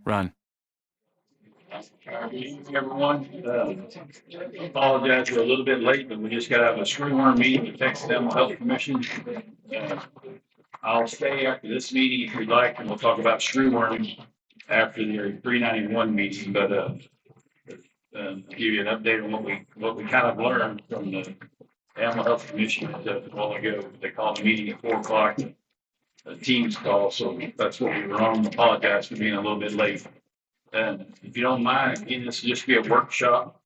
Run. Good evening, everyone. Apologize we're a little bit late, but we just got out of a screwworm meeting with Texas Animal Health Commission. I'll stay after this meeting if you'd like, and we'll talk about screwworms after the 391 meeting. But give you an update on what we kind of learned from the Animal Health Commission a while ago. They called the meeting at 4 o'clock, a Teams call, so that's what we were on. Apologize for being a little bit late. If you don't mind, again, this will just be a workshop,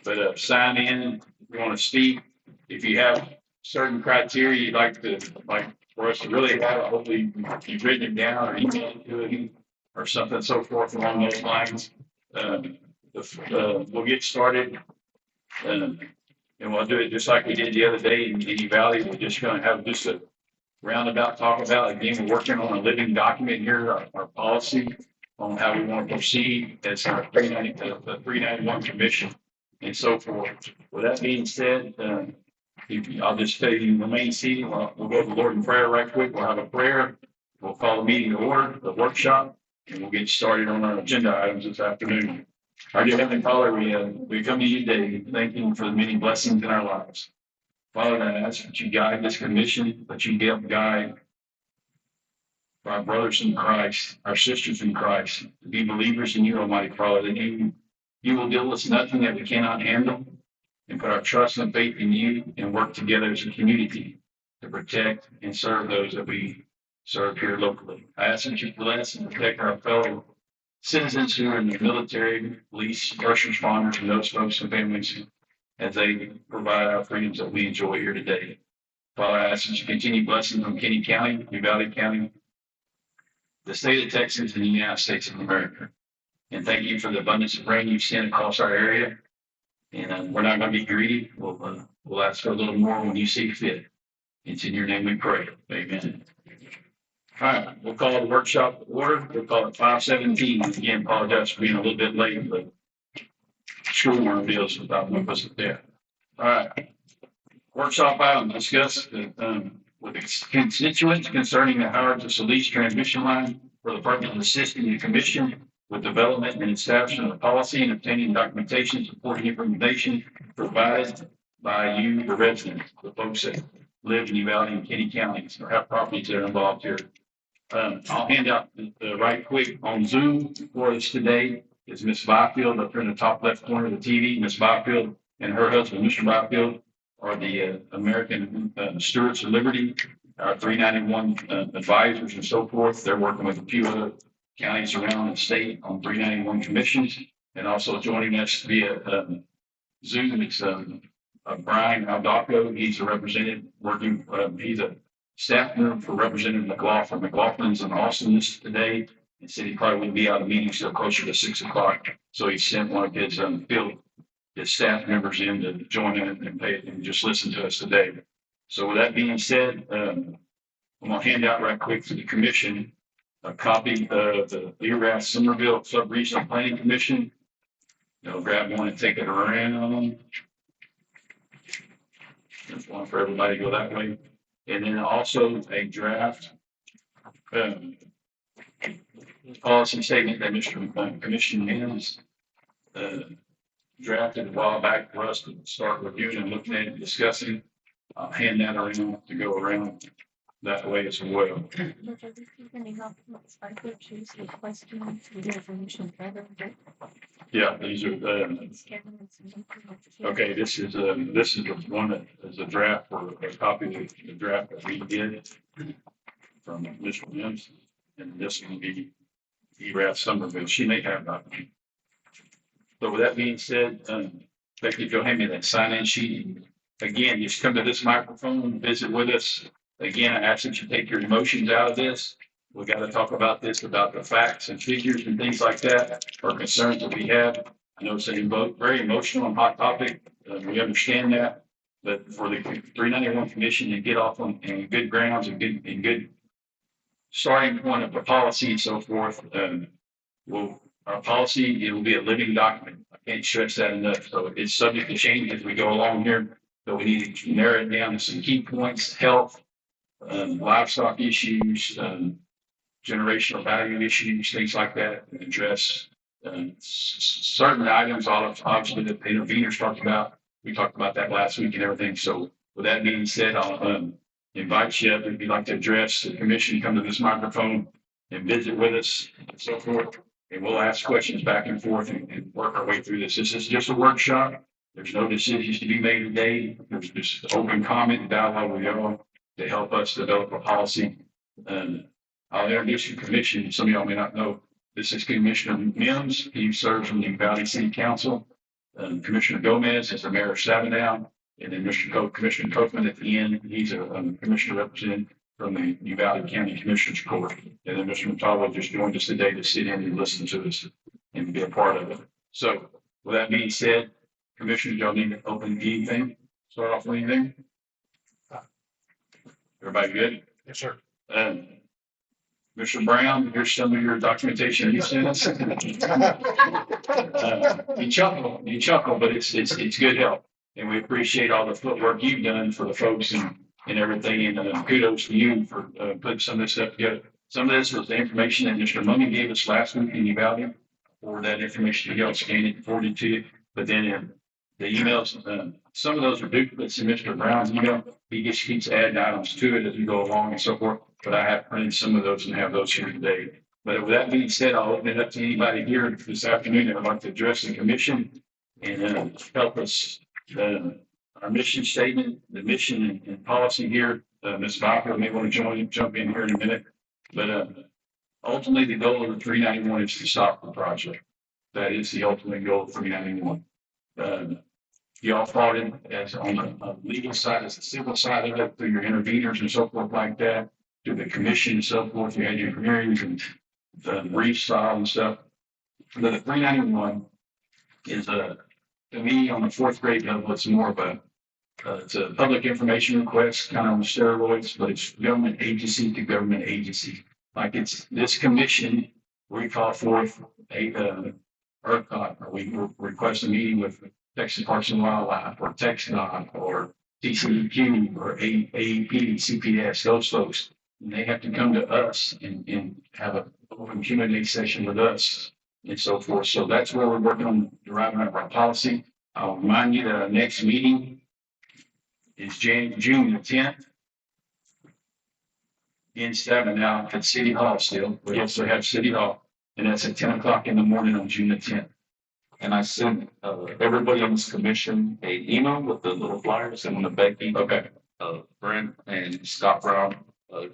but sign in if you want to speak. If you have certain criteria you'd like for us to really have, hopefully you've written it down or emailed it to me or something so forth along those lines. We'll get started, and we'll do it just like we did the other day in Any Valley. We're just going to have just a roundabout talk about, again, we're working on a living document here, our policy on how we want to proceed as our 391 commission and so forth. With that being said, I'll just tell you, remain seated. We'll go to the Lord in prayer right quick. We'll have a prayer. We'll call the meeting to order, the workshop, and we'll get started on our agenda items this afternoon. Our dear Heavenly Father, we come to you today, thanking you for the many blessings in our lives. Father, I ask that you guide this commission, that you help guide our brothers in Christ, our sisters in Christ, to be believers in you, Almighty Father, that you will deal with nothing that we cannot handle, and put our trust and faith in you and work together as a community to protect and serve those that we serve here locally. I ask that you bless and protect our fellow citizens who are in the military, police, first responders, and those folks and families as they provide our freedoms that we enjoy here today. Father, I ask that you continue blessing from Kenny County, Uvalde County, the state of Texas, and the United States of America. And thank you for the abundance of rain you've sent across our area. And we're not going to be greedy. We'll ask for a little more when you see fit. It's in your name we pray. Amen. All right, we'll call the workshop to order. We'll call it 5:17. Again, apologize for being a little bit late, but screwworm deals without us there. All right. Workshop item, discuss with the constituents concerning the Howard to Solstice Transmission Line for the purpose of assisting the commission with development and establishment of policy and obtaining documentation supporting information provided by you, the residents, the folks that live in Uvalde and Kenny counties or have properties that are involved here. I'll hand out right quick on Zoom for us today is Miss Byfield up here in the top left corner of the TV. Miss Byfield and her husband, Mr. Byfield, are the American Stewards of Liberty, our 391 advisors and so forth. They're working with a few other counties around the state on 391 commissions, and also joining us via Zoom. It's Brian Aldaco. He's a representative working. He's a staff member for Representative McLaughlin. McLaughlin's in Austin today, and said he probably wouldn't be out of meetings till closer to 6 o'clock. So he sent one of his his staff members in to join in and pay and just listen to us today. So with that being said, I'm going to hand out right quick to the commission a copy of the ERAS Somerville Sub-Regional Planning Commission. Grab one and take it around. There's one for everybody to go that way. And then also a draft policy statement that Mr. Commission has drafted a while back for us to start reviewing and looking at and discussing. I'll hand that around to go around that way as well. Yeah, these are okay. This is the one that is a draft for a copy of the draft that we did from Mr. Williams, and this will be ERAS Somerville. She may have that. So with that being said, Becky, if you'll hand me that sign-in sheet. Again, just come to this microphone, visit with us. Again, I ask that you take your emotions out of this. We got to talk about this, about the facts and figures and things like that, or concerns that we have. I know it's a very emotional and hot topic. We understand that, but for the 391 Commission to get off on good grounds and good starting point of the policy and so forth, our policy, it will be a living document. I can't stress that enough. So it's subject to change as we go along here, but we need to narrow it down to some key points: health, livestock issues, generational value issues, things like that, and address certain items, obviously that the interveners talked about. We talked about that last week and everything. So with that being said, I'll invite you up if you'd like to address the commission, come to this microphone and visit with us and so forth. And we'll ask questions back and forth and work our way through this. This is just a workshop. There's no decisions to be made today. There's just open comment and dialogue with y'all to help us develop a policy. I'll introduce the commission. Some of y'all may not know. This is Commissioner Mims. He serves on the Valley City Council. Commissioner Gomez is the mayor of Sabinal. And then Commissioner Copeland at the end. He's a commissioner representative from the New Valley County Commissioners Court. And then Mr. Montalvo just joined us today to sit in and listen to us and be a part of it. So with that being said, Commissioners, y'all need to open anything? Start off with anything? Everybody good? Yes, sir. Mr. Brown, here's some of your documentation you sent us. You chuckle, but it's good help. And we appreciate all the footwork you've done for the folks and everything. And kudos to you for putting some of this stuff together. Some of this was the information that Mr. Money gave us last week in Uvalde, or that information you all scanned it and forwarded to you. But then the emails, some of those are duplicates in Mr. Brown's email. He just keeps adding items to it as we go along and so forth. But I have printed some of those and have those here today. But with that being said, I'll open it up to anybody here this afternoon that would like to address the commission and help us. Our mission statement, the mission and policy here. Ms. Baca may want to jump in here in a minute. But ultimately, the goal of the 391 is to stop the project. That is the ultimate goal of 391. Y'all fought it as on the legal side, as the civil side of it, through your interveners and so forth like that, to the commission and so forth. You had your hearings and the brief style and stuff. But the 391 is to me on the fourth grade level, it's more of it's a public information request, kind of on steroids, but it's government agency to government agency. Like it's this commission, we call forth a ERCOT, or we request a meeting with Texas Parks and Wildlife, or TxDOT, or TCEQ, or AEP, CPS, those folks. And they have to come to us and have an open Q&A session with us and so forth. So that's where we're working on deriving up our policy. I'll remind you that our next meeting is June the 10th in Sabinal at City Hall still. We also have City Hall, and that's at 10 o'clock in the morning on June the 10th. And I sent everybody on this commission a email with the little flyers and on the Becky, Okay. Brent and Scott Brown.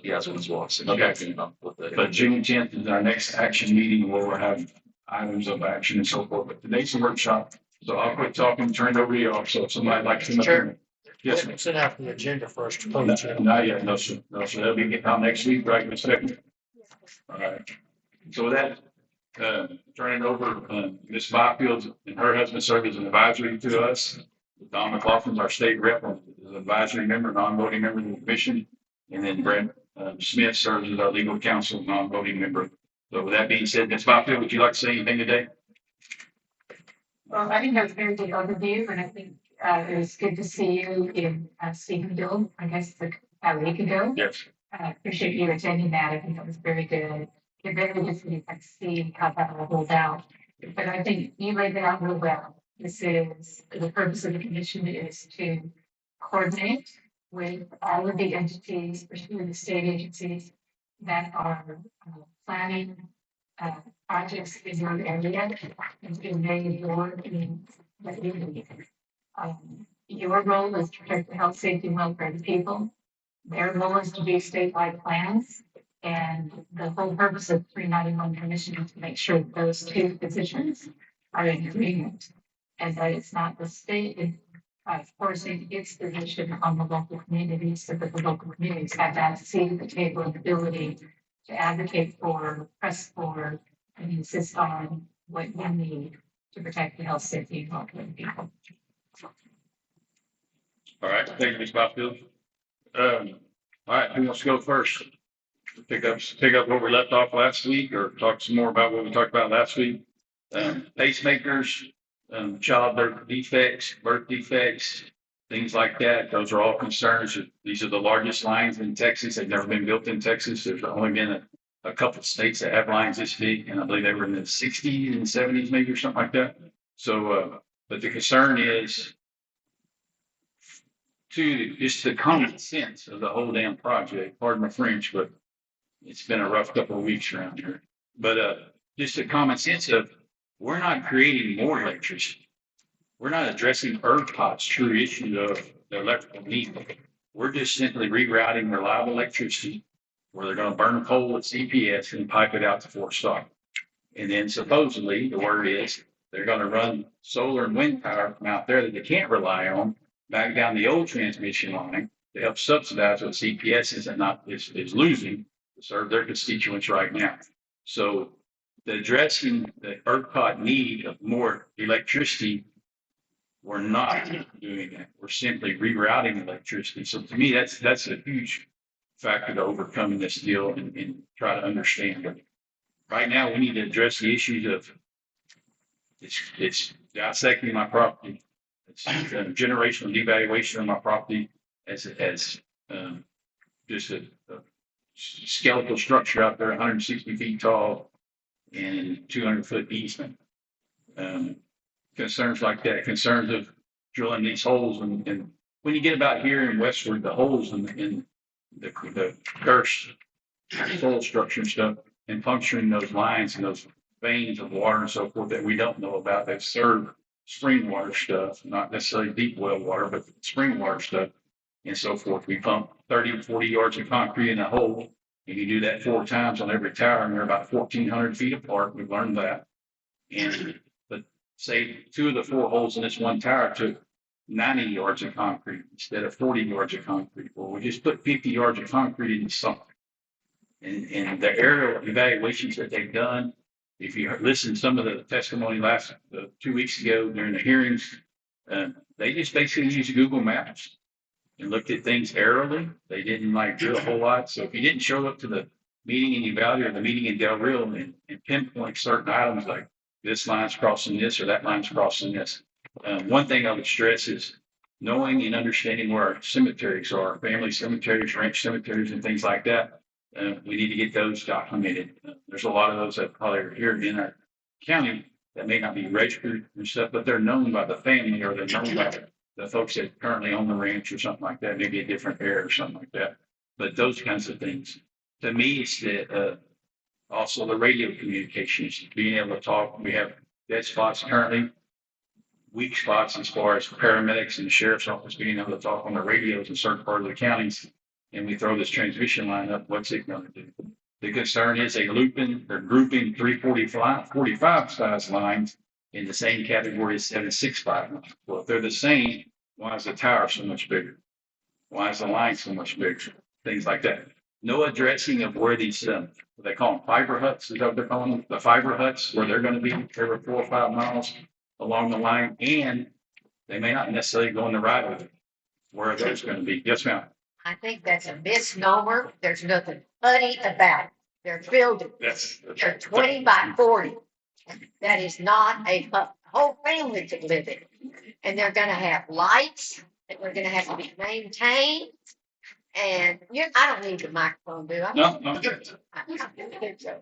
He has one as well. So Okay. But June 10th is our next action meeting where we'll have items of action and so forth. But today's a workshop, so I'll quit talking and turn it over to you all. So if somebody likes to. Sure. Yes, sir. Send out the agenda first. Not yet, no, sir. No, sir. That'll be getting out next week, right? In a second. All right. So with that, turn it over, Ms. Byfield and her husband serve as an advisory to us. Don McLaughlin's our state rep, is an advisory member, non-voting member of the commission. And then Brent Smith serves as our legal counsel, non-voting member. So with that being said, Ms. Byfield, would you like to say anything today? Well, I think that was a very good overview, and I think it was good to see you in Stephenville, I guess, a week ago. Yes. I appreciate you attending that. I think that was very good. It very good to see how that will hold out. But I think you laid it out real well. This is, the purpose of the commission is to coordinate with all of the entities, particularly the state agencies that are planning projects in your area and to make your that you need. Your role is to protect the health, safety, and welfare of the people. Their role is to do statewide plans. And the whole purpose of 391 commission is to make sure that those two positions are in agreement. And that it's not the state forcing its position on the local communities, so that the local communities have that seat at the table and ability to advocate for, press for, and insist on what you need to protect the health, safety, and welfare of people. All right, thank you, Ms. Byfield. All right, who wants to go first? Pick up where we left off last week, or talk some more about what we talked about last week. Pacemakers, child birth defects, things like that. Those are all concerns. These are the largest lines in Texas. They've never been built in Texas. There's only been a couple of states that have lines this big, and I believe they were in the 60s and 70s, maybe, or something like that. So, but the concern is to just the common sense of the whole damn project. Pardon my French, but it's been a rough couple of weeks around here. But just the common sense of we're not creating more electricity. We're not addressing ERCOT's true issue of the electrical need. We're just simply rerouting reliable electricity where they're going to burn coal at CPS and pipe it out to Fort Stock. And then supposedly the word is they're going to run solar and wind power from out there that they can't rely on back down the old transmission line to help subsidize what CPS is losing to serve their constituents right now. So the addressing the ERCOT need of more electricity, we're not doing that. We're simply rerouting electricity. So to me, that's a huge factor to overcoming this deal and try to understand it. Right now, we need to address the issues of it's dissecting my property. It's generational devaluation of my property as just a skeletal structure out there, 160 feet tall and 200-foot easement. Concerns like that, concerns of drilling these holes, and when you get about here in westward, the holes in the cursed soil structure and stuff, and puncturing those lines and those veins of water and so forth that we don't know about that serve spring water stuff, not necessarily deep well water, but spring water stuff and so forth. We pump 30 to 40 yards of concrete in a hole, and you do that 4 times on every tower, and they're about 1,400 feet apart. We've learned that. And but say 2 of the 4 holes in this one tower took 90 yards of concrete instead of 40 yards of concrete. Well, we just put 50 yards of concrete in something. And the aerial evaluations that they've done, if you listen to some of the testimony last 2 weeks ago during the hearings, they just basically used Google Maps and looked at things aerially. They didn't do a whole lot. So if you didn't show up to the meeting in Uvalde or the meeting in Del Rio and pinpoint certain items like this line's crossing this or that line's crossing this, one thing I would stress is knowing and understanding where our cemeteries are, family cemeteries, ranch cemeteries, and things like that. We need to get those documented. There's a lot of those that probably are here in our county that may not be registered and stuff, but they're known by the family or they're known by the folks that currently own the ranch or something like that, maybe a different area or something like that. But those kinds of things. To me, it's also the radio communications, being able to talk. We have dead spots currently, weak spots as far as paramedics and the sheriff's office being able to talk on the radios in certain parts of the counties. And we throw this transmission line up, what's it going to do? The concern is they're grouping 345 size lines in the same category as 765 lines. Well, if they're the same, why is the tower so much bigger? Why is the line so much bigger? Things like that. No addressing of where these, they call them fiber huts, is that what they're calling them? The fiber huts, where they're going to be every 4 or 5 miles along the line, and they may not necessarily go in the right of it, where there's going to be. Yes, ma'am. I think that's a misnomer. There's nothing funny about it. They're building. They're 20 by 40. That is not a whole family to live in. And they're going to have lights that are going to have to be maintained. And I don't need the microphone, do I? No. I don't think so.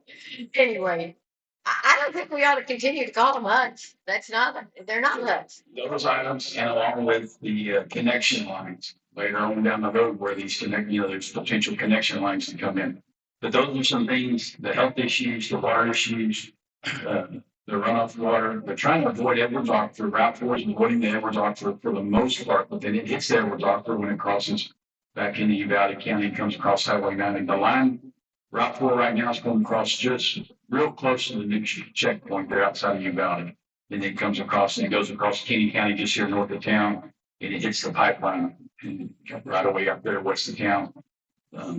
Anyway, I don't think we ought to continue to call them huts. They're not huts. Those items, and along with the connection lines later on down the road where these there's potential connection lines to come in. But those are some things, the health issues, the water issues, the runoff water. They're trying to avoid Edwards Aquifer. Route 4 is avoiding the Edwards Aquifer for the most part, but then it hits the Edwards Aquifer when it crosses back into Uvalde County and comes across Highway 90. The line, Route 4 right now is going across just real close to the new checkpoint there outside of Uvalde. And then comes across and it goes across Kenny County just here north of town, and it hits the pipeline and right away up there west of town,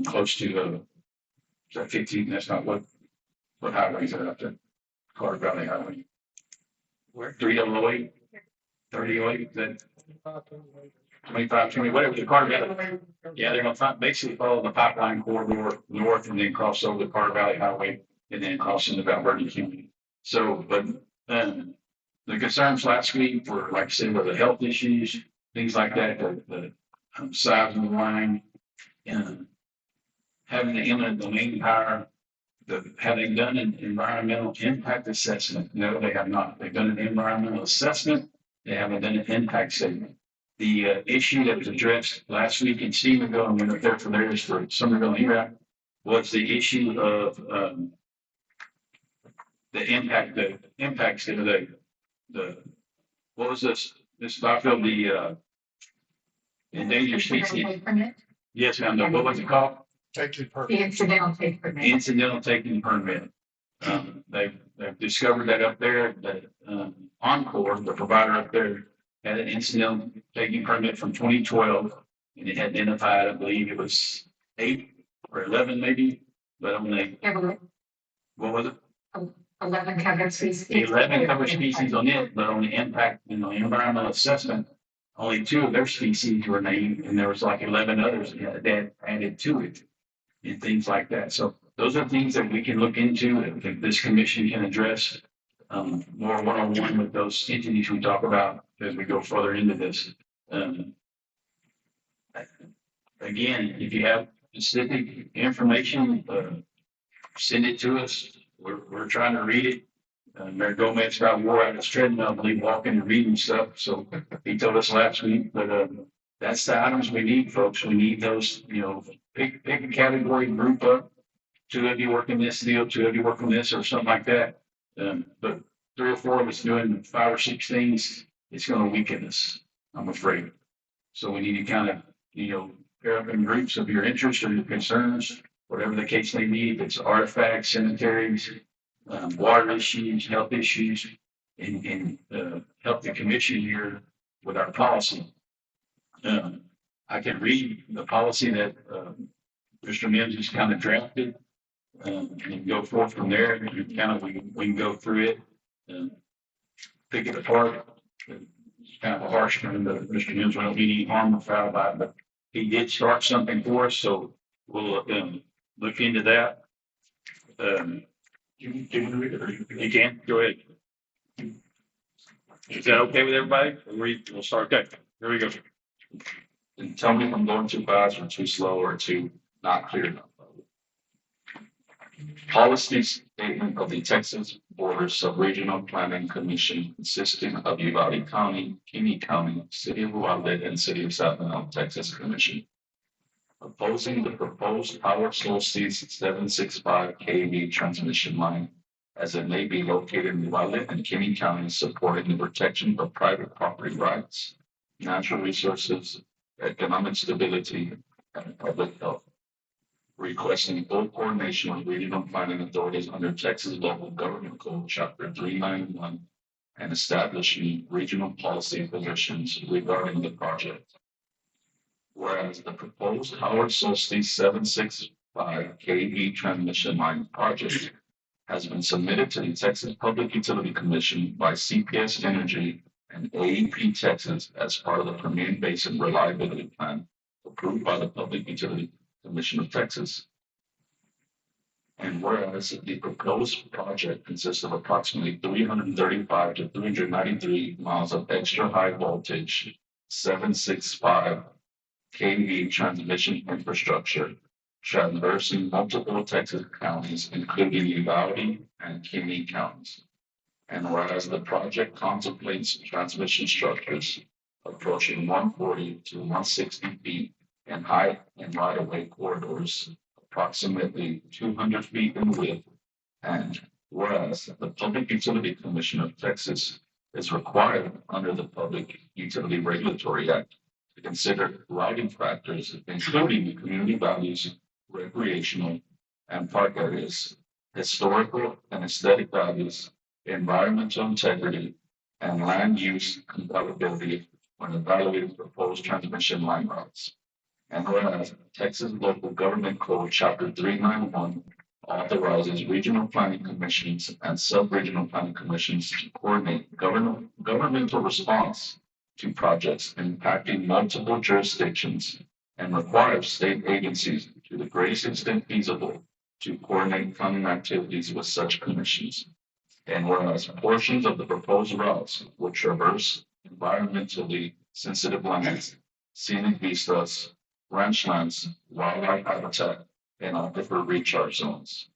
close to is that 15? That's not what highway is that up there? Carter Valley Highway. Where? 3008? 3008? Is that 2520? Whatever the Carter Valley. Yeah, they're going to basically follow the pipeline corridor north and then cross over the Carter Valley Highway and then cross into Val Verde County. So, but the concerns last week were, like I said, were the health issues, things like that, the size of the line, and having the eminent domain power have they done an environmental impact assessment? No, they have not. They've done an environmental assessment. They haven't done an impact statement. The issue that was addressed last week in Stephenville, and went up there for theirs for Somerville and Iraq, was the issue of the impact statement, what was this? This Stockfield, the endangered species. Yes, ma'am. What was it called? The incidental take permit. Incidental taking permit. They've discovered that up there, that Encore, the provider up there, had an incidental taking permit from 2012, and it had identified, I believe it was 8 or 11 maybe, but only, what was it? 11 covered species. 11 covered species on it, but on the impact, environmental assessment, only 2 of their species were named, and there was like 11 others that added to it, and things like that. So those are things that we can look into, and this commission can address more one-on-one with those entities we talk about as we go further into this. Again, if you have specific information, send it to us. We're trying to read it. Mayor Gomez got wore out his treadmill, I believe, walking and reading stuff. So he told us last week, but that's the items we need, folks. We need those, pick a category, group up. 2 of you work in this deal, 2 of you work on this, or something like that. But 3 or 4 of us doing 5 or 6 things, it's going to weaken us, I'm afraid. So we need to kind of, pair up in groups of your interests or your concerns, whatever the case may be. If it's artifacts, cemeteries, water issues, health issues, and help the commission here with our policy. I can read the policy that Mr. Mims has kind of drafted, and go forth from there. And we can go through it and pick it apart. It's kind of a harsh term, but Mr. Mims won't be any harm or foul by it, but he did start something for us, so we'll look into that. You can go ahead. Is that okay with everybody? We'll start. Okay, here we go. And tell me if I'm going too fast or too slow or too not clear enough. Policy statement of the Texas Border Subregional Planning Commission consisting of Uvalde County, Kinney County, City of Uvalde, and City of Sabinal, Texas Commission. Opposing the proposed Power Solstice 765 kV transmission line as it may be located in Uvalde and Kinney County, supporting the protection of private property rights, natural resources, economic stability, and public health. Requesting full coordination with regional planning authorities under Texas Local Government Code Chapter 391 and establishing regional policy positions regarding the project. Whereas the proposed Howard Solstice 765 kV transmission line project has been submitted to the Texas Public Utility Commission by CPS Energy and AEP Texas as part of the Permian Basin Reliability Plan approved by the Public Utility Commission of Texas. And whereas the proposed project consists of approximately 335 to 393 miles of extra high voltage 765 kV transmission infrastructure traversing multiple Texas counties, including Uvalde and Kinney counties. And whereas the project contemplates transmission structures approaching 140 to 160 feet in height and right-of-way corridors, approximately 200 feet in width, and whereas the Public Utility Commission of Texas is required under the Public Utility Regulatory Act to consider routing factors, including community values, recreational and park areas, historical and aesthetic values, environmental integrity, and land use compatibility when evaluating proposed transmission line routes. And whereas Texas Local Government Code Chapter 391 authorizes regional planning commissions and sub-regional planning commissions to coordinate governmental response to projects impacting multiple jurisdictions and requires state agencies to the greatest extent feasible to coordinate planning activities with such commissions. And whereas portions of the proposed routes will traverse environmentally sensitive lands, scenic vistas, ranchlands, wildlife habitat, and aquifer recharge zones.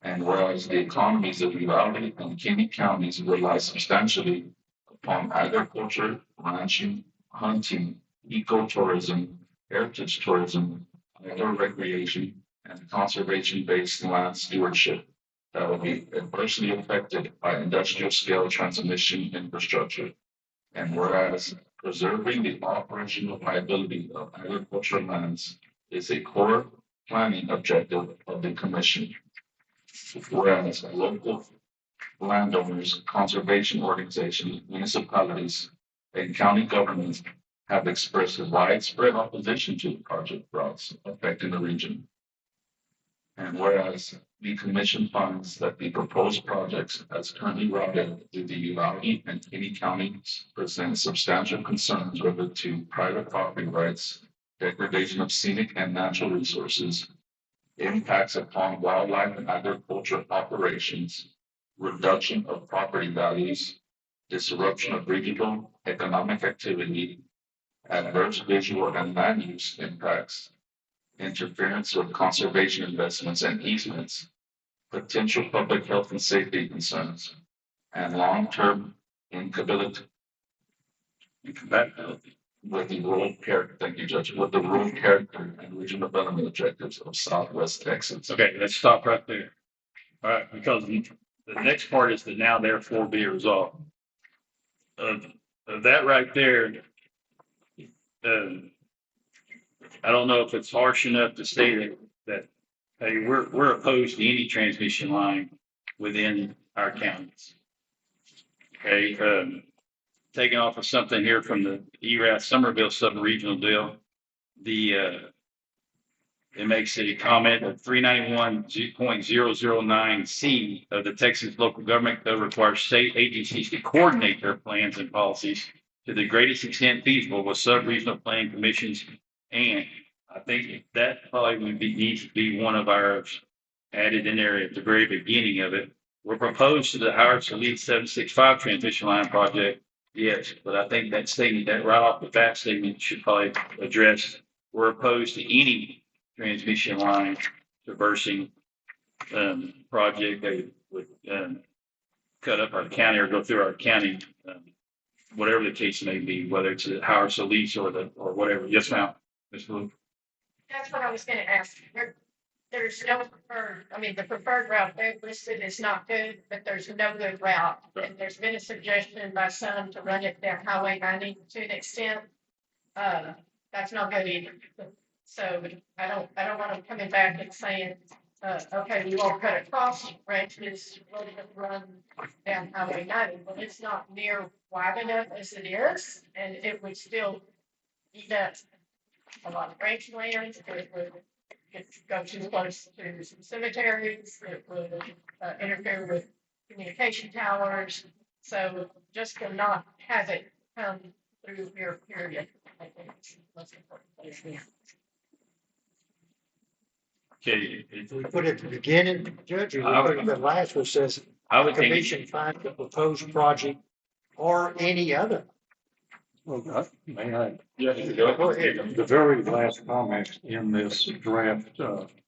And whereas the economies of Uvalde and Kinney counties rely substantially upon agriculture, ranching, hunting, ecotourism, heritage tourism, outdoor recreation, and conservation-based land stewardship that will be adversely affected by industrial scale transmission infrastructure. And whereas preserving the operational viability of agricultural lands is a core planning objective of the commission. Whereas local landowners, conservation organizations, municipalities, and county governments have expressed widespread opposition to the project routes affecting the region. And whereas the commission finds that the proposed projects as currently routed through the Uvalde and Kinney counties present substantial concerns related to private property rights, degradation of scenic and natural resources, impacts upon wildlife and agricultural operations, reduction of property values, disruption of regional economic activity, adverse visual and land use impacts, interference with conservation investments and easements, potential public health and safety concerns, and long-term incompatibility with the rural character, thank you, Judge, with the rural character and regional development objectives of Southwest Texas. Okay, let's stop right there. All right, because the next part is the now therefore be resolved. Of that right there, I don't know if it's harsh enough to state that hey, we're opposed to any transmission line within our counties. Okay, taking off of something here from the ERAF Somerville sub-regional deal, it makes a comment of 391.009C of the Texas Local Government Code requires state agencies to coordinate their plans and policies to the greatest extent feasible with sub-regional planning commissions. And I think that probably would needs to be one of ours added in there at the very beginning of it. We're proposed to the Howard Salid 765 transmission line project. Yes, but I think that statement, that right off the bat statement should probably address, we're opposed to any transmission line traversing project that would cut up our county or go through our county, whatever the case may be, whether it's the Howard Solis or whatever. Yes, ma'am. Ms. Blue. That's what I was gonna ask. There's no preferred, I mean, the preferred route they listed is not good, but there's no good route. And there's been a suggestion by some to run it down Highway 90 to an extent. That's not good either. So I don't want them coming back and saying, okay, you won't cut across branches, run down Highway 90. Well, it's not near wide enough as it is, and it would still eat up a lot of branch lands. It would go too close to some cemeteries. It would interfere with communication towers. So just to not have it come through your period, I think is the most important place. Okay. We put it at the beginning, Judge, or we I would- put it at the last, which says, I would think, commission finds the proposed project or any other. Well, may I? yes, Go ahead. The very last comment in this draft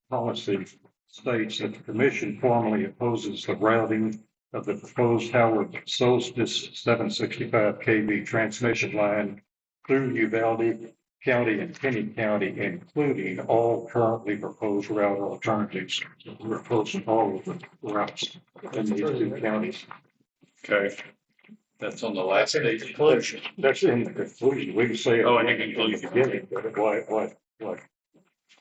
policy states that the commission formally opposes the routing of the proposed Howard Solstice 765 kV transmission line through Uvalde County and Kinney County, including all currently proposed route alternatives. We're opposed to all of the routes in these two counties. okay. That's on the last That's in the page. conclusion. That's in the conclusion. We can say. Oh, in the conclusion. Beginning, but what?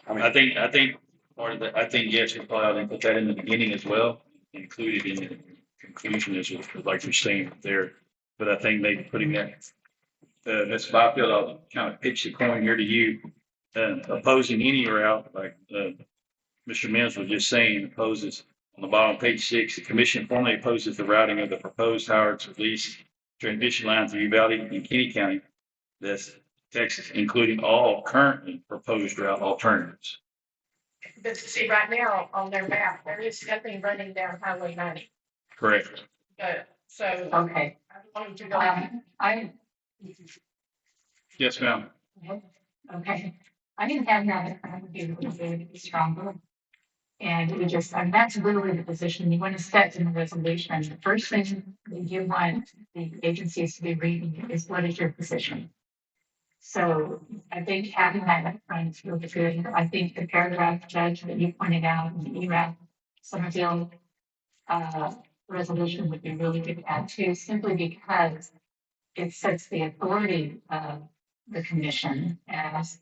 I mean, I think part of the, I think yes, we probably ought to put that in the beginning as well, included in the conclusion as like you're saying there. But I think maybe putting that, Ms. Byfield, I'll kind of pitch the coin here to you. Opposing any route, like Mr. Mims was just saying, opposes on the bottom of page 6, the commission formally opposes the routing of the proposed Howard's release transmission line through Uvalde and Kinney County, that's Texas, including all currently proposed route alternatives. But see, right now on their map, there is nothing running down Highway 90. Correct. So Okay. I wanted to go. I, Yes, ma'am. okay, I didn't have that, I would be really stronger. And we just, and that's literally the position you want to set in the resolution. The first thing that you want the agencies to be reading is what is your position? So I think having that up front is really good. I think the paragraph, Judge, that you pointed out in the ERAP Somerville resolution would be really good to add too, simply because it sets the authority of the commission as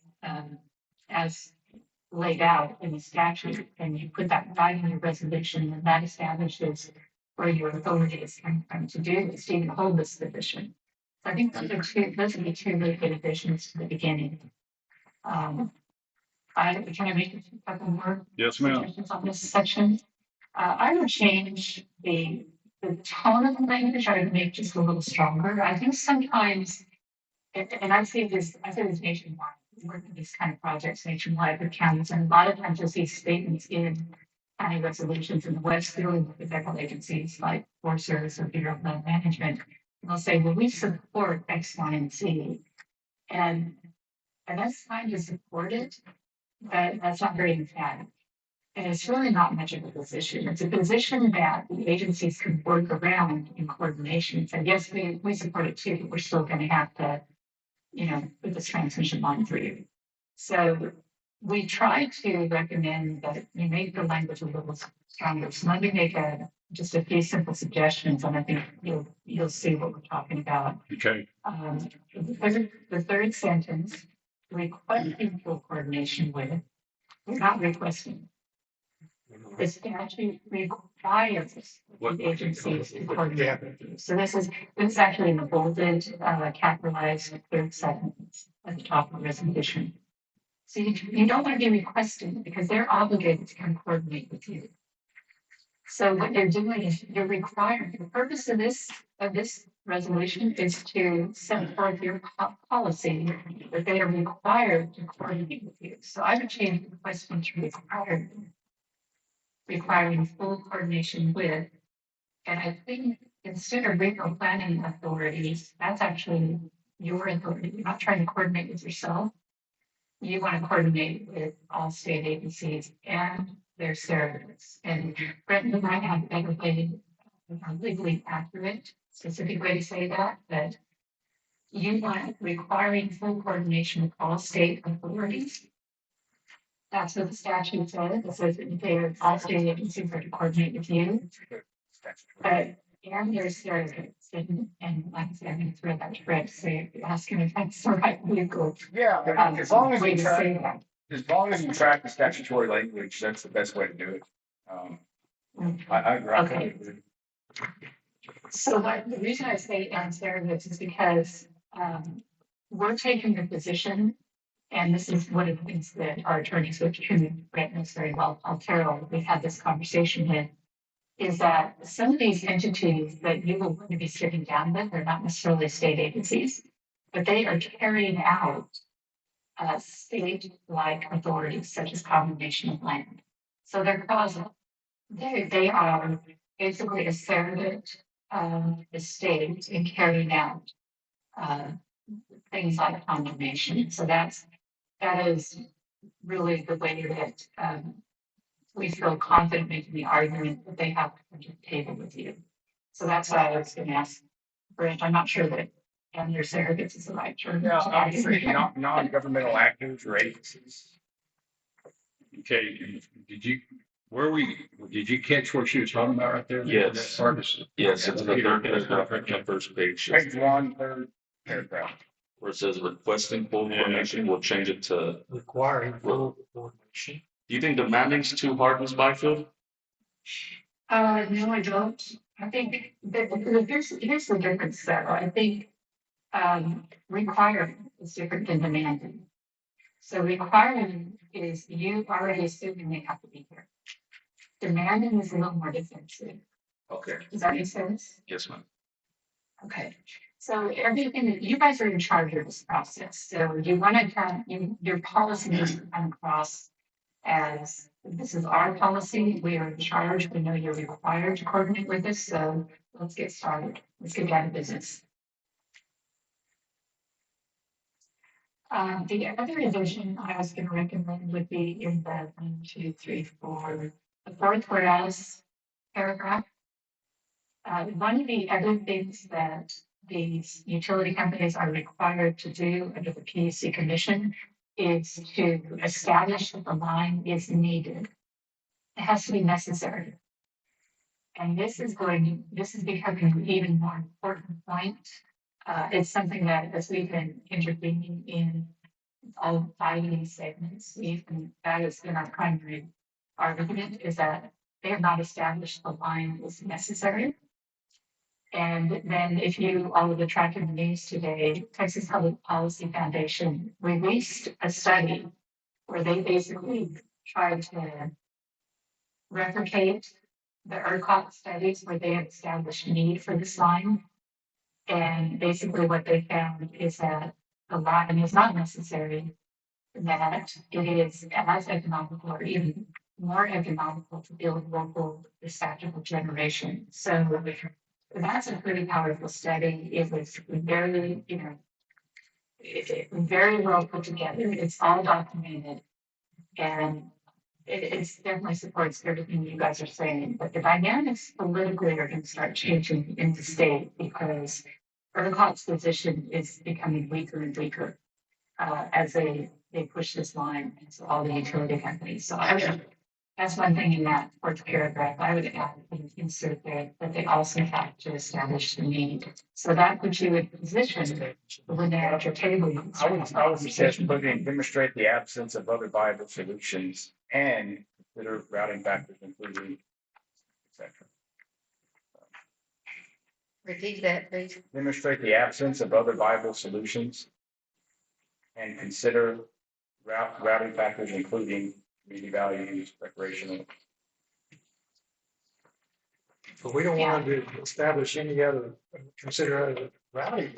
laid out in the statute, and you put that right in your resolution, and that establishes where your authority is coming from to do this, to even hold this position. So I think those would be two really good additions to the beginning. Can I make a couple more Yes, ma'am. suggestions on this section? I would change the tone of the language. I would make just a little stronger. I think sometimes, and I say this nationwide. We work on these kind of projects nationwide with counties, and a lot of times you'll see statements in county resolutions in the West dealing with the federal agencies like Forest Service or Bureau of Land Management. And they'll say, well, we support X, Y, and Z. And that's fine to support it, but that's not very emphatic. And it's really not much of a position. It's a position that the agencies can work around in coordination. So yes, we support it too, but we're still going to have to, put this transmission line through. So we try to recommend that you make the language a little stronger. So let me make just a few simple suggestions, and I think you'll see what we're talking about. Okay. The third sentence, requesting full coordination with, we're not requesting. The statute requires the agencies to coordinate with you. So this is actually in the bolded, capitalized third sentence at the top of the resolution. So you don't want to be requesting because they're obligated to come coordinate with you. So what they're doing is you're requiring, the purpose of this resolution is to set forth your policy that they are required to coordinate with you. So I would change the question to required, requiring full coordination with. And I think instead of regional planning authorities, that's actually your authority. You're not trying to coordinate with yourself. You want to coordinate with all state agencies and their surrogates. And Brent and I have better way, legally accurate, specific way to say that, but you want requiring full coordination with all state authorities. That's what the statute says. It says that all state agencies are to coordinate with you. But and your surrogates, and like I said, I'm going to throw that to Brett to say, asking if that's the right vehicle. Yeah, as long as way you to track, say that. as long as you track the statutory language, that's the best way to do it. I agree. Okay. So the reason I say and surrogates is because we're taking the position, and this is one of the things that our attorneys, which Brett knows very well, Carol, we've had this conversation with, is that some of these entities that you will want to be sitting down with are not necessarily state agencies, but they are carrying out state-like authorities such as condemnation of land. So they're causal. They are basically a surrogate of the state in carrying out things like condemnation. So that is really the way that we feel confident making the argument that they have to come to the table with you. So that's why I was going to ask Brent. I'm not sure that and your surrogates is the right term. Yeah, obviously, non-governmental actors or agencies. Okay, did you catch what she was talking about right there? Yes. Yes, it's the third paragraph on the first page. Page 1, third paragraph. Where it says requesting full coordination, we'll change it to, Requiring full coordination. do you think demanding's too hard, Ms. Byfield? No, I don't. I think that here's the difference though. I think requiring is different than demanding. So requiring is you already assuming they have to be here. Demanding is a little more defensive. Okay, Does that make sense? yes, ma'am. Okay. So everything that you guys are in charge of this process. So you want to your policy needs to come across as this is our policy. We are in charge. We know you're required to coordinate with us. So let's get started. Let's get down to business. The other addition I was going to recommend would be in the 1, 2, 3, 4, the fourth whereas paragraph. One of the other things that these utility companies are required to do under the PUC commission is to establish that the line is needed. It has to be necessary. And this is becoming an even more important point. It's something that as we've been intervening in all 5 of these segments, that has been our primary argument, is that they have not established the line is necessary. And then if you all of the tracking the news today, Texas Public Policy Foundation released a study where they basically tried to replicate the ERCOT studies where they had established need for this line. And basically what they found is that the line is not necessary, that it is as economical or even more economical to build local dispatchable generation. So that's a pretty powerful study. It was very, very well put together. It's all documented. And it definitely supports everything you guys are saying. But the dynamics politically are going to start changing in the state because ERCOT's position is becoming weaker and weaker as they push this line into all the utility companies. So that's one thing in that fourth paragraph. I would add and insert there that they also have to establish the need. So that puts you in position when they're at your table. I would suggest putting demonstrate the absence of other viable solutions and consider routing factors, including et cetera. Repeat that, please. Demonstrate the absence of other viable solutions and consider routing factors, including community values, recreational. But we don't want to establish any other, consider other routing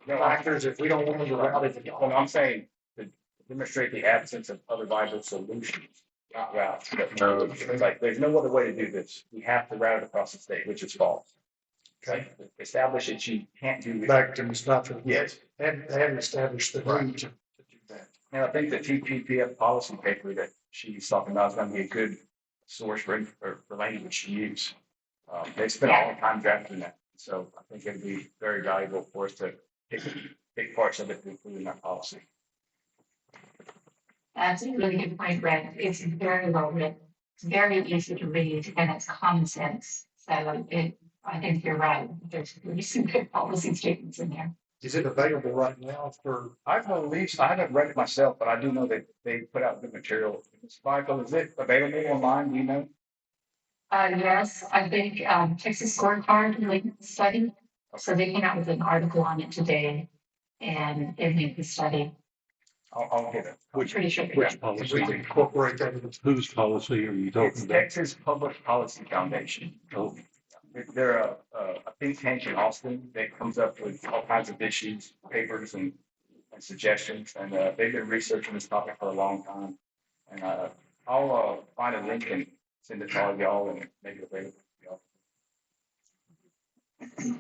factors if we don't want to route it. Well, I'm saying to demonstrate the absence of other viable solutions, not routes. It's like, there's no other way to do this. We have to route it across the state, which is false. Okay. Establish that you can't do this. Back to Ms. Nutter. Yes. They haven't established the need to do that. And I think the TPPF policy paper that she's talking about is going to be a good source for language to use. They spent a long time drafting that. So I think it'd be very valuable for us to pick parts of it to include in our policy. That's a really good point, Brett. It's very well written. It's very easy to read and it's common sense. So I think you're right. There's some good policy statements in there. Is it available right now for? I haven't read it myself, but I do know that they put out good material. Michael, is it available online? Do you know? Yes, I think Texas Scorecard linked the study. So they came out with an article on it today and they linked the study. I'll get it. I'm pretty sure. Which We policy? can incorporate that into. Whose policy are you talking It's about? Texas Public Policy Foundation. Oh, They're a think tank in Austin that comes up with all kinds of issues, papers and suggestions. And they've been researching this topic for a long time. And I'll find a link and send it to all y'all and make it available to y'all.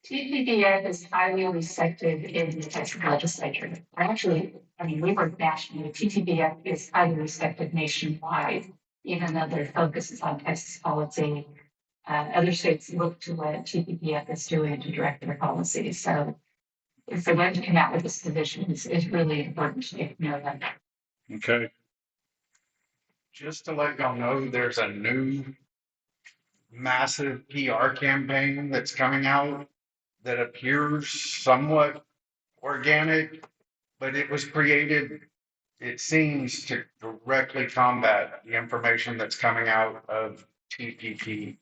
TPPF is highly respected in the Texas legislature. We work nationally. TPPF is highly respected nationwide, even though their focus is on Texas policy. Other states look to what TPPF is doing to direct their policies. So if they're going to come out with this position, it's really important to know that. okay. Just to let y'all know, there's a new massive PR campaign that's coming out that appears somewhat organic, but it was created, it seems, to directly combat the information that's coming out of TPPF.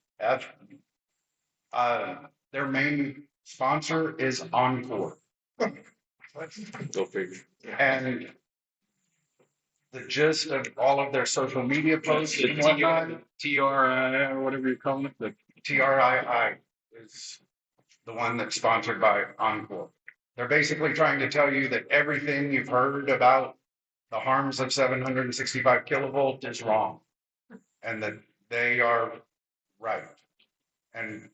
Their main sponsor is Encore. Go figure. And the gist of all of their social media posts and whatnot, TRI, or whatever you call it, the TRII is the one that's sponsored by Encore. They're basically trying to tell you that everything you've heard about the harms of 765 kilovolt is wrong, and that they are right. And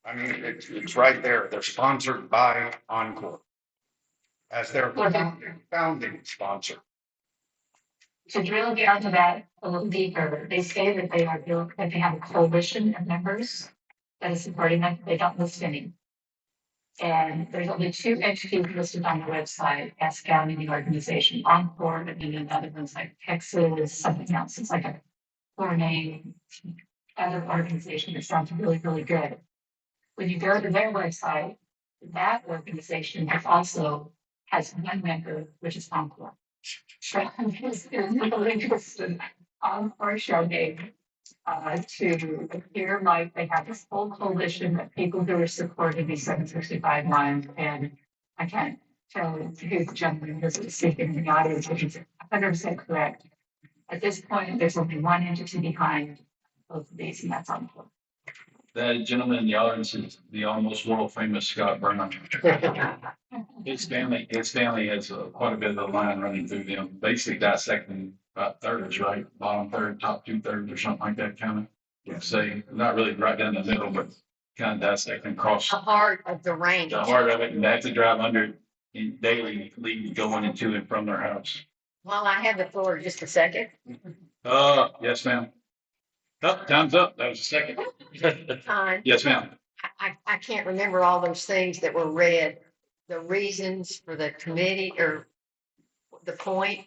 I mean, it's right there. They're sponsored by Encore as their founding sponsor. To drill down to that a little deeper, they say that that they have a coalition of members that is supporting them. They don't list any. And there's only two entities listed on the website as founding the organization, Encore, and then another one's like Texas, something else. It's like a four name other organization that sounds really, really good. When you go to their website, that organization also has one member, which is Encore. So it's really interesting Encore showing to appear like they have this whole coalition of people who are supporting the 765 line, and I can't tell who the gentleman is speaking in the audience, which is 100% correct. At this point, there's only one entity behind both of these, and that's Encore. That gentleman in the audience is the almost world famous Scott Burnham. His family has quite a bit of the line running through them, basically dissecting about thirds, right? Bottom third, top 2/3 or something like that, kind of. Would say, not really right down the middle, but kind of dissecting across The heart of the range. the heart of it, and they have to drive under it in daily, going into and from their house. While I have the floor just a second. Yes, ma'am. Oh, time's up. That was a second. Time. Yes, ma'am. I can't remember all those things that were read, the reasons for the committee or the point.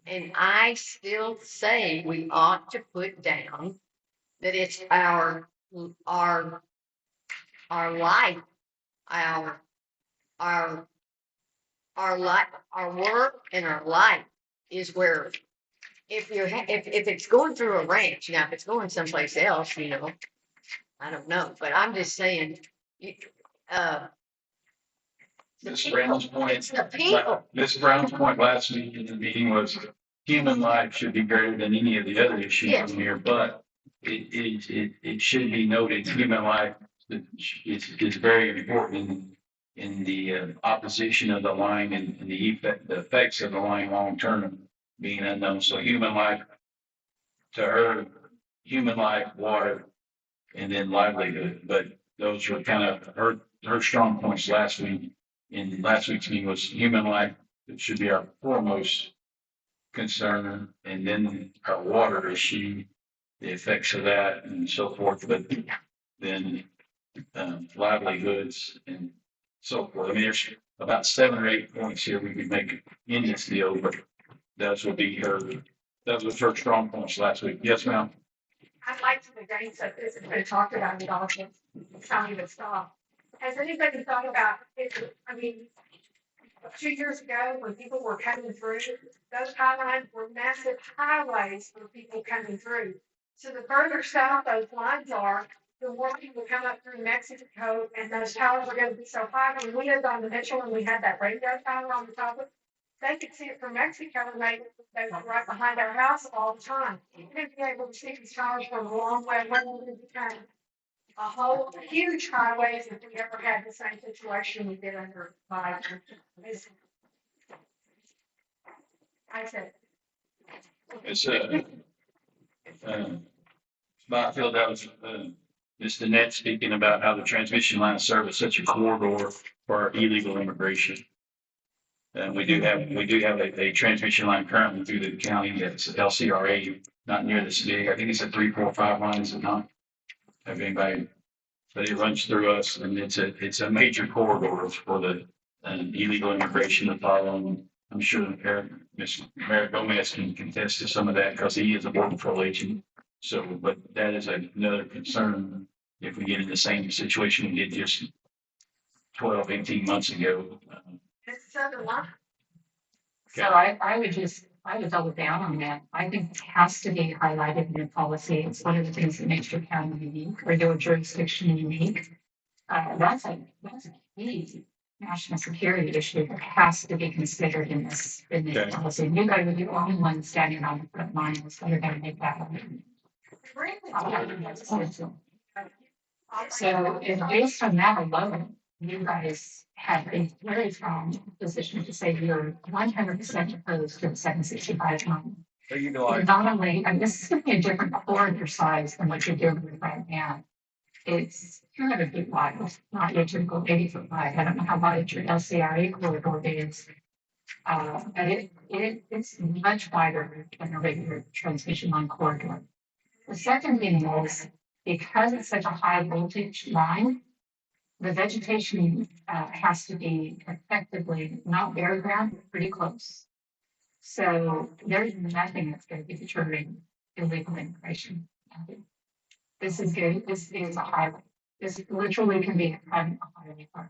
And I still say we ought to put down that it's our life, our life, our work and our life is where if it's going through a ranch, now if it's going someplace else, I don't know, but I'm just saying, Ms. Brown's point. It's the people. Ms. Brown's point last week in the meeting was human life should be greater than any of the other issues Yes. in here, but it should be noted, human life is very important in the opposition of the line and the effects of the line long term being unknown. So human life to her, human life, water, and then livelihood. But those were kind of her strong points last week. In last week's meeting was human life. It should be our foremost concern, and then our water issue, the effects of that, and so forth. But then livelihoods and so forth. I mean, there's about 7 or 8 points here we could make in this deal, but that was her strong points last week. Yes, ma'am. I'd like to again, so this has been talked about in all this, tell me to stop. Has anybody thought about it? I mean, 2 years ago, when people were coming through, those highways were massive highways for people coming through. So the further south those lines are, the more people come up through Mexico, and those towers are going to be so high. When we lived on the Mitchell and we had that radio tower on the top of it, they could see it from Mexico, and they were right behind our house all the time. You would be able to see these towers from a long way. When we became a whole huge highways, if we ever had the same situation we did under Biden. I said, It's I feel that was Mr. Net speaking about how the transmission line serves as such a corridor for our illegal immigration. And we do have a transmission line currently through the county that's LCRA, not near the city. I think it's a 345 line, is it not? Have anybody? But it runs through us, and it's a major corridor for the illegal immigration to follow. And I'm sure Ms. Mayor Gomez can contest to some of that because he is a border patrol agent. So, but that is another concern if we get in the same situation we did just 12, 18 months ago. it's Southern Line. So I would double down on that. I think it has to be highlighted in your policy. It's one of the things that makes your county unique or your jurisdiction unique. That's a key national security issue that has to be considered in this Okay. policy. You guys are the only one standing on the front lines that are going to make that happen. So, and based on that alone, you guys have a very strong position to say you're 100% opposed to the 765 line. You're not only, and this is going to be a different corridor size than what you're doing with right now. It's 200 feet wide, not your typical 80 foot wide. I don't know how wide your LCRA corridor is, But it's much wider than a regular transmission line corridor. The second thing is, because it's such a high voltage line, the vegetation has to be effectively not very ground, but pretty close. So there's nothing that's going to be deterring illegal immigration. This is good. This is a highway. This literally can be a highway park.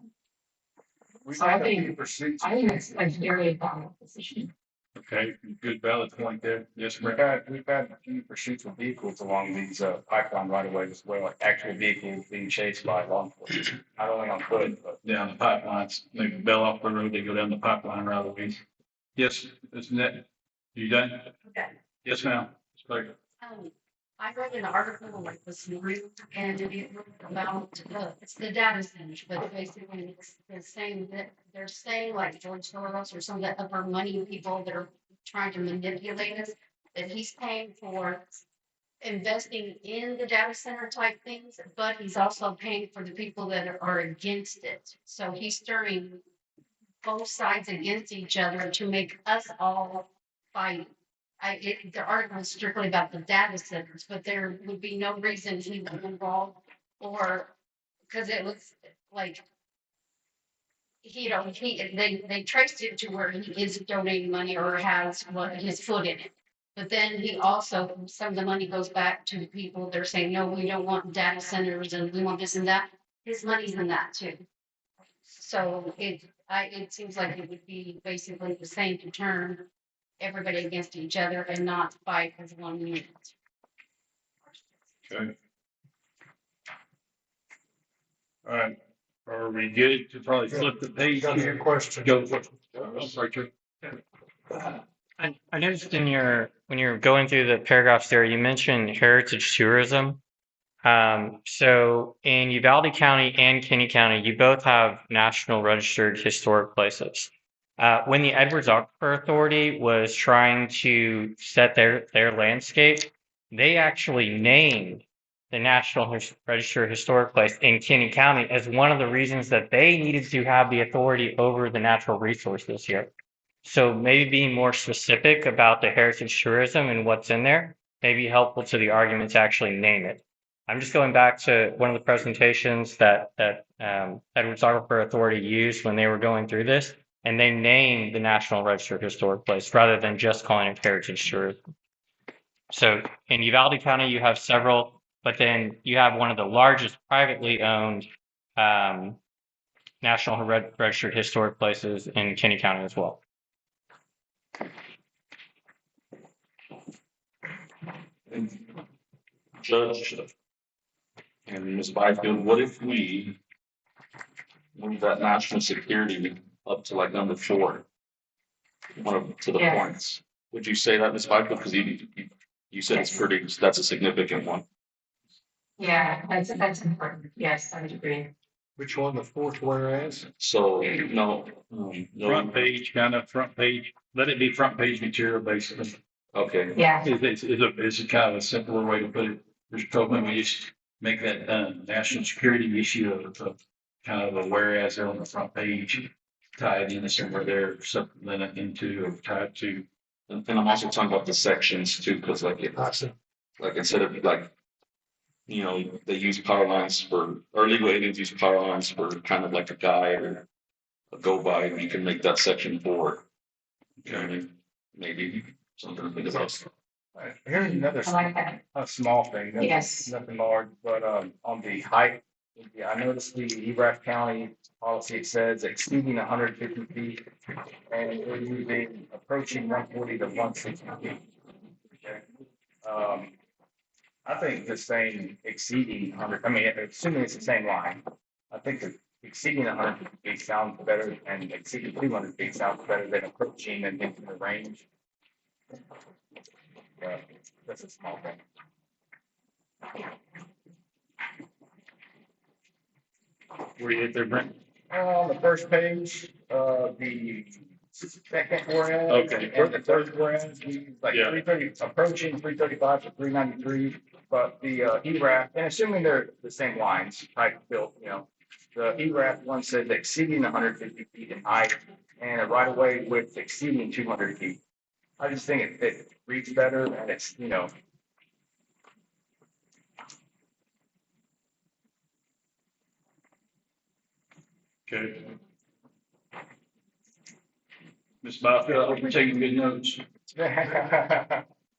So I think it's a very valid position. Okay, good valid point there. Yes, We've Brett. had a few pursuits of vehicles along these pipeline right of ways as well, like actual vehicles being chased by law enforcement, not only on foot, but Down the pipelines, they bail off the road, they go down the pipeline right away. Yes, isn't that, you done? Okay. Yes, ma'am. Sorry. I read an article like this morning and it was about, it's the data centers, but basically they're saying that they're saying like George Soros or some of the upper money people that are trying to manipulate us, that he's paying for investing in the data center type things, but he's also paying for the people that are against it. So he's stirring both sides against each other to make us all fight. The article is strictly about the data centers, but there would be no reason he was involved or because it was like, they traced it to where he is donating money or has his foot in it. But then he also, some of the money goes back to the people that are saying, no, we don't want data centers and we want this and that. His money's in that too. So it seems like it would be basically the same to turn everybody against each other and not fight as one unit. Okay. All right, are we good to probably flip the page Got your here? question. Go. I'm sorry, Drew. I noticed when you're going through the paragraphs there, you mentioned heritage tourism. So in Uvalde County and Kinney County, you both have national registered historic places. When the Edwards Aquifer Authority was trying to set their landscape, they actually named the National Register Historic Place in Kinney County as one of the reasons that they needed to have the authority over the natural resources here. So maybe being more specific about the heritage tourism and what's in there may be helpful to the argument to actually name it. I'm just going back to one of the presentations that Edwards Aquifer Authority used when they were going through this, and they named the National Register Historic Place rather than just calling it heritage tourism. So in Uvalde County, you have several, but then you have one of the largest privately owned National Registered Historic Places in Kinney County as well. Judge and Ms. Byfield, what if we move that national security up to like number 4? To the Yes. points. Would you say that, Ms. Byfield? Because you said it's pretty, that's a significant one. Yeah, that's important. Yes, I would agree. Which one, the fourth whereas? So, no. Front page, kind of front page, let it be front page material basically. Okay, Yeah, It's a kind of a simpler way to put it. There's probably we just make that national security issue of kind of a whereas there on the front page, tied in somewhere there, something into or tied to. and I'm also talking about the sections too, because like instead of like, they use power lines or legal aliens use power lines for kind of like a guide or a go by, you can make that section 4. Okay, maybe something to think about. here's another I like that. a small thing. Yes. Nothing large, but on the height, I noticed the Erath County policy, it says exceeding 150 feet and we're using approaching 140 to 160 feet. Okay. I think the same exceeding 100, I mean, assuming it's the same line, I think that exceeding 100 feet sounds better and exceeding 200 feet sounds better than approaching and into the range. That's a small thing. Where you hit there, Brent? On the first page, the second whereas. Okay. And the third whereas, we like Yeah. 330, approaching 335 to 393, but the ERAF, and assuming they're the same lines, type built, The ERAF one says exceeding 150 feet in height and a right of way width exceeding 200 feet. I just think it reads better and it's, you know, Okay. Ms. Byfield, I hope you're taking good notes.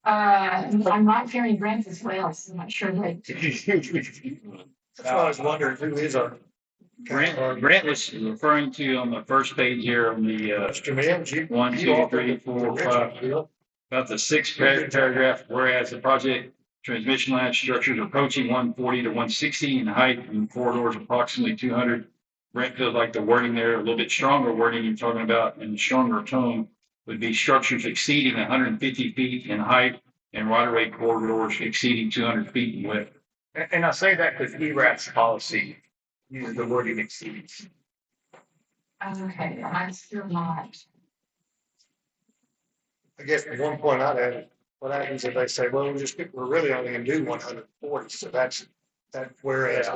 I'm not hearing Brent as well, so I'm not sure what. That's why I was wondering who is our. Brent was referring to on the first page here on the, Mr. Mills, you. 1, 2, 3, 4, 5. About the sixth paragraph, whereas the project transmission line structure is approaching 140 to 160 in height and corridors approximately 200. Brent feels like the wording there, a little bit stronger wording you're talking about, and the stronger tone would be structures exceeding 150 feet in height and right-of-way corridors exceeding 200 feet in width. And I say that because ERAF's policy uses the wording exceeds. Okay, I'm still not. I guess the one point I'd add, what happens if they say, well, we're really only gonna do 140, so that whereas,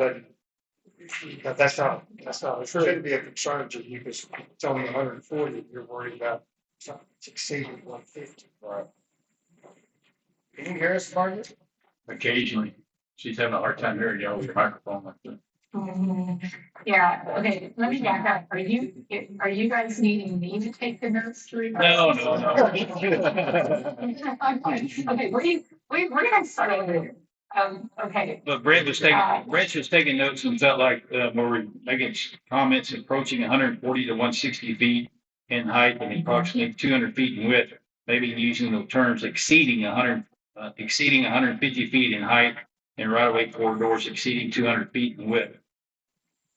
but that's not, it shouldn't be a concern to you, because it's only 140, you're worried about something that's exceeding 150. Right. Can you hear us, Margaret? Occasionally, she's having a hard time hearing you over your microphone like that. Yeah, okay, let me back up. Are you guys needing me to take the notes through? No. I'm fine. Okay, we're gonna start over here. Okay. But Brent was taking notes and felt like, where we're making comments approaching 140 to 160 feet in height and approximately 200 feet in width, maybe using the terms exceeding 150 feet in height and right-of-way corridors exceeding 200 feet in width.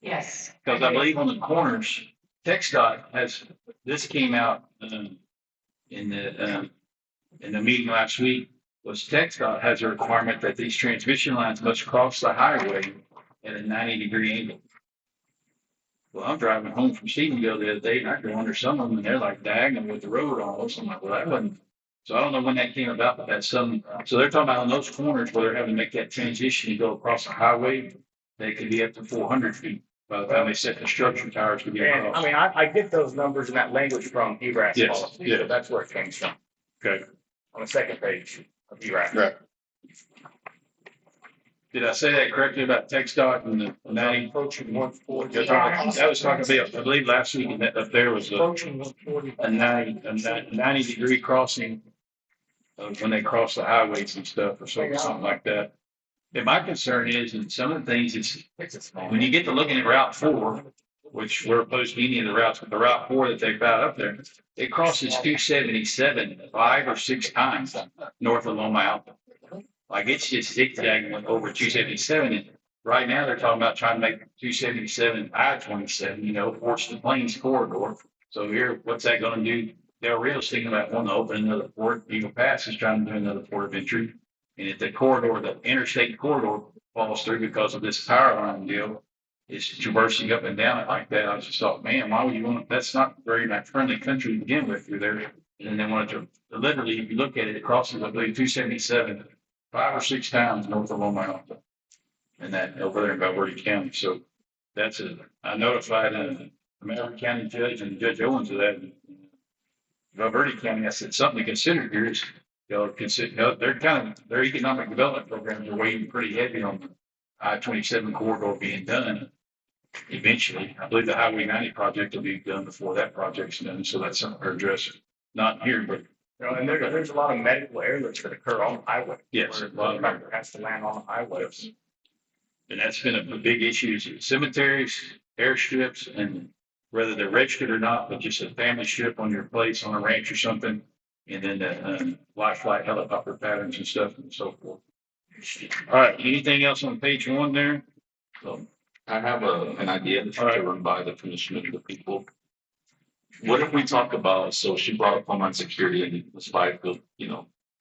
Yes. Because I believe on the corners, TxDOT has, this came out in the meeting last week, was TxDOT has a requirement that these transmission lines must cross the highway at a 90-degree angle. Well, I'm driving home from Stephenville the other day and I go under some of them and they're like diagonal with the road almost. I'm like, well, that wasn't. So I don't know when that came about, but that's some, so they're talking about on those corners where they're having to make that transition to go across the highway, they could be up to 400 feet by the time they set the structure towers to get And across. I mean, I get those numbers and that language from ERAF's Yes, policy. yeah. So that's where it came from, Okay. on the second page of ERAF. Right. Did I say that correctly about TxDOT and the 90? Approaching 140. That was talking about, I believe last week, and that up there was Approaching 140. a 90-degree crossing when they cross the highways and stuff or something like that. And my concern is, and some of the things is, when you get to looking at Route 4, which we're opposed to any of the routes, but the Route 4 that they've got up there, it crosses 277 5 or 6 times north of Loma Alta. Like it's just zigzagging over 277. And right now they're talking about trying to make 277 I-27, Forts to Plains corridor. So here, what's that going to do? Del Rio's thinking about wanting to open another port. Eagle Pass is trying to do another port of entry. And if the corridor, the interstate corridor falls through because of this power line deal, it's traversing up and down it like that. I just thought, man, why would you want, that's not very friendly country to begin with through there. And then they wanted to, literally, if you look at it, it crosses, I believe, 277 5 or 6 times north of Loma Alta. And that over there in Valverde County. So that's I notified the Maverick County judge and Judge Owens of that. Valverde County, I said, something to consider here is, consider, their economic development programs are weighing pretty heavy on the I-27 corridor being done. Eventually, I believe the Highway 90 project will be done before that project's done. So that's something they're addressing. Not here, but. And there's a lot of medical errors that occur on the highway. Yes. Where the contractor has to land on the highway. And that's been a big issue is cemeteries, airstrips, and whether they're registered or not, but just a family strip on your place on a ranch or something. And then the live flight helicopter patterns and stuff and so forth. All right. Anything else on page 1 there? So I have an idea to run by the commission of the people. What if we talk about, so she brought up Homeland Security and Ms. Byfield,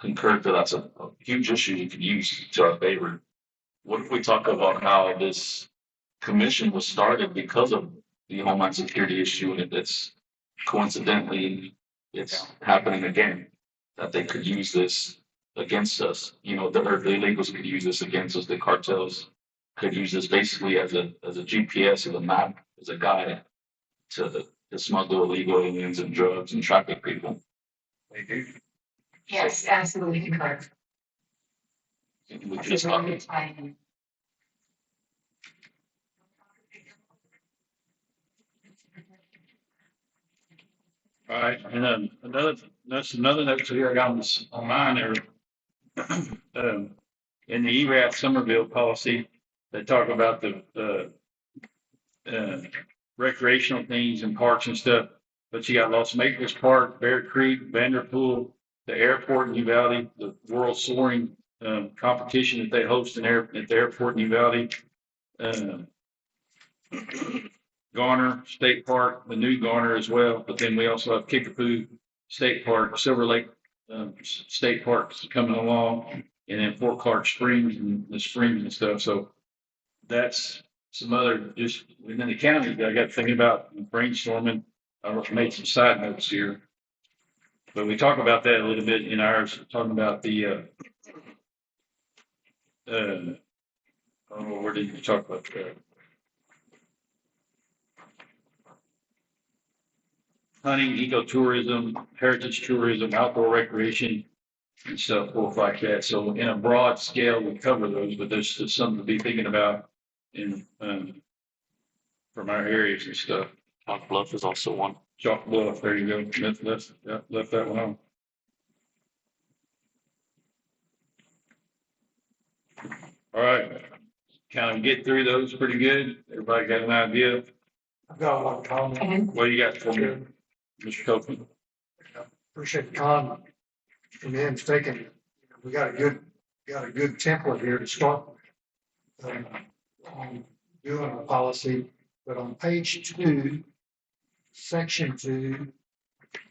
concurred that that's a huge issue you could use to our favor. What if we talk about how this commission was started because of the Homeland Security issue and it's coincidentally, it's happening again, that they could use this against us, the illegals could use this against us, the cartels could use this basically as a GPS, as a map, as a guide to smuggle illegal aliens and drugs and traffic people. They do. Yes, absolutely correct. We could just talk. All right, and then another note here I got on mine there. In the ERAF Somerville policy, they talk about the recreational things and parks and stuff. But you got Los Maples Park, Bear Creek, Vanderpool, the airport in Uvalde, the World Soaring competition that they host at the airport in Uvalde. Garner State Park, the new Garner as well. But then we also have Kickapoo State Park, Silver Lake State Parks coming along, and then Fort Clark Springs and the springs and stuff. So that's some other just within the county that I got thinking about brainstorming. I made some side notes here, but we talk about that a little bit in ours, talking about the where did you talk about that? Hunting, ecotourism, heritage tourism, outdoor recreation, and stuff like that. So in a broad scale, we cover those, but there's just something to be thinking about in from our areas and stuff. Chalk Bluff is also one. Chalk Bluff, there you go. Left that one on. All right, kind of get through those pretty good. Everybody got an idea? I've got one comment. What do you got for me, Mr. Copeland? Appreciate the comment. And then taking, we got a good template here to start with, on doing a policy, but on page 2, section 2,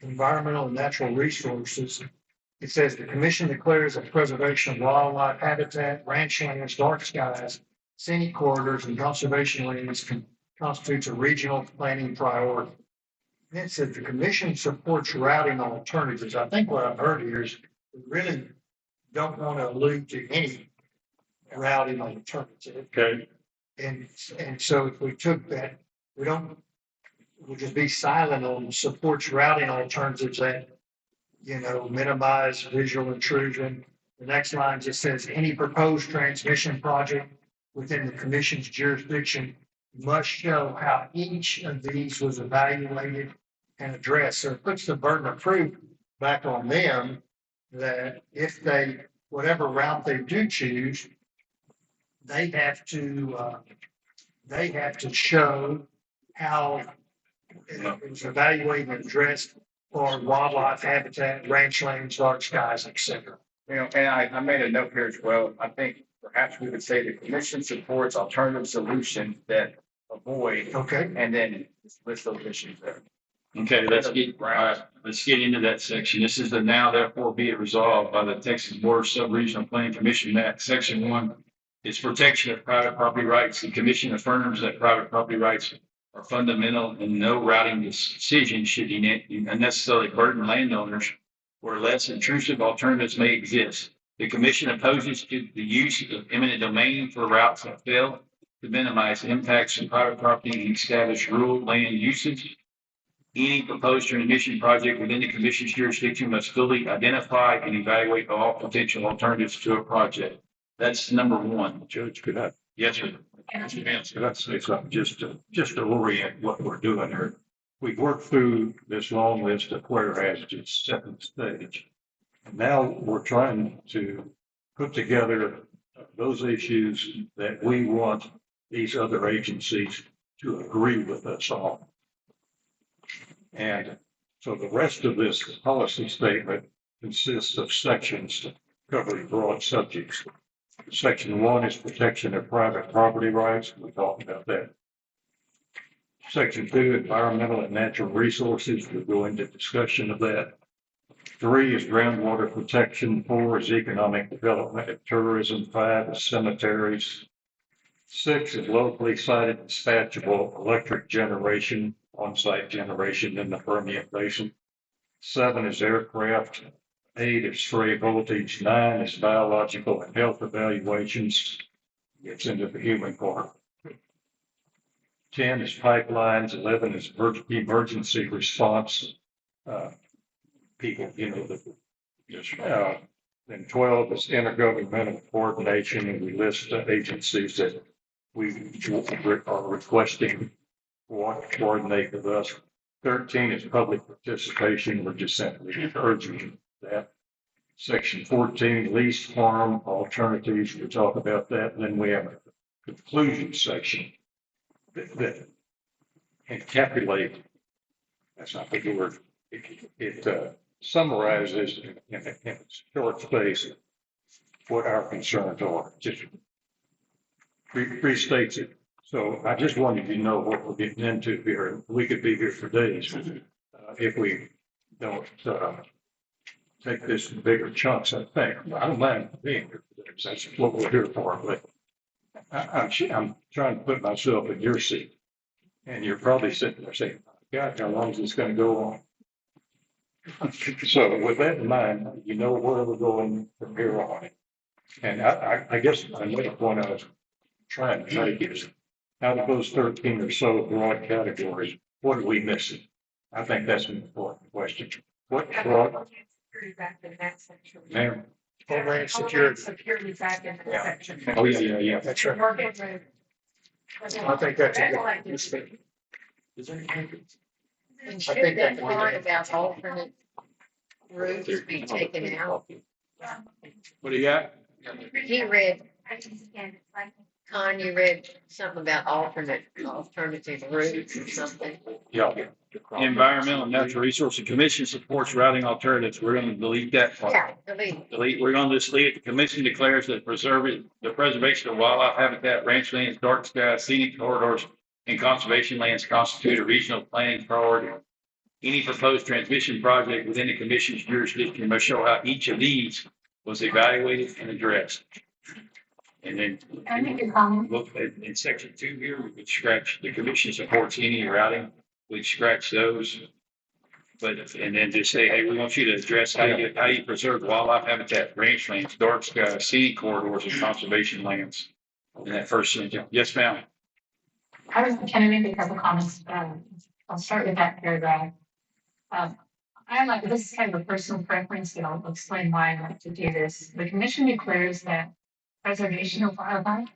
environmental and natural resources, it says the commission declares that preservation of wildlife habitat, ranch lands, dark skies, scenic corridors, and conservation lands constitutes a regional planning priority. And it said the commission supports routing alternatives. I think what I've heard here is we really don't want to allude to any routing alternative. Okay. And so if we took that, we'll just be silent on supports routing alternatives that, minimize visual intrusion. The next line just says any proposed transmission project within the commission's jurisdiction must show how each of these was evaluated and addressed. So it puts the burden of proof back on them that if whatever route they do choose, they have to show how it was evaluated and addressed for wildlife habitat, ranch lands, dark skies, etc. And I made a note here as well. I think perhaps we would say the commission supports alternative solutions that avoid, Okay. and then list those issues there. Okay, let's get into that section. This is the now therefore be it resolved by the Texas Board of Sub-Regional Planning Commission that Section 1 is protection of private property rights. The commission affirms that private property rights are fundamental and no routing decision should unnecessarily burden landowners where less intrusive alternatives may exist. The commission opposes to the use of eminent domain for routes that fail to minimize impacts on private property and establish rural land usage. Any proposed transmission project within the commission's jurisdiction must fully identify and evaluate all potential alternatives to a project. That's number 1. Judge, could I? Yes, sir. Could I say something just to orient what we're doing here? We've worked through this long list of whereas second stage. And now we're trying to put together those issues that we want these other agencies to agree with us on. And so the rest of this policy statement consists of sections covering broad subjects. Section 1 is protection of private property rights. We talked about that. Section 2, environmental and natural resources. We'll go into discussion of that. 3 is groundwater protection. 4 is economic development and tourism. 5 is cemeteries. 6 is locally sited dispatchable electric generation, on-site generation in the Permian Basin. 7 is aircraft. 8 is stray voltage. 9 is biological and health evaluations. gets into the human part. 10 is pipelines, 11 is emergency response, people, then 12 is intergovernmental coordination, and we list agencies that we are requesting coordinate with us. 13 is public participation, we're just simply urging that. Section 14, least harm alternatives, we talk about that, and then we have a conclusion section that encapsulate, that's not the word, it summarizes in a short space what our concerns are, just restates it. So I just wanted you to know what we're getting into here. We could be here for days if we don't take this in bigger chunks. I think I don't mind being here for days. That's what we're here for. But I'm trying to put myself in your seat, and you're probably sitting there saying, "God, how long is this going to go on?" So with that in mind, you know where we're going from here on. And I guess another point I was trying to make is, out of those 13 or so broad categories, what are we missing? I think that's an important question. What broad? Security back in that section. Ma'am? Homeland security. Security back in that section. Oh, yeah. That's right. Working with. I think that's a good. Is there any? And should that part about alternate routes be taken out? What do you got? He read, you read something about alternative routes or something. Yeah. Environmental and Natural Resources Commission supports routing alternatives. We're gonna delete that part. Yeah, delete. Delete, we're gonna just delete it. The commission declares that the preservation of wildlife habitat, ranch lands, dark sky, scenic corridors, and conservation lands constitute a regional planning priority. Any proposed transmission project within the commission's jurisdiction must show how each of these was evaluated and addressed. And then I make a comment. look at in section 2 here, we could scratch the commission supports any routing. We'd scratch those. But, and then just say, hey, we want you to address how you preserve wildlife habitat, ranch lands, dark sky, scenic corridors, and conservation lands. In that first sentence. Yes, ma'am. Can I make a couple comments? I'll start with that paragraph. I like, this is kind of a personal preference, and I'll explain why I like to do this. The commission declares that preservation of wildlife,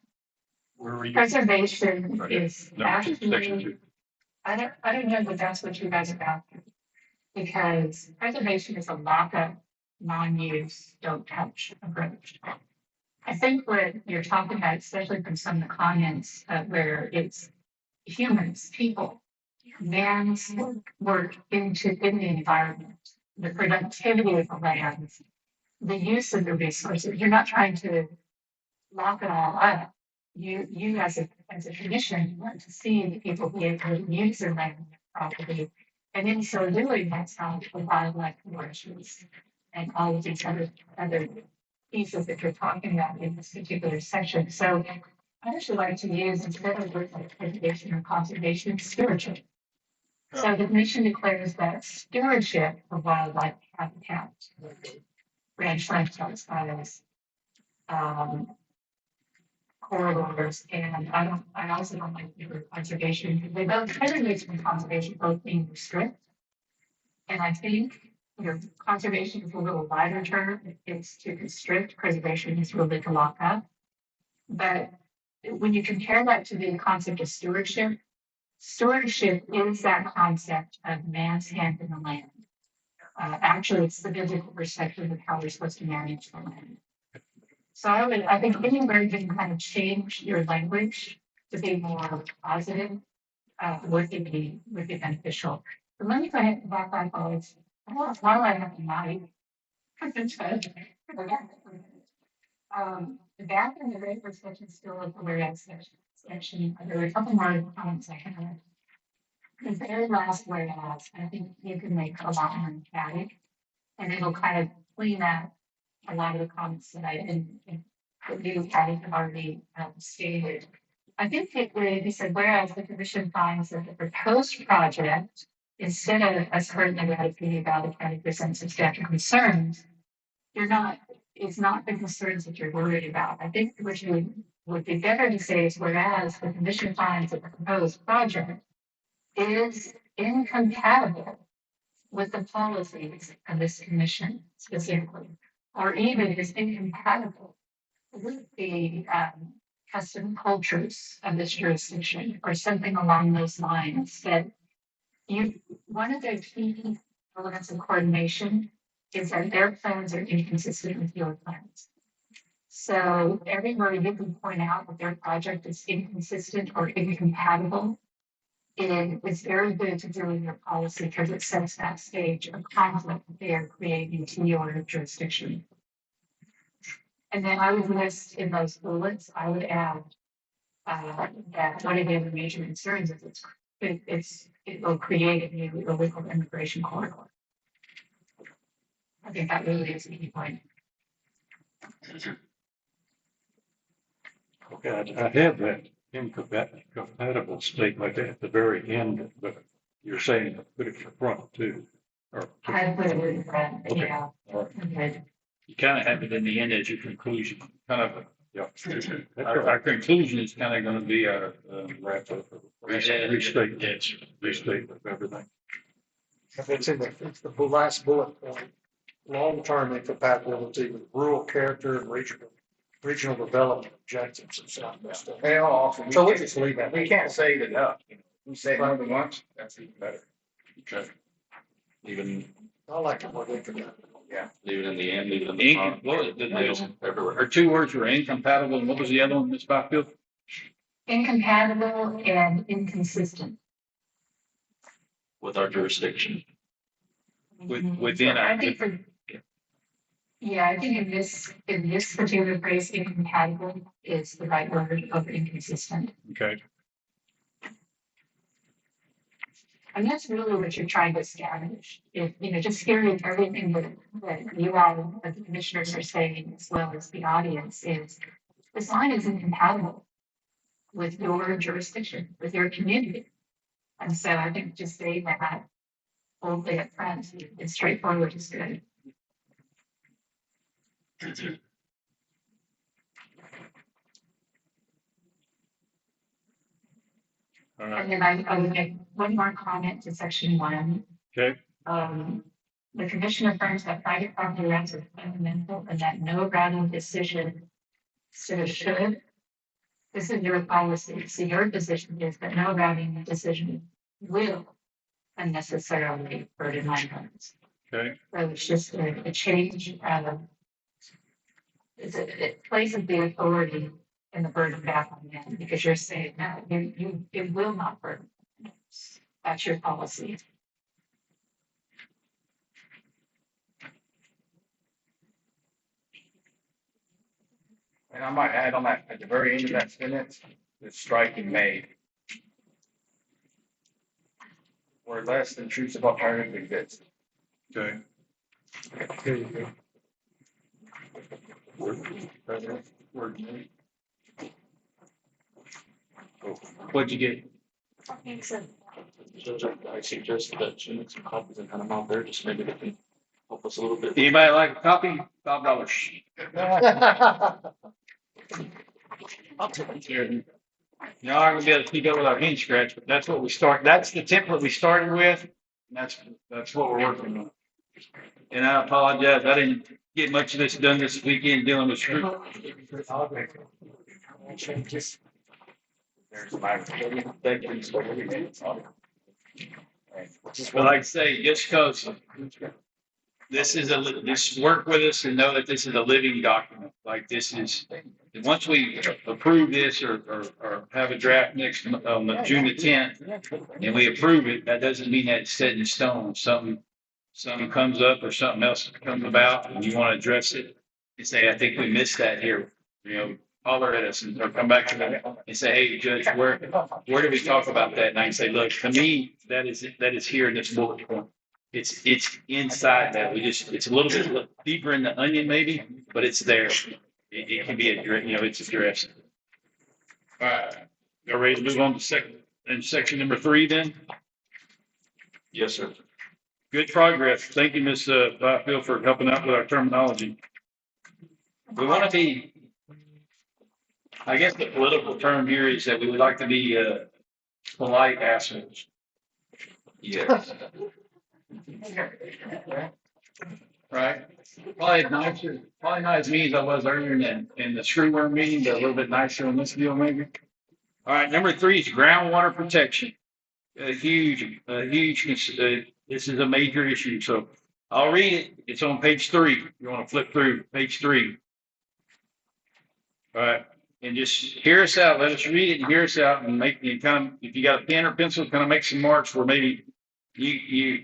Where were you? preservation is No, section actually, 2. I don't know that that's what you guys are about. Because preservation is a lock-up, non-use, don't touch approach. I think what you're talking about, especially from some of the comments where it's humans, people, man's work in the environment, the productivity of the land, the use of the resources. You're not trying to lock it all up. You as a commission want to see the people be able to use their land properly. And in so doing, that's how the wildlife flourishes and all of these other pieces that you're talking about in this particular section. So I actually like to use, instead of words like preservation or conservation, stewardship. So the commission declares that stewardship of wildlife habitat, ranch lands, skies, corridors, and I also don't like the word conservation. They both, preservation and conservation both mean restrict. And I think conservation is a little wider term. It's to constrict. Preservation is really to lock up. But when you compare that to the concept of stewardship, stewardship is that concept of man's hand in the land. Actually, it's the biblical perspective of how we're supposed to manage the land. So I think anywhere you can kind of change your language to be more positive would be beneficial. But let me go ahead and back my thoughts. Why do I have to mind? Back in the very first section, still at the whereas section, there were a couple more comments I had. The very last whereas, I think you can make a lot more emphatic, and it'll kind of clean up a lot of the comments that I didn't, that you had already stated. I think he said, whereas the commission finds that the proposed project, instead of us currently advocating about the 20% substantial concerns, it's not the concerns that you're worried about. I think what you would be better to say is whereas the commission finds that the proposed project is incompatible with the policies of this commission specifically, or even is incompatible with the custom cultures of this jurisdiction, or something along those lines, that one of their key elements of coordination is that their plans are inconsistent with your plans. So everywhere you can point out that their project is inconsistent or incompatible, it is very good to do in your policy because it sets that stage of conflict that they are creating to your jurisdiction. And then I would list in those bullets, I would add that one of the other major concerns is it will create a new illegal immigration corridor. I think that really is a key point. Okay, I have that incompatible statement at the very end, but you're saying put it in front too. Or I put it in front, Okay. yeah. All right. Okay. You kind of have it in the end as your conclusion, kind of, Yeah. our conclusion is kind of going to be a Wrap up. restate. Restate of everything. If it's it's the last bullet point, long-term incompatibility with rural character and regional development objectives and stuff. And also, So we'll just leave that. we can't say it enough. We say it more than once, that's even better. Okay. Even, I like it more than incompatible. leave it in the end, leave it in the front. Everywhere. Our two words were incompatible, and what was the other one, Ms. Byfield? Incompatible and inconsistent. With our jurisdiction. Within I our, think I think in this particular phrase, incompatible is the right word over inconsistent. okay, And that's really what you're trying to establish. If, just hearing everything that you all, the commissioners are saying, as well as the audience, is this line is incompatible with your jurisdiction, with your community. And so I think just saying that boldly up front is straightforward is good. all right, And then I would make one more comment to section 1. okay, The commission affirms that private property rights are fundamental and that no routing decision should. This is your policy. So your position is that no routing decision will unnecessarily burden landowners. okay, So it's just a change. It places the authority and the burden back on them because you're saying no, it will not burden. That's your policy. And I might add on that, at the very end of that sentence, the striking may. Where less intrusive alternative exists. okay. There you go. What'd you get? Judge, I suggest that you make some copies and hand them out there, just maybe they can help us a little bit. Anybody like a copy? $5. I'll take it. You're not gonna be able to keep up with our hand scratch, but that's what that's the template we started with. And that's what we're working on. And I apologize, I didn't get much of this done this weekend dealing with screw. There's my. Thank you. But like I say, just because this work with us and know that this is a living document, like this is, once we approve this or have a draft next, June the 10th, and we approve it, that doesn't mean that it's set in stone. Something comes up or something else comes about and you want to address it and say, I think we missed that here, holler at us or come back to me and say, hey, Judge, where did we talk about that? And I can say, look, to me, that is here in this bullet point. It's inside that. It's a little bit deeper in the onion maybe, but it's there. It can be it's addressed. All right. Are ready to move on to section number 3 then? Yes, sir. Good progress. Thank you, Ms. Byfield, for helping out with our terminology. We want to be I guess the political term here is that we would like to be, polite assholes. Yes. Right? Probably not as mean as I was earlier in the screwworm meeting, but a little bit nicer on this deal maybe. All right, number 3 is groundwater protection. This is a major issue, so I'll read it. It's on page 3. You want to flip through page 3. All right, and just hear us out. Let us read it and hear us out and make you kind of, if you got a pen or pencil, kind of make some marks where maybe you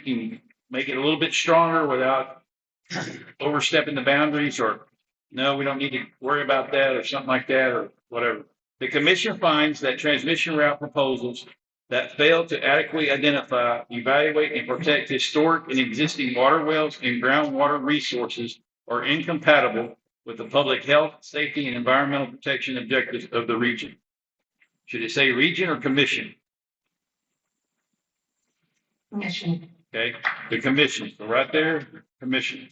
can make it a little bit stronger without overstepping the boundaries, or no, we don't need to worry about that, or something like that, or whatever. The commission finds that transmission route proposals that fail to adequately identify, evaluate, and protect historic and existing water wells and groundwater resources are incompatible with the public health, safety, and environmental protection objectives of the region. Should it say region or commission? Commission. Okay, the commission, so right there, commission.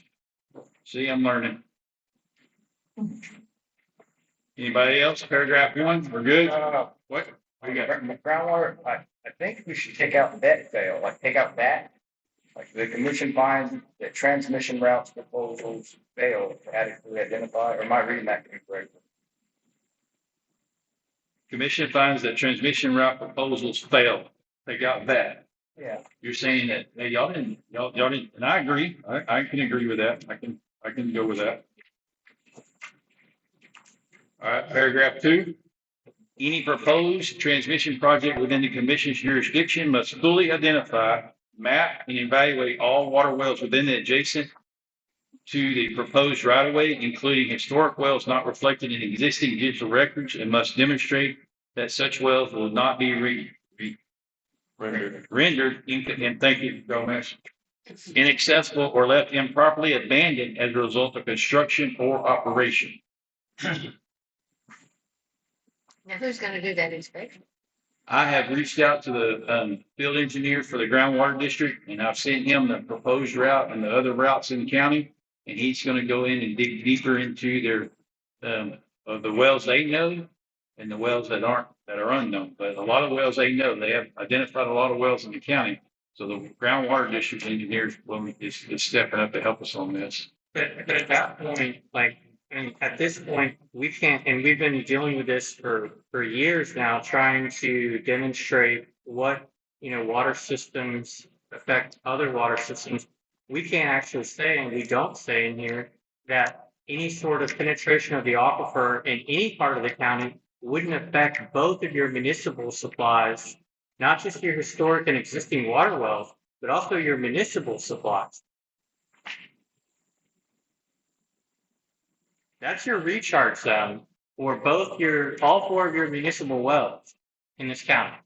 See, I'm learning. Anybody else? Paragraph 1, we're good? No. What? We got? Groundwater, I think we should take out that fail, like take out that. Like the commission finds that transmission routes proposals fail to adequately identify, or am I reading that incorrectly? Commission finds that transmission route proposals fail. They got that. Yeah. You're saying that, hey, y'all didn't, and I agree. I can agree with that. I can go with that. All right, paragraph 2. Any proposed transmission project within the commission's jurisdiction must fully identify, map, and evaluate all water wells within the adjacent to the proposed right-of-way, including historic wells not reflected in existing digital records, and must demonstrate that such wells will not be rendered and thank you, Gomez, inaccessible or left improperly abandoned as a result of construction or operation. Now, who's gonna do that inspection? I have reached out to the field engineer for the groundwater district, and I've sent him the proposed route and the other routes in the county. And he's going to go in and dig deeper into their of the wells they know and the wells that are unknown. But a lot of the wells they know, they have identified a lot of wells in the county. So the groundwater district engineers is stepping up to help us on this. But at that point, like, and at this point, we can't, and we've been dealing with this for years now, trying to demonstrate what, water systems affect other water systems. We can't actually say, and we don't say in here, that any sort of penetration of the aquifer in any part of the county wouldn't affect both of your municipal supplies, not just your historic and existing water wells, but also your municipal supplies. That's your recharge zone for all 4 of your municipal wells in this county.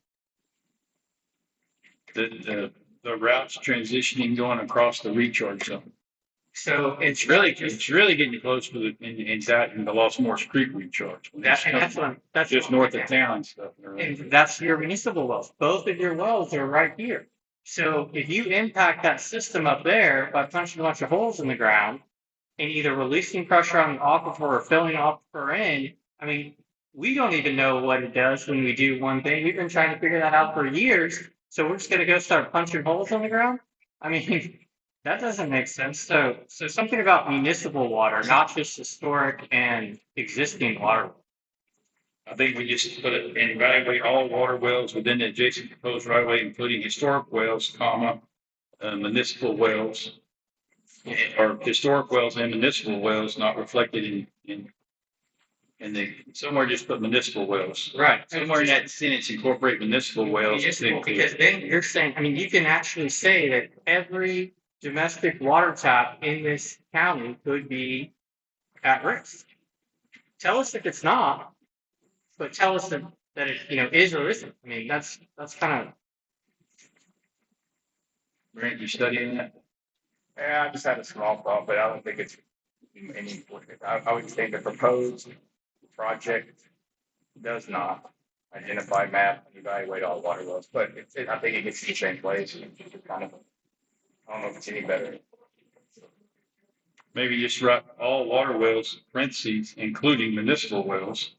The routes transitioning going across the recharge zone. So It's really getting close to the Lost Morris Creek recharge. That's Just north of town and stuff. And that's your municipal wells. Both of your wells are right here. So if you impact that system up there by punching a bunch of holes in the ground and either releasing pressure on the aquifer or filling the aquifer in, I mean, we don't even know what it does when we do one thing. We've been trying to figure that out for years. So we're just going to go start punching holes in the ground? I mean, that doesn't make sense. So something about municipal water, not just historic and existing water. I think we just put it and evaluate all water wells within the adjacent proposed right of way, including historic wells, municipal wells, or historic wells and municipal wells not reflected in the, somewhere just put municipal wells. Right. Somewhere in that sentence, incorporate municipal wells. Municipal, because then you're saying, I mean, you can actually say that every domestic water tap in this county could be at risk. Tell us if it's not, but tell us that it, is or isn't. I mean, that's kind of. Brent, you studying that? Yeah, I just had a small thought, but I don't think it's any important. I would say the proposed project does not identify, map, and evaluate all water wells, but I think it gets to the same place. I don't know if it's any better. Maybe just write all water wells, parentheses, including municipal wells,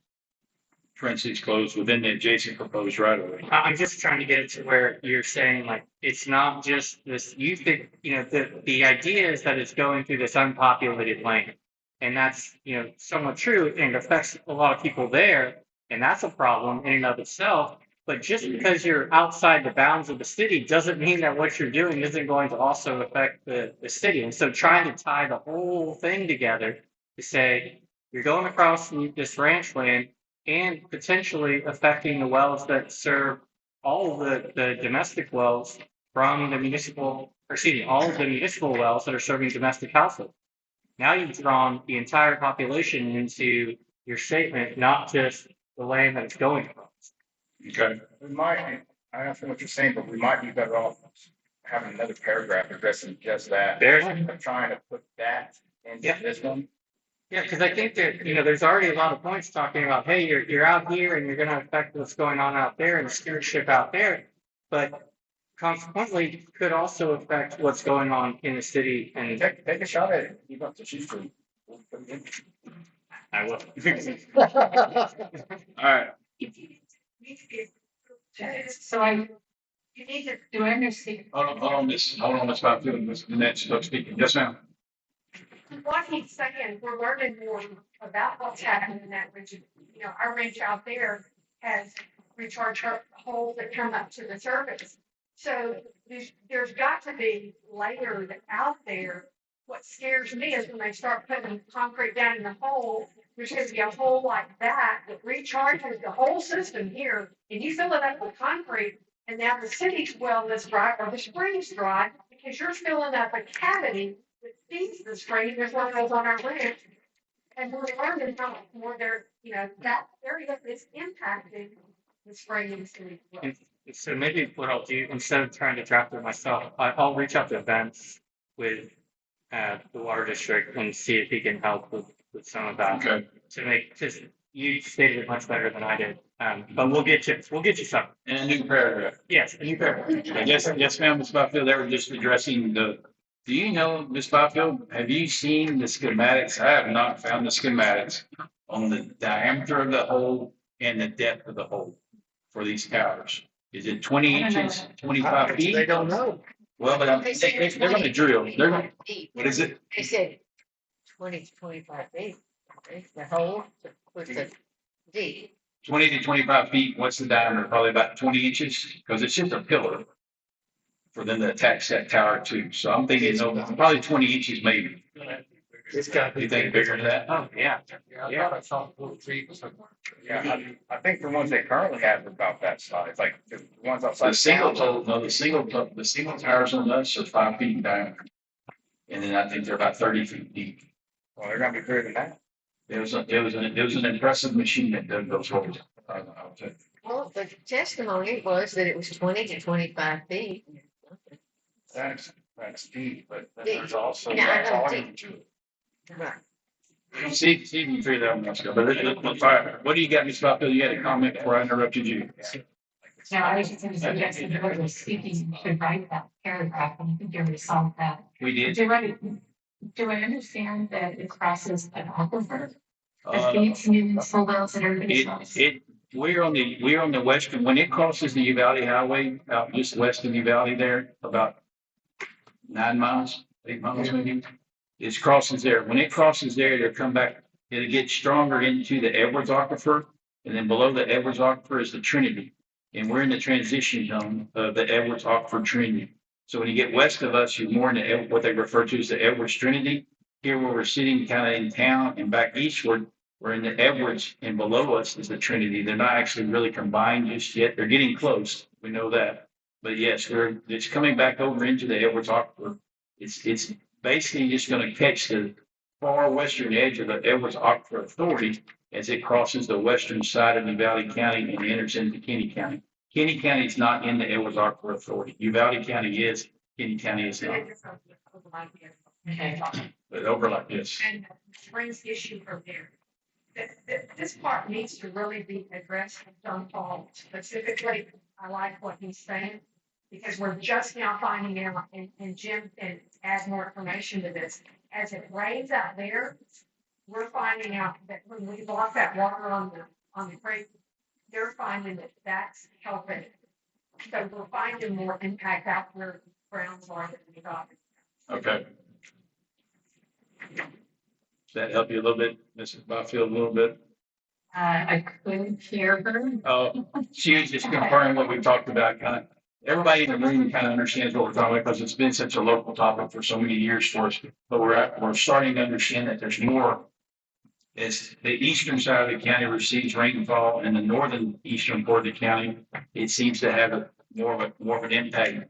parentheses closed within the adjacent proposed right of way. I'm just trying to get it to where you're saying like, it's not just this, you think, the idea is that it's going through this unpopulated land. And that's, somewhat true and affects a lot of people there. And that's a problem in and of itself. But just because you're outside the bounds of the city doesn't mean that what you're doing isn't going to also affect the city. And so trying to tie the whole thing together to say, you're going across this ranch land and potentially affecting the wells that serve all of the domestic wells from the municipal, or excuse me, all of the municipal wells that are serving domestic households. Now you've drawn the entire population into your statement, not just the land that it's going across. Okay. We might, I understand what you're saying, but we might be better off having another paragraph addressing just that. I'm trying to put that into this one. Yeah, because I think that, there's already a lot of points talking about, hey, you're out here and you're going to affect what's going on out there and the stewardship out there. But consequently, could also affect what's going on in the city. And Take a shot at it. You've got to shoot for. I will. All right. So You need to, do I understand? Hold on, Miss Byfield, Miss Nancy, stop speaking. Yes, ma'am. what he's saying, we're learning more about what's happening in that region. Our range out there has recharge holes that come up to the surface. So there's got to be layered out there. What scares me is when they start putting concrete down in the hole, there's going to be a hole like that recharges the whole system here, and you fill it up with concrete, and now the city's well is dry or the spring's dry because you're filling up a cavity that feeds the spring. There's one of those on our ranch, and we're learning how much more there, that area is impacting the spring in the city. And so maybe what I'll do, instead of trying to draft it myself, I'll reach out to Vince with the water district and see if he can help with some of that. Okay. To make, because you stated it much better than I did. But we'll get you something. And a new paragraph. Yes, a new paragraph. Yes, ma'am, Ms. Byfield, they were just addressing do you know, Ms. Byfield, have you seen the schematics? I have not found the schematics on the diameter of the hole and the depth of the hole for these towers. Is it 20 inches, 25 feet? They don't know. Well, but they're going to drill. What is it? They said 20 to 25 feet. The hole with the deep. 20 to 25 feet. What's the diameter? Probably about 20 inches, because it's just a pillar for them to attach that tower to. So I'm thinking, probably 20 inches maybe. It's got to You be. think bigger than that? Oh, yeah. Yeah, I saw 4 feet or something. Yeah, I think the ones they currently have are about that size, like the ones outside. The single towers on us are 5 feet in diameter. And then I think they're about 30 feet deep. Well, they're gonna be bigger than that. It was an impressive machine that dug those holes. I'll tell you. Well, the testimony was that it was 20 to 25 feet. That's deep, but then Deep. there's also Yeah, I know, volume to it. Right. See if you can figure that one out. But let's fire. What do you got, Ms. Buckle? You had a comment before I interrupted you. No, I was just going to suggest that whoever was speaking should write that paragraph, and I think you already solved that. We did. Do I understand that it crosses an aquifer? Uh, The gates, municipal wells, and everybody's wells? We're on the western, when it crosses the Uvalde Highway, out just west of Uvalde there, about 9 miles, 8 miles maybe. It crosses there. When it crosses there, it'll come back, it'll get stronger into the Edwards Aquifer. And then below the Edwards Aquifer is the Trinity. And we're in the transition zone of the Edwards Aquifer Trinity. So when you get west of us, you're more in the, what they refer to as the Edwards Trinity. Here where we're sitting kind of in town and back eastward, we're in the Edwards, and below us is the Trinity. They're not actually really combined just yet. They're getting close. We know that. But yes, it's coming back over into the Edwards Aquifer. It's basically just going to catch the far western edge of the Edwards Aquifer Authority as it crosses the western side of Uvalde County and enters into Kenny County. Kenny County is not in the Edwards Aquifer Authority. Uvalde County is, Kenny County is not. Okay. But overlap, yes. And brings issue from there. This part needs to really be addressed with John Paul specifically. I like what he's saying, because we're just now finding out, and Jim can add more information to this. As it rains out there, we're finding out that when we block that water on the creek, they're finding that that's helping. So we're finding more impact out where grounds are than we thought. Okay. Does that help you a little bit, Mrs. Byfield, a little bit? I couldn't hear her. She was just confirming what we talked about, kind of, everybody in the room kind of understands what we're talking about because it's been such a local topic for so many years for us. But we're starting to understand that there's more. As the eastern side of the county receives rainfall and the northern eastern part of the county, it seems to have more of an impact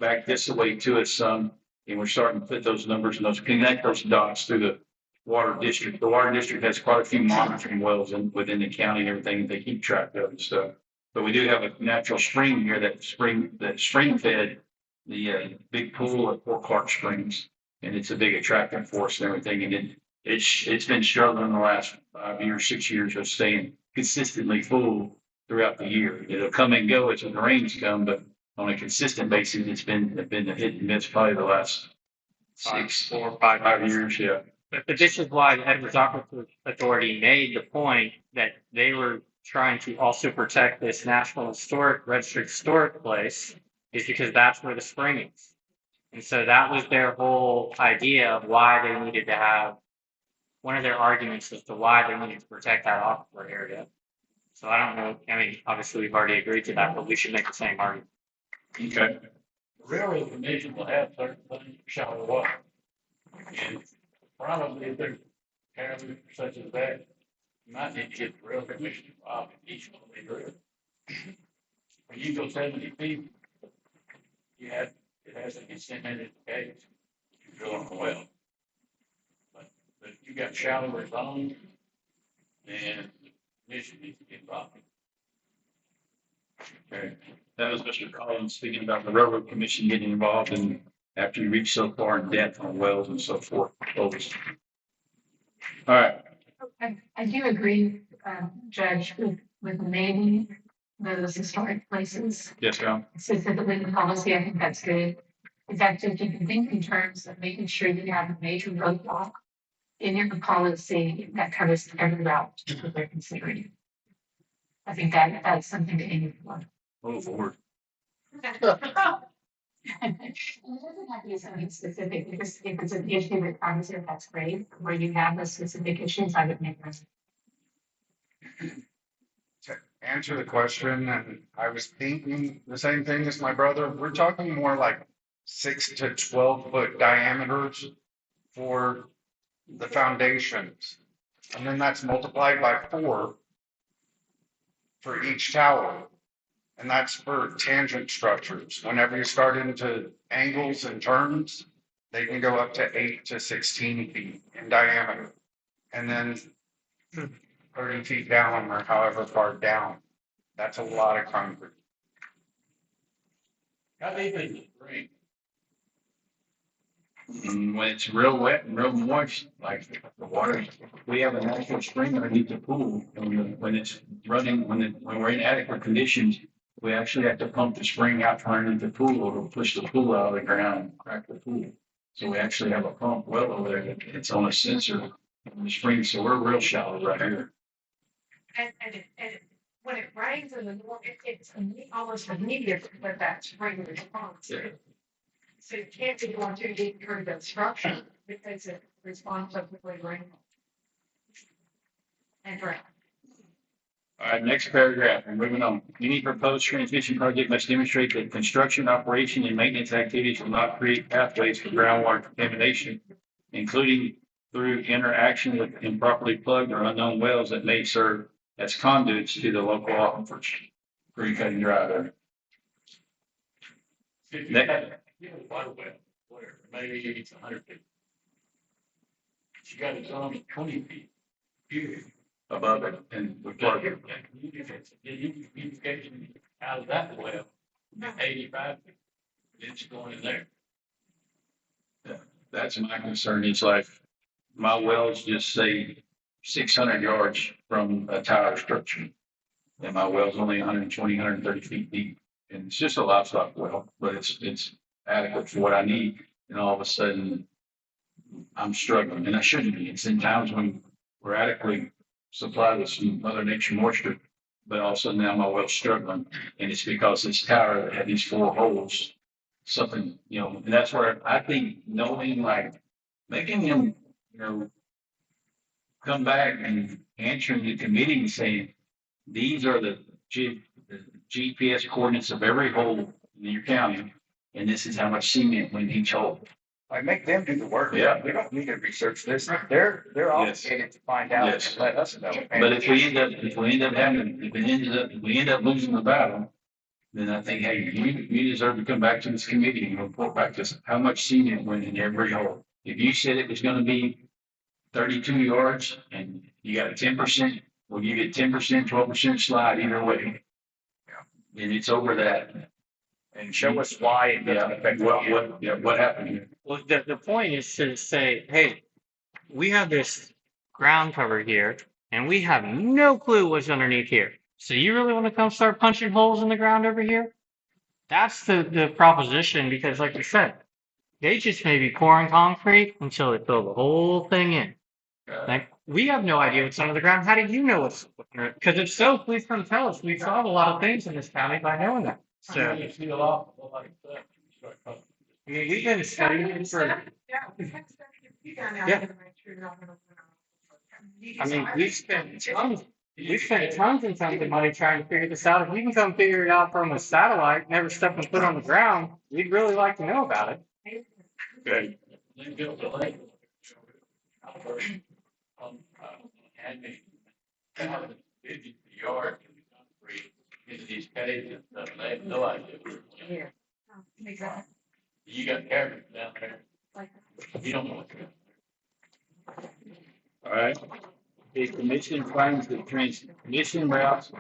back this way to us some. And we're starting to put those numbers and connect those dots through the water district. The water district has quite a few monitoring wells within the county and everything they keep track of and stuff. But we do have a natural spring here that spring fed the big pool at Fort Clark Springs. And it's a big attractant for us and everything. And it's been struggling the last 5 years, 6 years of staying consistently full throughout the year. It'll come and go as the rains come, but on a consistent basis, it's been a hit and miss probably the last 4 or 5 years. Yeah. But this is why the Edwards Aquifer Authority made the point that they were trying to also protect this National Registered Historic Place, is because that's where the spring is. And so that was their whole idea of why they needed to have, one of their arguments as to why they needed to protect that aquifer area. So I don't know, I mean, obviously we've already agreed to that, but we should make the same argument. Okay. Railroad Commission will have certain things for shallow water. And probably if there's areas such as that, you might need to get the Railroad Commission involved in each one of the drills. When you go 70 feet, it has to be sent in the case. You drill on a well. But if you got shallower zones, then the commission needs to get involved. Okay. That was Mr. Collins speaking about the Railroad Commission getting involved in after you reach so far in depth on wells and so forth. All right. I do agree, Judge, with naming those historic places. Yes, ma'am. Specifically the policy, I think that's good. Is actually, if you can think in terms of making sure you have a major roadblock in your policy that covers every route that they're considering. I think that's something to aim for. Oh, Lord. It doesn't have to be something specific, because if it's an issue that comes in, that's great. Where you have the specific issues, I would make them. To answer the question, and I was thinking the same thing as my brother, we're talking more like 6 to 12 foot diameters for the foundations. And then that's multiplied by 4 for each tower. And that's for tangent structures. Whenever you start into angles and turns, they can go up to 8 to 16 feet in diameter. And then 30 feet down or however far down. That's a lot of concrete. How deep is the spring? When it's real wet and real moist, like the water, we have a natural spring underneath the pool. And when it's running, when we're in adequate conditions, we actually have to pump the spring out from underneath the pool or push the pool out of the ground and crack the pool. So we actually have a pump well over there. It's on a sensor in the spring. So we're real shallow right here. And when it rains in the north, it's almost immediate with that spring response. Yeah. So you can't be going too deep through the structure because it responds so quickly to rainfall. And drought. All right, next paragraph, we're moving on. Any proposed transmission project must demonstrate that construction, operation, and maintenance activities will not create pathways for groundwater contamination, including through interaction with improperly plugged or unknown wells that may serve as conduits to the local aquifers. Pretty cut and dry there. If you have a water well, where maybe it's 100 feet. You got a zone of 20 feet. Period. Above it and we plug it. Invocation out of that well, 85 feet. It's going in there. That's my concern. It's like my wells just say 600 yards from a tower structure. And my well's only 120, 130 feet deep. And it's just a livestock well, but it's adequate for what I need. And all of a sudden I'm struggling, and I shouldn't be. It's in times when we're adequately supplied with some Mother Nature moisture. but also now my well's struggling. And it's because this tower had these 4 holes, something, and that's where I think knowing, like, making him, come back and answering the committee and saying, these are the the GPS coordinates of every hole in your county, and this is how much cement went in each hole. Like, make them do the work. Yeah. We don't need to research this. They're Yes. obligated to find out Yes. and let us know. But if we end up losing the battle, then I think, hey, you deserve to come back to this committee and report back to us how much cement went in every hole. If you said it was gonna be 32 yards and you got a 10%, well, you get 10%, 12% slide either way. And it's over that. And show us why it doesn't affect. What happened here? Well, the point is to say, hey, we have this ground cover here, and we have no clue what's underneath here. So you really want to come start punching holes in the ground over here? That's the proposition, because like you said, they just may be pouring concrete until they fill the whole thing in. Like, we have no idea what's under the ground. How do you know what's under it? Because if so, please come tell us. We've solved a lot of things in this county by knowing that. So, You see a lot, like that. I mean, we've been studying it for, Yeah. I mean, we've spent tons and tons of money trying to figure this out. If we can come figure it out from a satellite, never stepping foot on the ground, we'd really like to know about it. Okay. They built a lake. And they 50 yards of concrete into these caves and stuff. They have no idea. Yeah. Exactly. You got cameras down there. You don't know what's going on. All right. The commission finds that transmission routes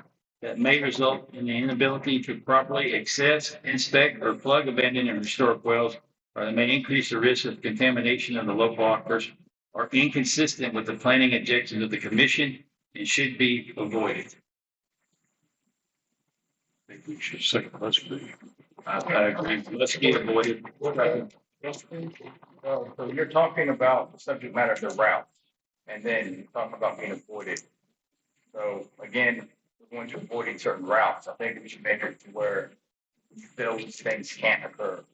that may result in the inability to properly access, inspect, or plug abandoned and historic wells, or that may increase the risk of contamination of the local aquifers, are inconsistent with the planning objectives of the commission and should be avoided. I think we should say, let's be. I agree. Let's get avoided. So you're talking about the subject matter of the route, and then you talk about being avoided. So again, we're going to avoiding certain routes. I think we should make it to where those things can't occur.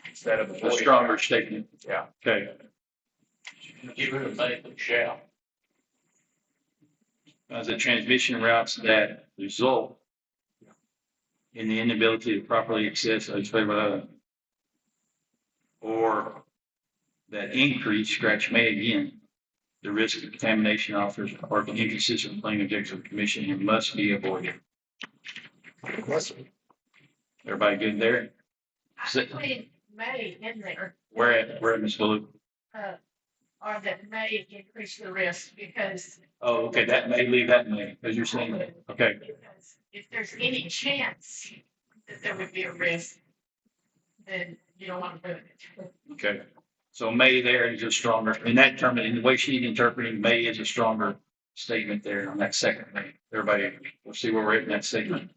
Instead of A avoiding. stronger statement. Yeah. Okay. Get rid of may and shall. The transmission routes that result in the inability to properly access, or that increase, scratch may again, the risk of contamination offers or inconsistent with planning objectives of the commission and must be avoided. Everybody good there? I put in may in there, Where at, Ms. Blue? or that may increase the risk because. Oh, okay, that may leave that may, because you're saying that, okay. Because if there's any chance that there would be a risk, then you don't want to do it. Okay, so may there is a stronger, in that term, in the way she's interpreting, may is a stronger statement there on that second may. Everybody, we'll see where we're at in that statement.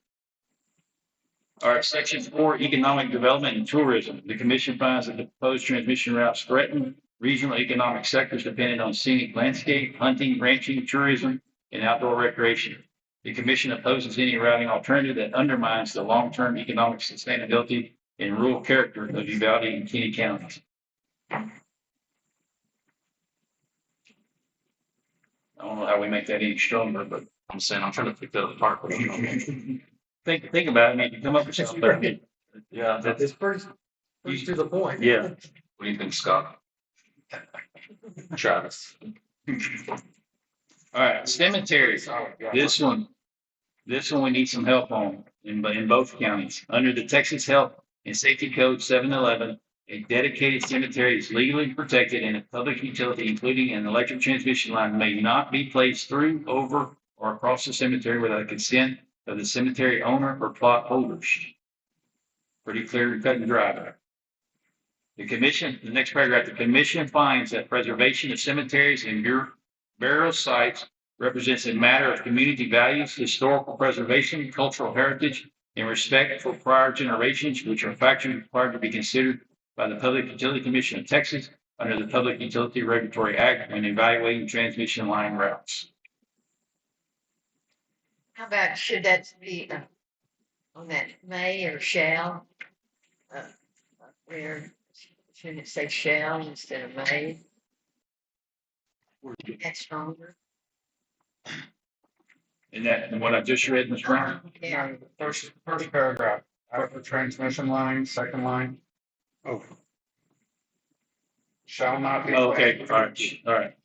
All right, section 4, economic development and tourism. The commission finds that the proposed transmission routes threaten regional economic sectors dependent on scenic landscape, hunting, ranching, tourism, and outdoor recreation. The commission opposes any routing alternative that undermines the long-term economic sustainability and rural character of Uvalde and Kenny counties. I don't know how we make that any stronger, but I'm saying, I'm trying to pick that apart. think about it. I mean, you come up with something. Yeah, It's pretty to the point. Yeah. what do you think, Scott? Travis? All right, cemeteries. This one we need some help on in both counties. Under the Texas Health and Safety Code 711, a dedicated cemetery is legally protected and a public utility, including an electric transmission line, may not be placed through, over, or across the cemetery without consent of the cemetery owner or plot holders. Pretty clear, cut and dry there. The next paragraph, the commission finds that preservation of cemeteries and burial sites represents a matter of community values, historical preservation, cultural heritage, and respect for prior generations, which are factors required to be considered by the Public Utility Commission of Texas under the Public Utility Regulatory Act when evaluating transmission line routes. How about, should that be on that may or shall? Up there, shouldn't it say shall instead of may? That's stronger. And that, and what I just read, Ms. Brown? Yeah. No, first paragraph, after transmission line, second line, Oh, shall not be. Okay, all right.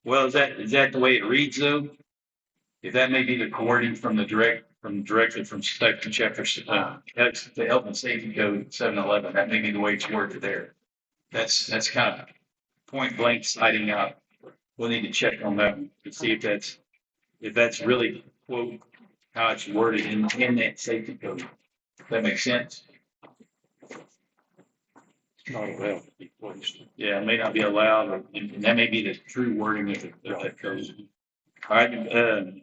Well, is that the way it reads though? If that may be the wording from directly from section chapter, that's the health and safety code 711, that may be the way it's worded there. That's kind of point blank citing out. We'll need to check on that to see if that's really quote how it's worded in that safety code. Does that make sense? it's not allowed to be placed. Yeah, it may not be allowed, and that may be the true wording of that code. All right,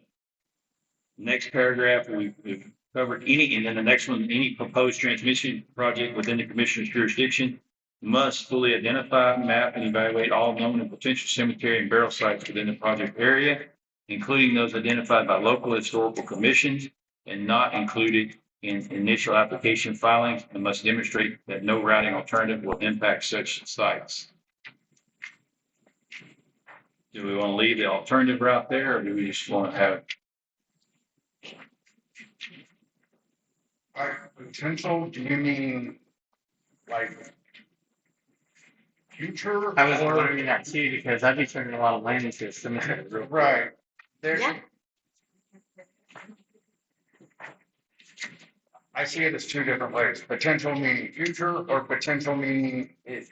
next paragraph, we've covered any, and then the next one, any proposed transmission project within the commissioner's jurisdiction must fully identify, map, and evaluate all known and potential cemetery and burial sites within the project area, including those identified by local historical commissions and not included in initial application filings, and must demonstrate that no routing alternative will impact such sites. Do we want to leave the alternative route there, or do we just want to have? Like potential, do you mean like future? I was or- wondering that too, because I'd be turning a lot of land into a cemetery. real quick. Right, there's. Yeah. I see it as two different ways, potential meaning future or potential meaning it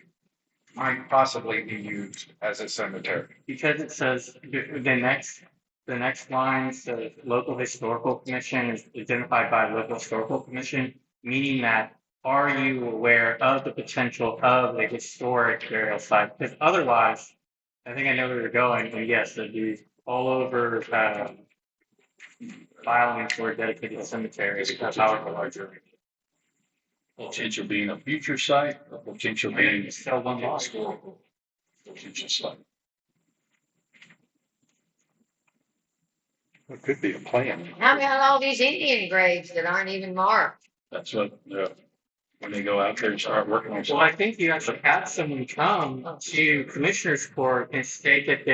might possibly be used as a cemetery. Because it says the next line says local historical commission is identified by local historical commission, meaning that are you aware of the potential of a historic burial site? Because otherwise, I think I know where you're going, and yes, it'd be all over filing for a dedicated cemetery because how larger. Potential being a future site, or potential being So one lot. historical potential site. It could be a plan. How about all these Indian graves that aren't even marked? That's what, when they go out there and start working on Well, I something. think you actually had someone come to commissioner's court and state that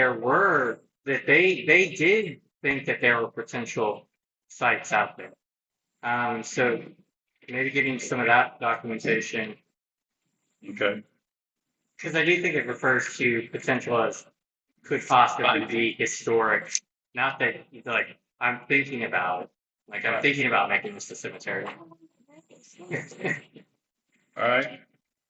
that they did think that there were potential sites out there. So maybe getting some of that documentation, Okay, because I do think it refers to potential as could possibly be historic. Not that, like, I'm thinking about making this a cemetery. all right.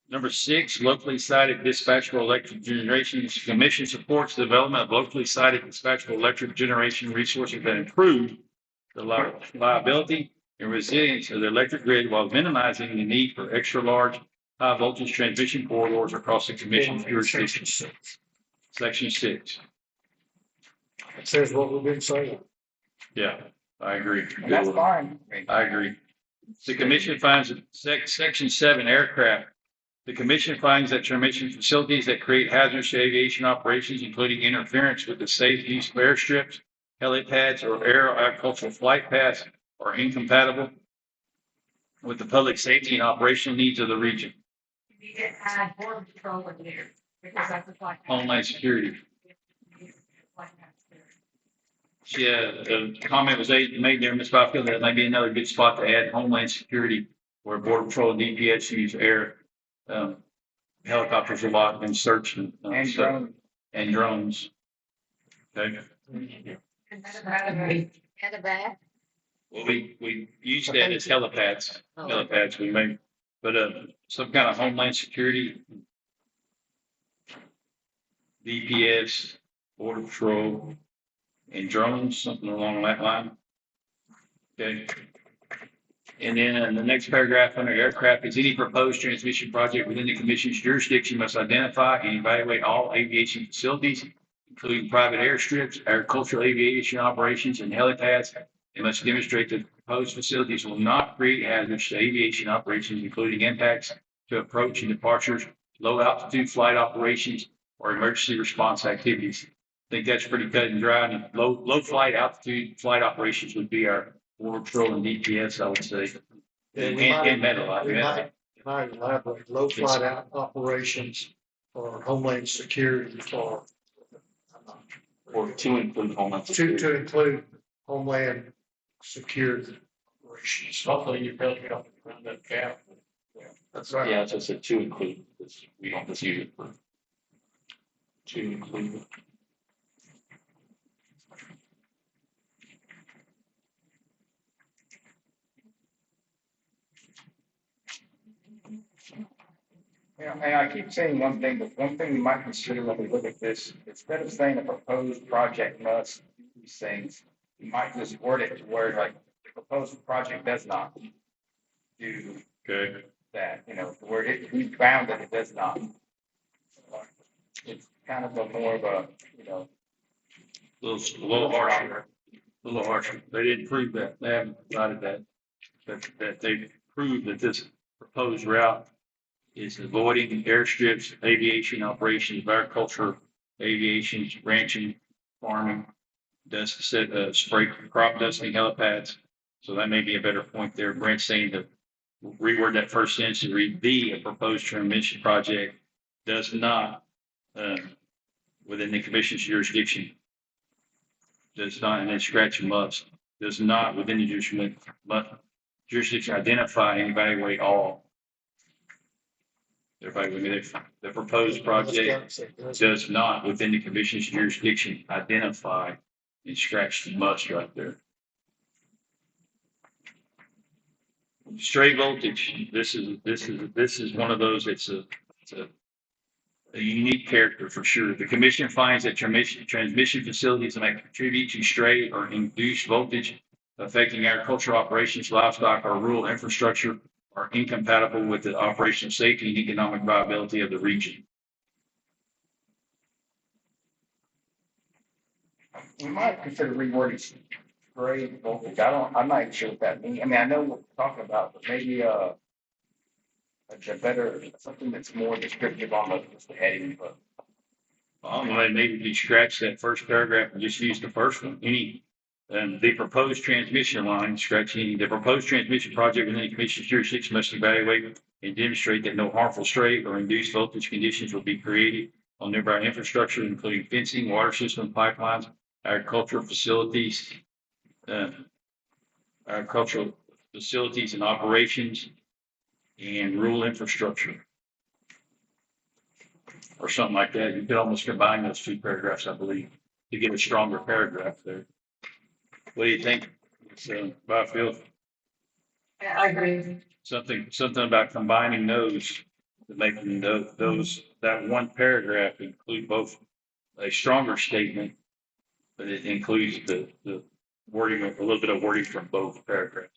Number 6, locally cited dispatchable electric generation. Commission supports the development of locally cited dispatchable electric generation resources that improve the reliability and resilience of the electric grid while minimizing the need for extra large high voltage transmission corridors across the commission's jurisdiction. Section 6. It says what we've been saying. Yeah, I agree. That's fine. I agree. The commission finds that section 7 aircraft. The commission finds that transmission facilities that create hazardous to aviation operations, including interference with the safe use of airstrips, helipads, or air agricultural flight paths, are incompatible with the public safety and operational needs of the region. You need to add border patrol in there, because that's a flight. Homeland Security. Yeah, the comment was made there, Ms. Byfield, that might be another good spot to add Homeland Security, where Border Patrol and DPS use air helicopters a lot in search and stuff, and drones. Okay, And the back? well, we use that as helipads we make, but some kind of Homeland Security, DPS, Border Patrol, and drones, something along that line. Okay. And then in the next paragraph under aircraft is any proposed transmission project within the commission's jurisdiction must identify and evaluate all aviation facilities, including private airstrips, agricultural aviation operations, and helipads. It must demonstrate that proposed facilities will not create hazards to aviation operations, including impacts to approach and departures, low altitude flight operations, or emergency response activities. I think that's pretty cut and dry. And low flight altitude flight operations would be our Border Patrol and DPS, I would say. Yeah, And, we might- and Metal. we might elaborate, low flight out operations or Homeland Security Or to include Homeland to Security. include Homeland Security operations. Hopefully you felt it around that gap. That's right. Yeah, it's just a to include, because we don't just use it for. To include. Yeah, and I keep saying one thing, but one thing we might consider when we look at this, instead of saying a proposed project must do these things, we might just word it to where like the proposed project does not do Okay. that, where we found that it does not. It's kind of a more of a, A little harsher. They didn't prove that. They haven't provided that they proved that this proposed route is avoiding airstrips, aviation operations, agriculture, aviation, ranching, farming, spray crop dusting helipads. So that may be a better point there. Brent's saying to reword that first sentence to read a proposed transmission project does not, within the commission's jurisdiction, does not, and then scratch must, does not within the jurisdiction identify and evaluate all. Everybody with me, the proposed project does not within the commission's jurisdiction identify and scratch the must right there. Stray voltage, this is one of those, it's a unique character for sure. The commission finds that transmission facilities that contribute to stray or induced voltage affecting agricultural operations, livestock, or rural infrastructure are incompatible with the operational safety and economic viability of the region. we might consider rewording stray voltage. I'm not even sure what that means. I mean, I know what we're talking about, but maybe a better, something that's more descriptive on the heading, but. Maybe you scratch that first paragraph and just use the first one. The proposed transmission line, the proposed transmission project within the commission's jurisdiction must evaluate and demonstrate that no harmful stray or induced voltage conditions will be created on nearby infrastructure, including fencing, water system, pipelines, agricultural facilities and operations, and rural infrastructure. Or something like that. You could almost combine those two paragraphs, I believe, to get a stronger paragraph there. What do you think? Byfield? I agree. Something about combining those, to making that one paragraph include both a stronger statement, but it includes the wording, a little bit of wording from both paragraphs.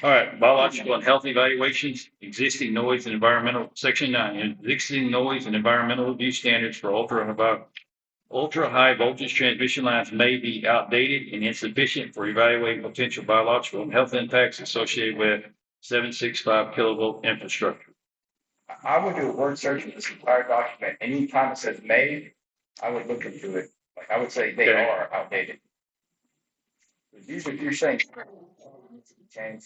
All right, biological and health evaluations, existing noise and environmental, section 9, existing noise and environmental abuse standards for ultra high voltage transmission lines may be outdated and insufficient for evaluating potential biological and health impacts associated with 765 kilovolt infrastructure. I would do a word search for this entire document. Anytime it says may, I would look into it. Like I would say they are outdated. Usually if you're saying change.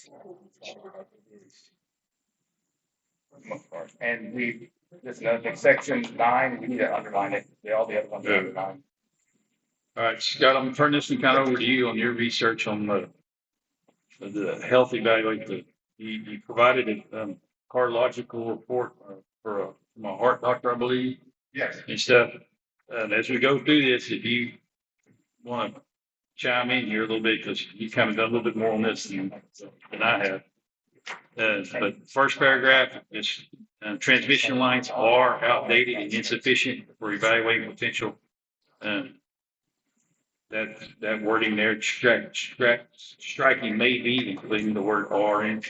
And there's another thing, section 9, we need to underline it. All the other ones are underlined. All right, Scott, I'm gonna turn this one kind of over to you on your research on the health evaluation. You provided a cardiological report from a heart doctor, I believe. Yes. And stuff. As we go through this, if you want to chime in here a little bit, because you kind of done a little bit more on this than I have. But first paragraph is transmission lines are outdated and insufficient for evaluating potential. That wording there, striking may be, including the word "are" in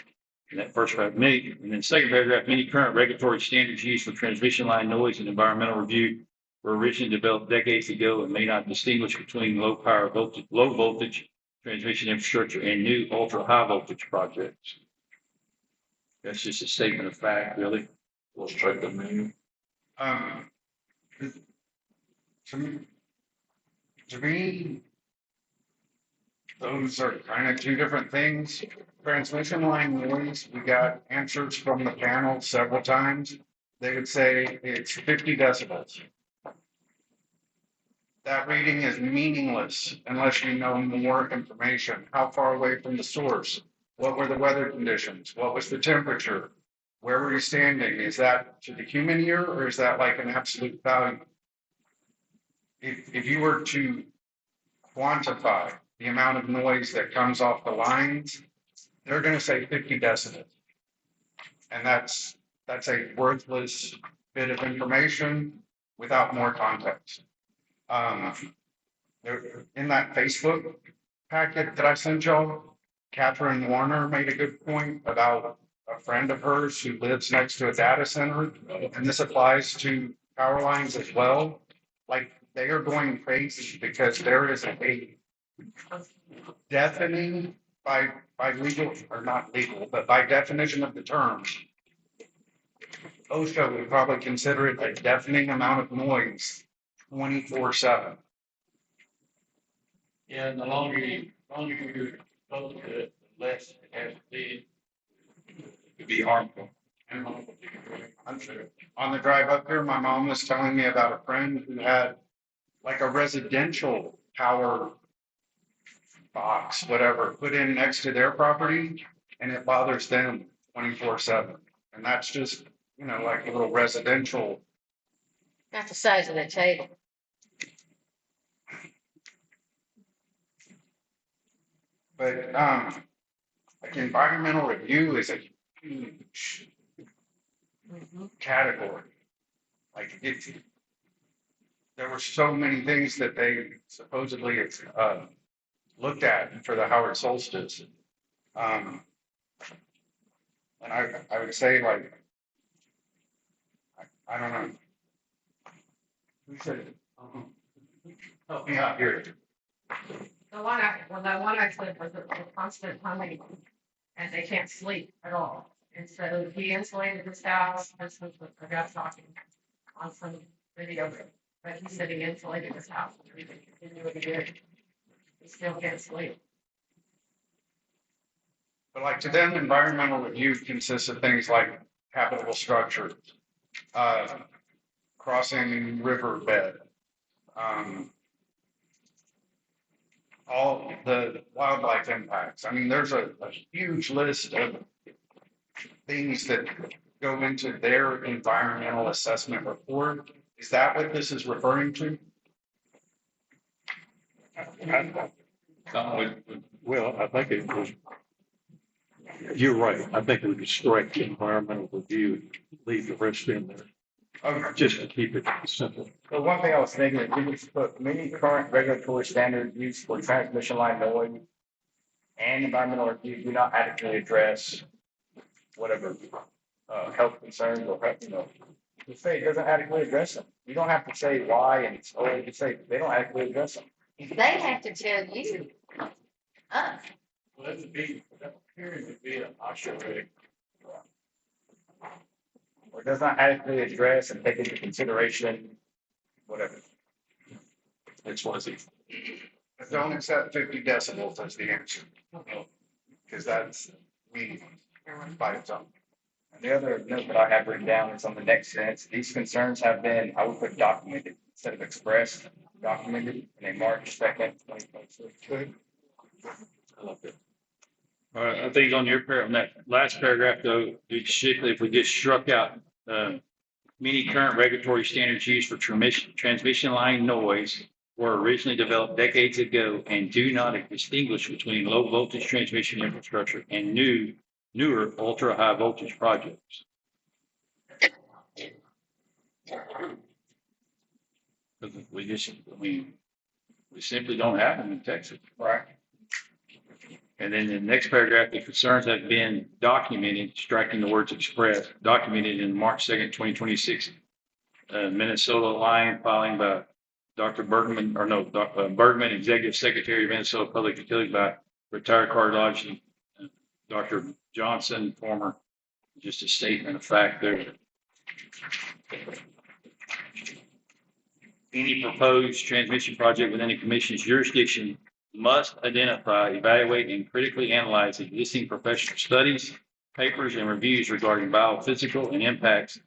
that first paragraph. And then second paragraph, many current regulatory standards used for transmission line noise and environmental review were originally developed decades ago and may not distinguish between low voltage transmission infrastructure and new ultra high voltage projects. That's just a statement of fact, really. We'll strike the menu. To me, those are kind of two different things. Transmission line noise, we got answers from the panel several times. They would say it's 50 decibels. That reading is meaningless unless you know more information. How far away from the source? What were the weather conditions? What was the temperature? Where were you standing? Is that to the human ear or is that like an absolute value? If you were to quantify the amount of noise that comes off the lines, they're going to say 50 decibels. And that's a worthless bit of information without more context. In that Facebook packet that I sent y'all, Catherine Warner made a good point about a friend of hers who lives next to a data center, and this applies to power lines as well. Like, they are going crazy because there is a deafening by legal, or not legal, but by definition of the term. OSHA would probably consider it a deafening amount of noise 24/7. Yeah, and the longer you're exposed to it, the less it has to be. It could be harmful. I'm sure. On the drive up here, my mom was telling me about a friend who had like a residential power box, whatever, put in next to their property, and it bothers them 24/7. And that's just, like a little residential. Not the size of the table. But like environmental review is a huge category. Like there were so many things that they supposedly looked at for the Howard Solstice. And I would say, like, I don't know. Who said it? Help me out here. The one I said was a constant humming, and they can't sleep at all. And so he insulated his house. This was what I got talking on some video, but he said he insulated his house. He knew what he did. He still can't sleep. But like to them, environmental review consists of things like habitable structures, crossing riverbed, all the wildlife impacts. I mean, there's a huge list of things that go into their environmental assessment report. Is that what this is referring to? Well, I think it was, you're right. I think we could strike environmental review, leave the rest in there, Okay. just to keep it simple. So one thing I was thinking is we could put many current regulatory standards used for transmission line noise and environmental review do not adequately address whatever health concerns or just say it doesn't adequately address them. You don't have to say why and just say they don't adequately address them. They have to tell you. Well, that would be, that period would be an offshore rig. Or does not adequately address and take into consideration whatever. It's what it. But don't accept 50 decibels as the answer. Because that's meaningless by its own. And the other note that I have written down is on the next sentence. These concerns have been, I would put documented instead of expressed, documented in a March 2nd, 2026. I love it. All right, I think on on that last paragraph though, particularly if we just struck out, many current regulatory standards used for transmission line noise were originally developed decades ago and do not distinguish between low voltage transmission infrastructure and newer ultra high voltage projects. We simply don't have them in Texas. Right. And then in the next paragraph, the concerns have been documented, striking the words expressed, documented in March 2nd, 2026, Minnesota line filing by Dr. Bergman, Bergman, Executive Secretary of Minnesota Public Utilities, by retired cardiologist Dr. Johnson, former, just a statement of fact there. Any proposed transmission project within the commission's jurisdiction must identify, evaluate, and critically analyze existing professional studies, papers, and reviews regarding biophysical and impacts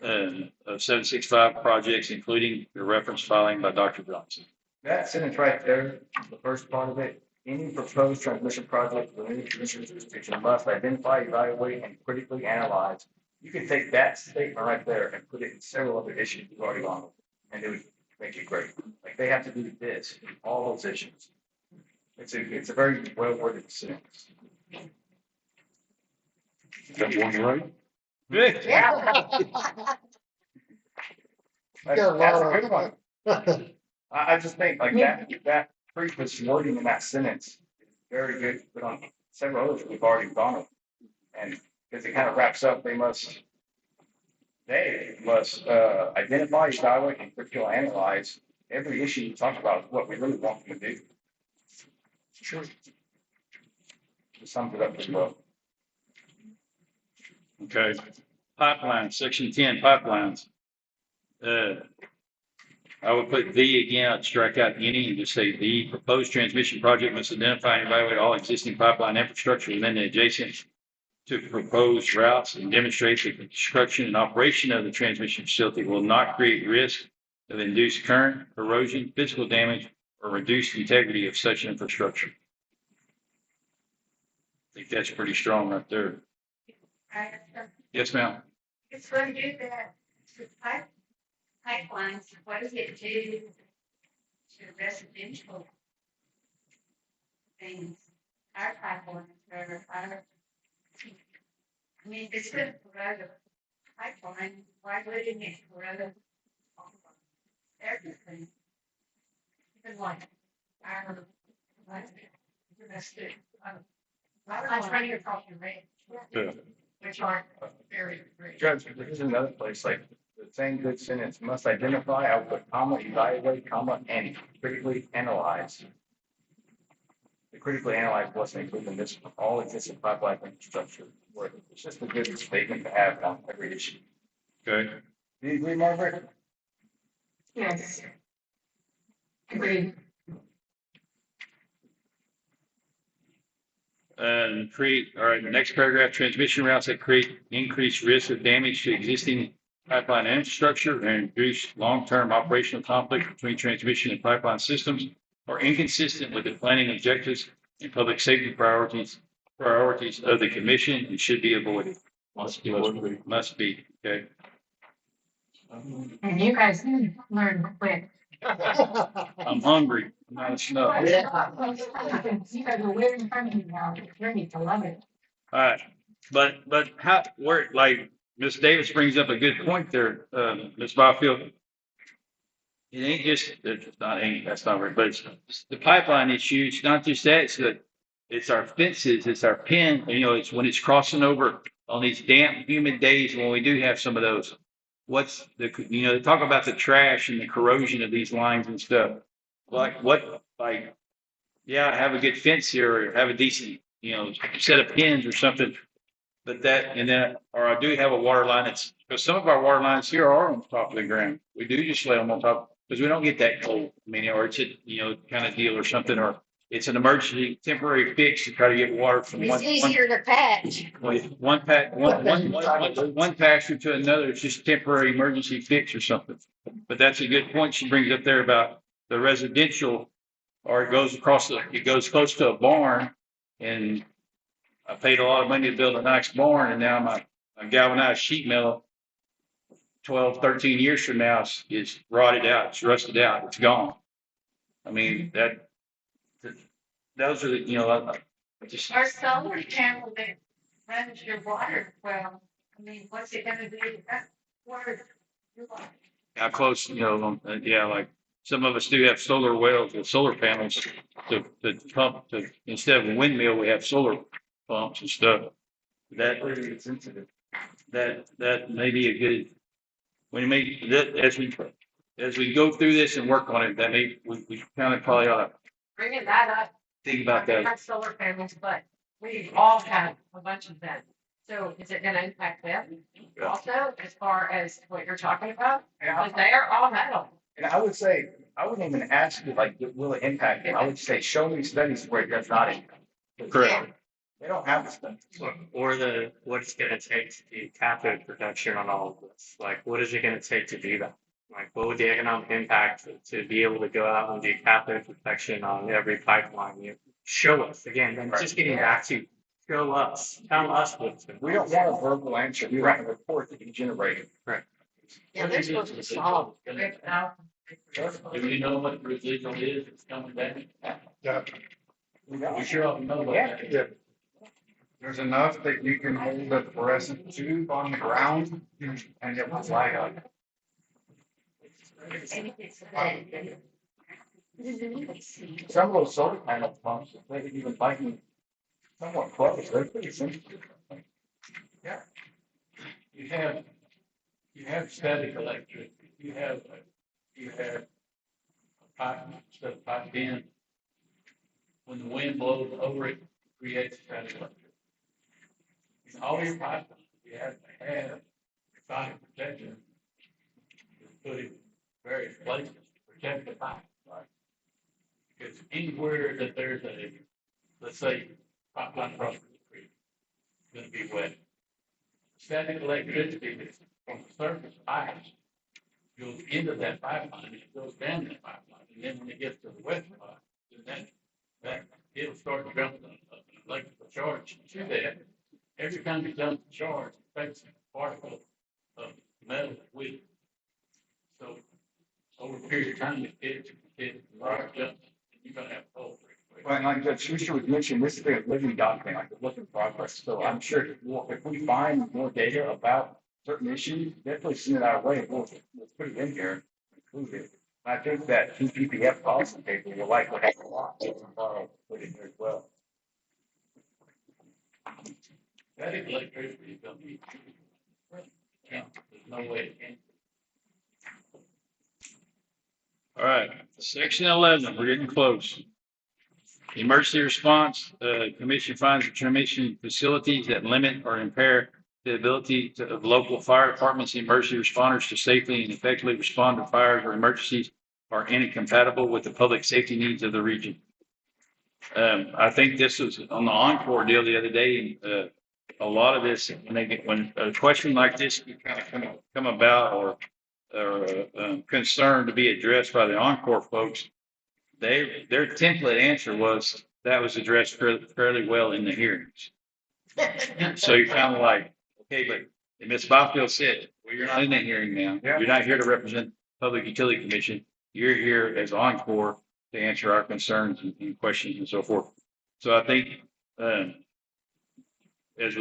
of 765 projects, including the reference filing by Dr. Johnson. That sentence right there, the first part of it, any proposed transmission project within the commission's jurisdiction must identify, evaluate, and critically analyze. You can take that statement right there and put it in several other issues we've already gone over, and it would make it great. Like, they have to do this, in all those issues. It's a very well worded sentence. That one right? Good. Yeah. That's a good one. I just think like that previous wording in that sentence is very good, but on several others we've already gone over. And because it kind of wraps up, they must identify, evaluate, and critically analyze every issue you talk about, what we really want them to do. Sure. To sum it up as well. Okay. Pipelines, section 10, pipelines. I would put the again, I'd strike out any and just say the proposed transmission project must identify and evaluate all existing pipeline infrastructure within the adjacent to proposed routes and demonstrate that the construction and operation of the transmission facility will not create risk of induced current, erosion, physical damage, or reduced integrity of such infrastructure. I think that's pretty strong right there. Yes, ma'am. It's going to do that to pipelines. What does it do to residential things? Our pipelines are, I mean, if it's going to corrode a pipeline, why wouldn't it corrode everything? Even like our, domestic, I'm trying to talk to rate, Yeah. which aren't very great. Judge, there's another place, like the same good sentence, must identify, I would put comma, evaluate, comma, and critically analyze. The critically analyze wasn't included in this, all existing pipeline infrastructure. Where it's just a good statement to have on every issue. Okay. Do you agree, Margaret? Yes. Agreed. And create, all right, the next paragraph, transmission routes that create increased risk of damage to existing pipeline infrastructure and reduce long-term operational conflict between transmission and pipeline systems are inconsistent with the planning objectives and public safety priorities of the commission and should be avoided. Must be, okay. And you guys learn quick. I'm hungry. I'm not a snow. You guys are way in front of me now. You're ready to love it. All right, but how, where, like, Ms. Davis brings up a good point there, Ms. Byfield. It ain't just, it's not, that's not right, but it's the pipeline issue. It's not just that, it's our fences, it's our pin, it's when it's crossing over on these damp, humid days when we do have some of those. What's the, they talk about the trash and the corrosion of these lines and stuff. Yeah, have a good fence here or have a decent, set of pins or something. But or I do have a water line because some of our water lines here are on top of the ground. We do just lay them on top because we don't get that cold. I mean, or it's a, kind of deal or something, or it's an emergency temporary fix to try to get water from It's easier to patch. one patch to another. It's just temporary emergency fix or something. But that's a good point she brings up there about the residential, or it goes close to a barn, and I paid a lot of money to build a nice barn, and now my galvanized sheet metal 12, 13 years from now is rotted out, it's rusted out, it's gone. I mean, those are the, just. Our solar panel that runs your water, well, I mean, what's it gonna do? That's water. How close, like some of us do have solar wells or solar panels to pump, instead of a windmill, we have solar pumps and stuff. That may be a good, as we go through this and work on it, that we kind of probably ought to Bringing that up. think about We that. have solar panels, but we all have a bunch of them. So is it gonna impact them also as far as what you're talking about? Because they are all metal. And I would say, I wouldn't even ask you like, will it impact it? I would say, show me studies where it does not impact. Correct. They don't have the studies. Or what it's gonna take to do cathode protection on all of this. Like, what is it gonna take to do that? Like, what would the economic impact to be able to go out and do cathode protection on every pipeline? You show us again, and just getting back to show us, tell us what's going We don't want a verbal answer. We want a report that you generate. Yeah, they're supposed to solve. Do we know what the residual is that's coming down? Yeah. We sure ought to know what that is. Yeah. There's enough that you can hold a fluorescent tube on the ground and it will light up. Some of those solar panel pumps, they could even like me somewhat close. They're pretty sensitive. You have static electricity, you have a pipe, instead of pipe in. When the wind blows over it, it creates static electricity. In all your pipelines, you have to have static protection. Put in various places to protect the pipe, right? Because anywhere that there's a, let's say, pipeline across the creek, it's gonna be wet. Static electricity that's from the surface pipes goes into that pipeline, and it goes down that pipeline, and then when it gets to the wet spot, then that it'll start jumping an electrical charge to that. Every time you jump the charge, it affects a particle of metal with it. So over a period of time, it jumps, and you're gonna have a whole. Well, and like Judge Schuster was mentioning, this is a living document, like a work in progress. So I'm sure if we find more data about certain issues, definitely send it our way. We'll put it in here, include it. And I think that PPF policy paper will likely have a lot to put in there as well. Static electricity is gonna be. There's no way it can. All right, section 11, we're getting close. Emergency response, commission finds the transmission facilities that limit or impair the ability of local fire departments and emergency responders to safely and effectively respond to fires or emergencies are incompatible with the public safety needs of the region. I think this was on the Encore deal the other day. A lot of this, when a question like this kind of come about or concern to be addressed by the Encore folks, their template answer was that was addressed fairly well in the hearings. So you're kind of like, okay, but Ms. Byfield said, well, you're not in the hearing now. Yeah. You're not here to represent Public Utility Commission. You're here as Encore to answer our concerns and questions and so forth. So I think as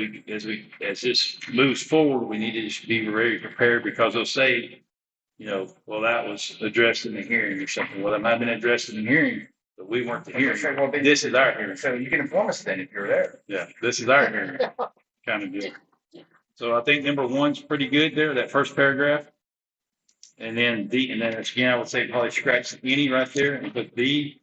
this moves forward, we need to just be very prepared, because they'll say, well, that was addressed in the hearing or something. Well, that might have been addressed in the hearing, but we weren't the hearing. Say, well, This is our hearing. So you can inform us then if you're there. Yeah, this is our hearing kind of deal. So I think number one's pretty good there, that first paragraph. And then again, I would say probably scratch any right there and put the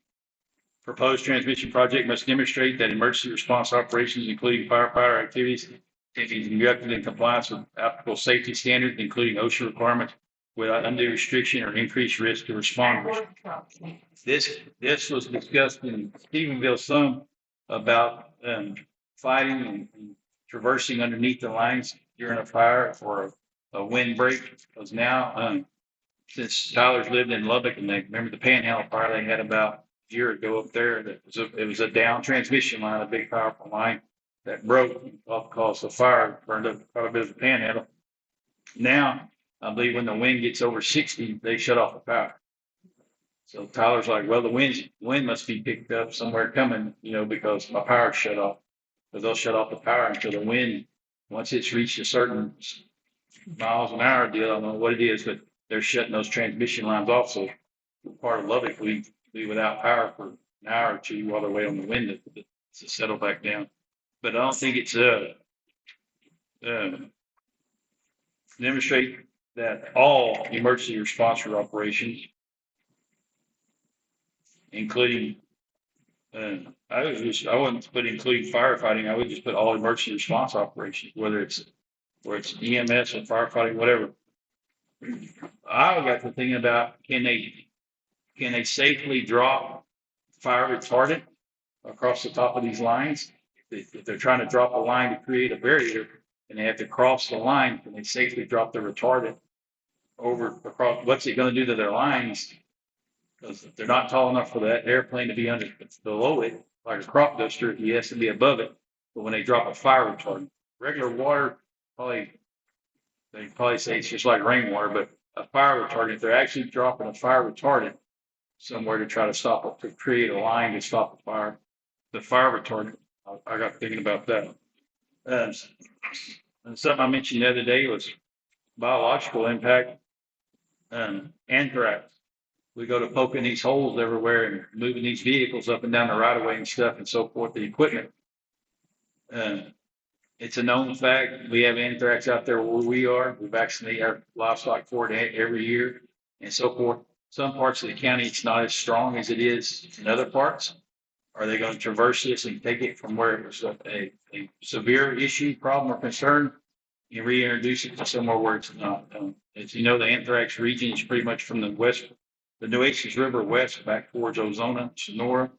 proposed transmission project must demonstrate that emergency response operations, including firefighter activities, can be conducted in compliance with applicable safety standards, including OSHA requirements, without undue restriction or increased risk to responders. This was discussed in Stephenville some about fighting and traversing underneath the lines during a fire or a windbreak. Because now, since Tyler's lived in Lubbock and they remember the Panhandle fire they had about a year ago up there, it was a down transmission line, a big powerful line that broke because the fire burned up quite a bit of the Panhandle. Now, I believe when the wind gets over 60, they shut off the power. So Tyler's like, well, the wind must be picked up somewhere coming, because my power's shut off. But they'll shut off the power until the wind, once it's reached a certain miles an hour deal, I don't know what it is, but they're shutting those transmission lines off. So part of Lubbock, we be without power for an hour or two while they're waiting on the wind to settle back down. But I don't think it's demonstrate that all emergency response operations, including, I wouldn't put including firefighting. I would just put all emergency response operations, whether it's EMS or firefighting, whatever. I got to thinking about, can they can they safely drop fire retardant across the top of these lines? If they're trying to drop a line to create a barrier and they have to cross the line, can they safely drop the retardant over across? What's it going to do to their lines? Because they're not tall enough for that airplane to be under below it, like a crop duster. He has to be above it. But when they drop a fire retardant, regular water, they probably say it's just like rainwater, but a fire retardant, they're actually dropping a fire retardant somewhere to try to stop it, to create a line to stop the fire. The fire retardant, I got thinking about that. And something I mentioned the other day was biological impact. Anthrax. We go to poking these holes everywhere and moving these vehicles up and down the right of way and stuff and so forth, the equipment. It's a known fact. We have anthrax out there where we are. We vaccinate our livestock for it every year and so forth. Some parts of the county, it's not as strong as it is in other parts. Are they going to traverse this and take it from where it was a severe issue, problem, or concern and reintroduce it to somewhere where it's not? As you know, the anthrax region is pretty much from the west, the Nueces River west back towards Ozona, Sonora.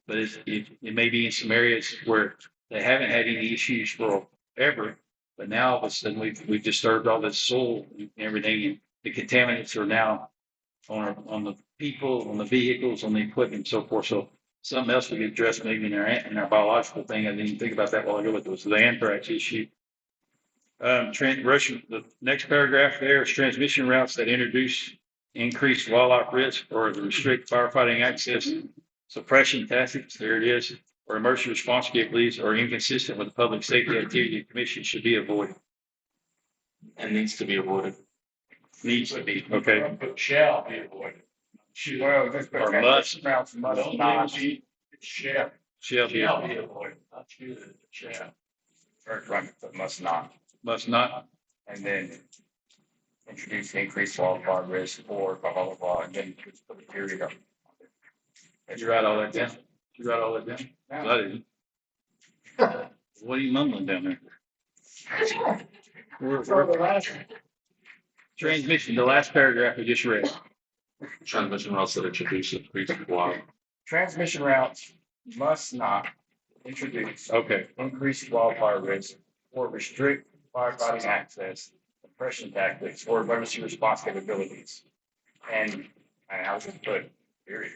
But it may be in some areas where they haven't had any issues forever. But now all of a sudden we've disturbed all this soil and everything, and the contaminants are now on the people, on the vehicles, on the equipment, and so forth. So something else we could address maybe in our biological thing. I didn't even think about that while ago. With was the anthrax issue. The next paragraph there is transmission routes that introduce increased wildlife risk or restrict firefighting access, suppression tactics. There it is. Or emergency response capabilities are inconsistent with the public safety activity. The commission should be avoided. And needs to be avoided. Needs to be, okay. But shall be avoided. Should. Well, just Or must. routes must not. Shall. Shall be avoided. Not should, shall. Or right, but must not. must not. And then introduce increased wildfire risk or blah, blah, blah, blah, and then just put a period up. Did you write all that down? Did you write all that down? I didn't. What are you mumbling down there? Transmission, the last paragraph we just read. Transmission routes that introduce increased wildfire. Transmission routes must not introduce Okay, increased wildfire risk or restrict firefighting access, suppression tactics, or emergency response capabilities. And I was just put period.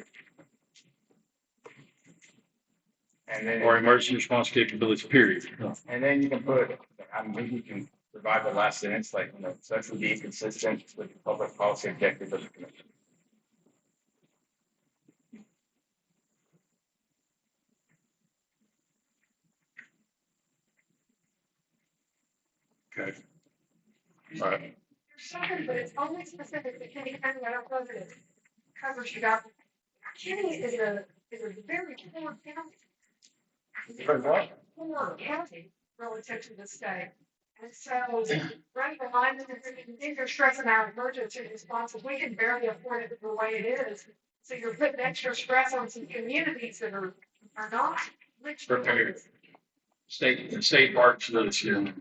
And then, or emergency response capabilities, period. and then you can put, you can provide the last sentence, like, such would be inconsistent with the public policy objectives of the commission. Okay. All right. There's something, but it's only specific to Kenny County. I don't know that it covers you guys. Kenny is a very poor county. For what? Poor county relative to the state. And so, right, the line, these are stressing our emergency responses. We can barely afford it the way it is. So you're putting extra stress on some communities that are not rich. communities. State parks this year.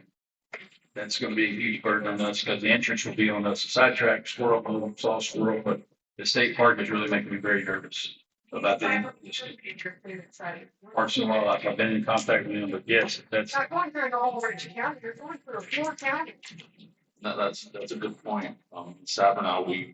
That's going to be a huge burden on us because the entrance will be on us. Sidetrack, squirrel, saw squirrel, but the state park is really making me very nervous about the Parks and Wildlife. I've been in contact with them, but yes, that's. Not going through an all rich county, you're going through a poor county. That's a good point. Sabinal,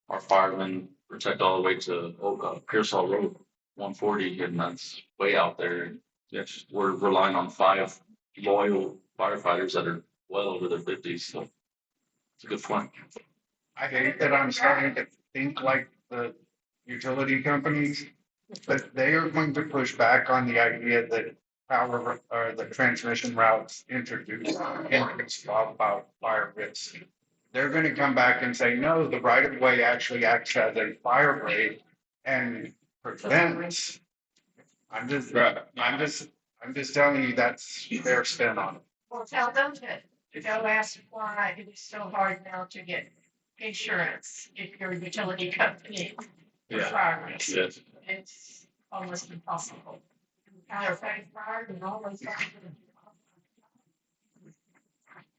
our firemen protect all the way to Pearsall Road, 140, and that's way out there. Yes, we're relying on 5 loyal firefighters that are well over their 50s. So it's a good point. I hate that I'm starting to think like the utility companies, but they are going to push back on the idea that power or the transmission routes introduce increased wildfire risk. They're going to come back and say, no, the right of way actually acts as a fire break and prevents. I'm just telling you that's their spin on it. Well, tell them to go ask why it is so hard now to get insurance if you're a utility company. For fire risk. Yes. It's almost impossible. They're fire and always.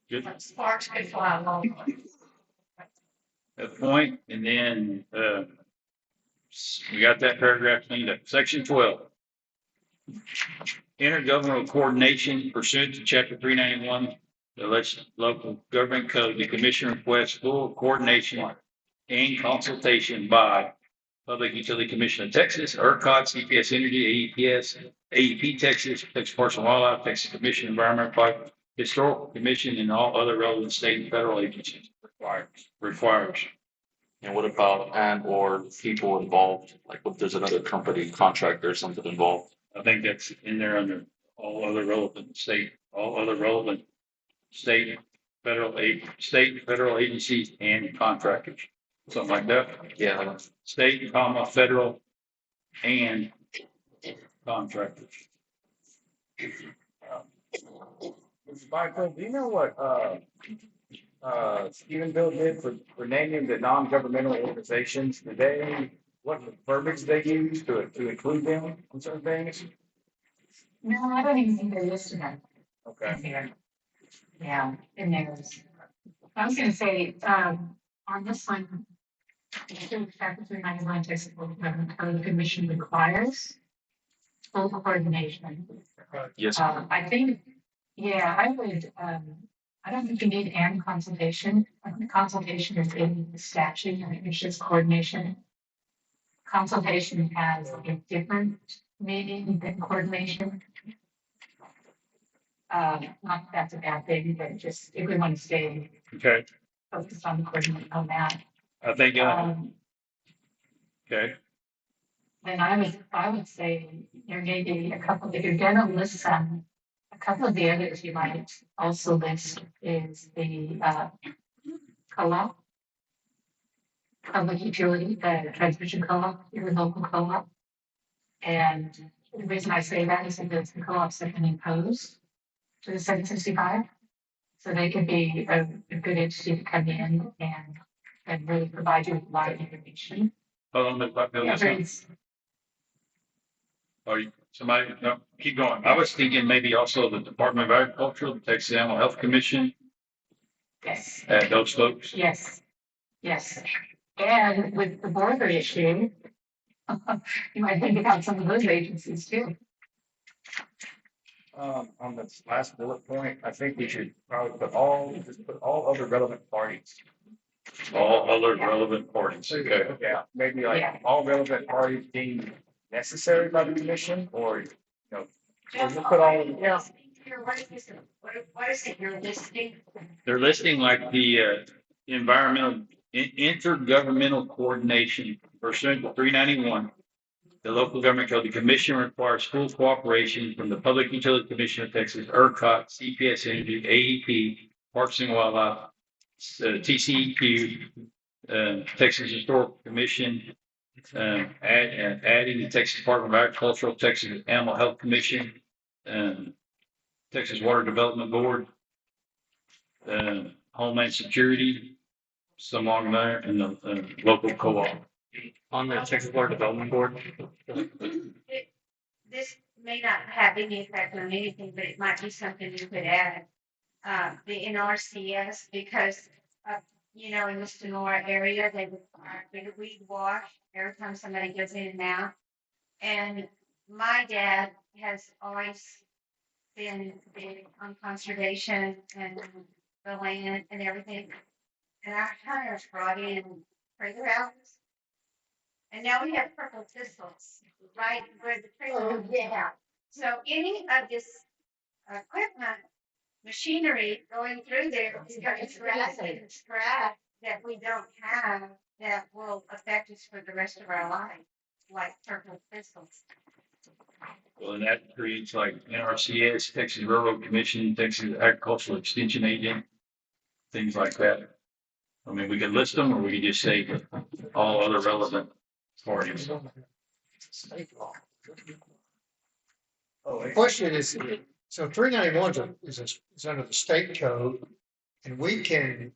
Good. Sparks could fly a long way. A point, and then We got that paragraph cleaned up. Section 12. Intergovernmental coordination pursuant to chapter 391, the local government code, the commission requests full coordination and consultation by Public Utility Commission of Texas, ERCOT, CPS Energy, AEPS, AEP Texas, Texas Parks and Wildlife, Texas Commission Environmental Park, Historical Commission, and all other relevant state and federal agencies requires. And what about and or people involved? Like if there's another company, contractor, or something involved? I think that's in there under all other relevant state, federal agencies and contractors, something like that. Yeah. State, federal, and contractors. Mr. Michael, do you know what, Stephenville did for naming the non-governmental organizations? What verbiage they use to include them on certain things? No, I don't even think they're listed in Okay. here. Yeah, in theirs. I was gonna say, on this one, chapter 391 Texas Local Government Code, the commission requires full coordination. Yes. I think, yeah, I would, I don't think you need and consultation. I think consultation is in the statute, I think it's just coordination. Consultation has a different meaning than coordination. Not that that's a bad thing, but just if we want to stay Okay, focused on coordinating on that. I think, okay, Then I would say there may be a couple, if you're gonna list some, a couple of the others you might also list is the co-op. Public utility, the transmission co-op, your local co-op. And the reason I say that is because the co-ops have been imposed to the 765. So they could be a good entity to come in and really provide you with a lot of information. hold on, Yeah, somebody, no, keep going. I was thinking maybe also the Department of Agriculture, the Texas Animal Health Commission, yes, those folks. yes, yes. And with the border issue, you might think about some of those agencies too. On this last bullet point, I think we should probably put all other relevant parties. All other relevant parties, okay. Yeah, maybe Yeah. like all relevant parties deemed necessary by the commission, or, or just put all. Yeah. What is it you're listing? They're listing like the intergovernmental coordination pursuant to 391. The local government code, the commission requires full cooperation from the Public Utility Commission of Texas, ERCOT, CPS Energy, AEP, Parks and Wildlife, TCEQ, Texas Historical Commission, adding the Texas Department of Agriculture, Texas Animal Health Commission, Texas Water Development Board, Homeland Security, some along there, and the local co-op. On the Texas Water Development Board. This may not have any effect on anything, but it might be something you could add. The NRCS, because, in the Sonora area, they require a weed wash every time somebody goes in and out. And my dad has always been big on conservation and the land and everything. And our hunters brought in trailer houses. And now we have purple thistles, right where the trailer. Oh, yeah. So any of this equipment, machinery going through there is going to scrap that we don't have that will affect us for the rest of our life, like purple thistles. Well, and that creates like NRCS, Texas Railroad Commission, Texas Agricultural Extension Agent, things like that. I mean, we could list them, or we could just say all other relevant parties. The question is, so 391 is under the state code, and we can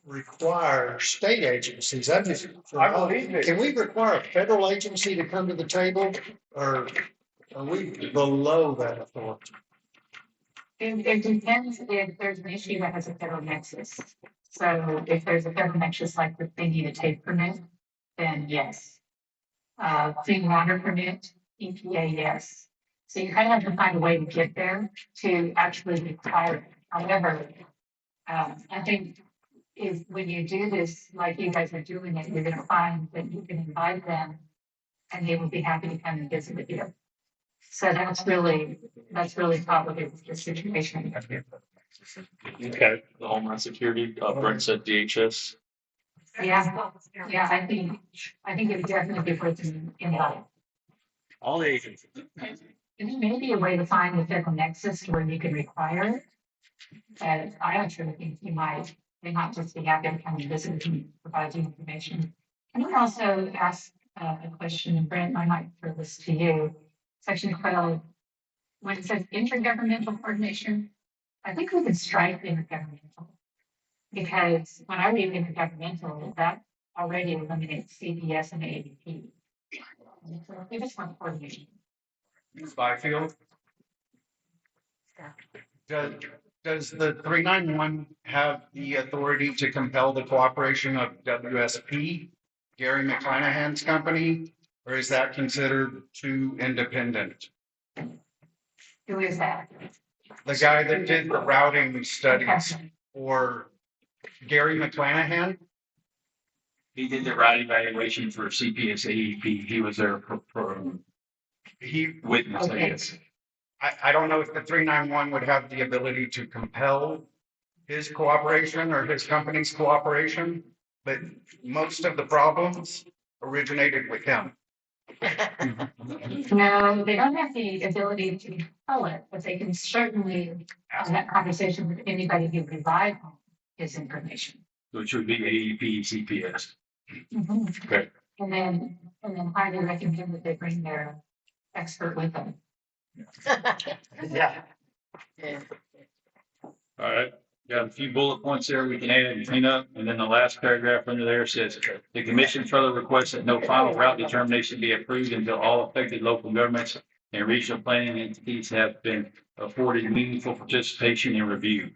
require state agencies. I believe it. Can we require a federal agency to come to the table, or are we below that authority? It depends if there's an issue that has a federal nexus. So if there's a federal nexus, like if they need a tape permit, then yes. clean water permit, EPA, yes. So you kind of have to find a way to get there to actually require it. However, I think is when you do this, like you guys are doing it, you're gonna find that you can invite them and they will be happy to come and visit with you. So that's really probably the situation. Okay. The Homeland Security, Brent said DHS. Yeah, yeah, I think it would definitely be worth an invite. All the agencies. And there may be a way to find the federal nexus where you can require it. And I actually think they might just be happy to come and visit and provide you information. And I also ask a question, and Brent, I might throw this to you. Section 12, when it says intergovernmental coordination, I think we could strike intergovernmental. Because when I read intergovernmental, that already eliminates CBS and ADP. And so we just want coordination. Byfield? Does the 391 have the authority to compel the cooperation of WSP, Gary McClanahan's company, or is that considered too independent? Who is that? The guy that did the routing studies for Gary McClanahan? He did the route evaluation for CPS AEP. He was there for witness, I guess. I don't know if the 391 would have the ability to compel his cooperation or his company's cooperation, but most of the problems originated with him. No, they don't have the ability to compel it, but they can certainly have that conversation with anybody who relied on his information. Which would be AEP, CPS. Okay. And then highly recommend that they bring their expert with them. Yeah. All right. Got a few bullet points there we can add and clean up. And then the last paragraph under there says, the commission further requests that no final route determination be approved until all affected local governments and regional planning entities have been afforded meaningful participation and review.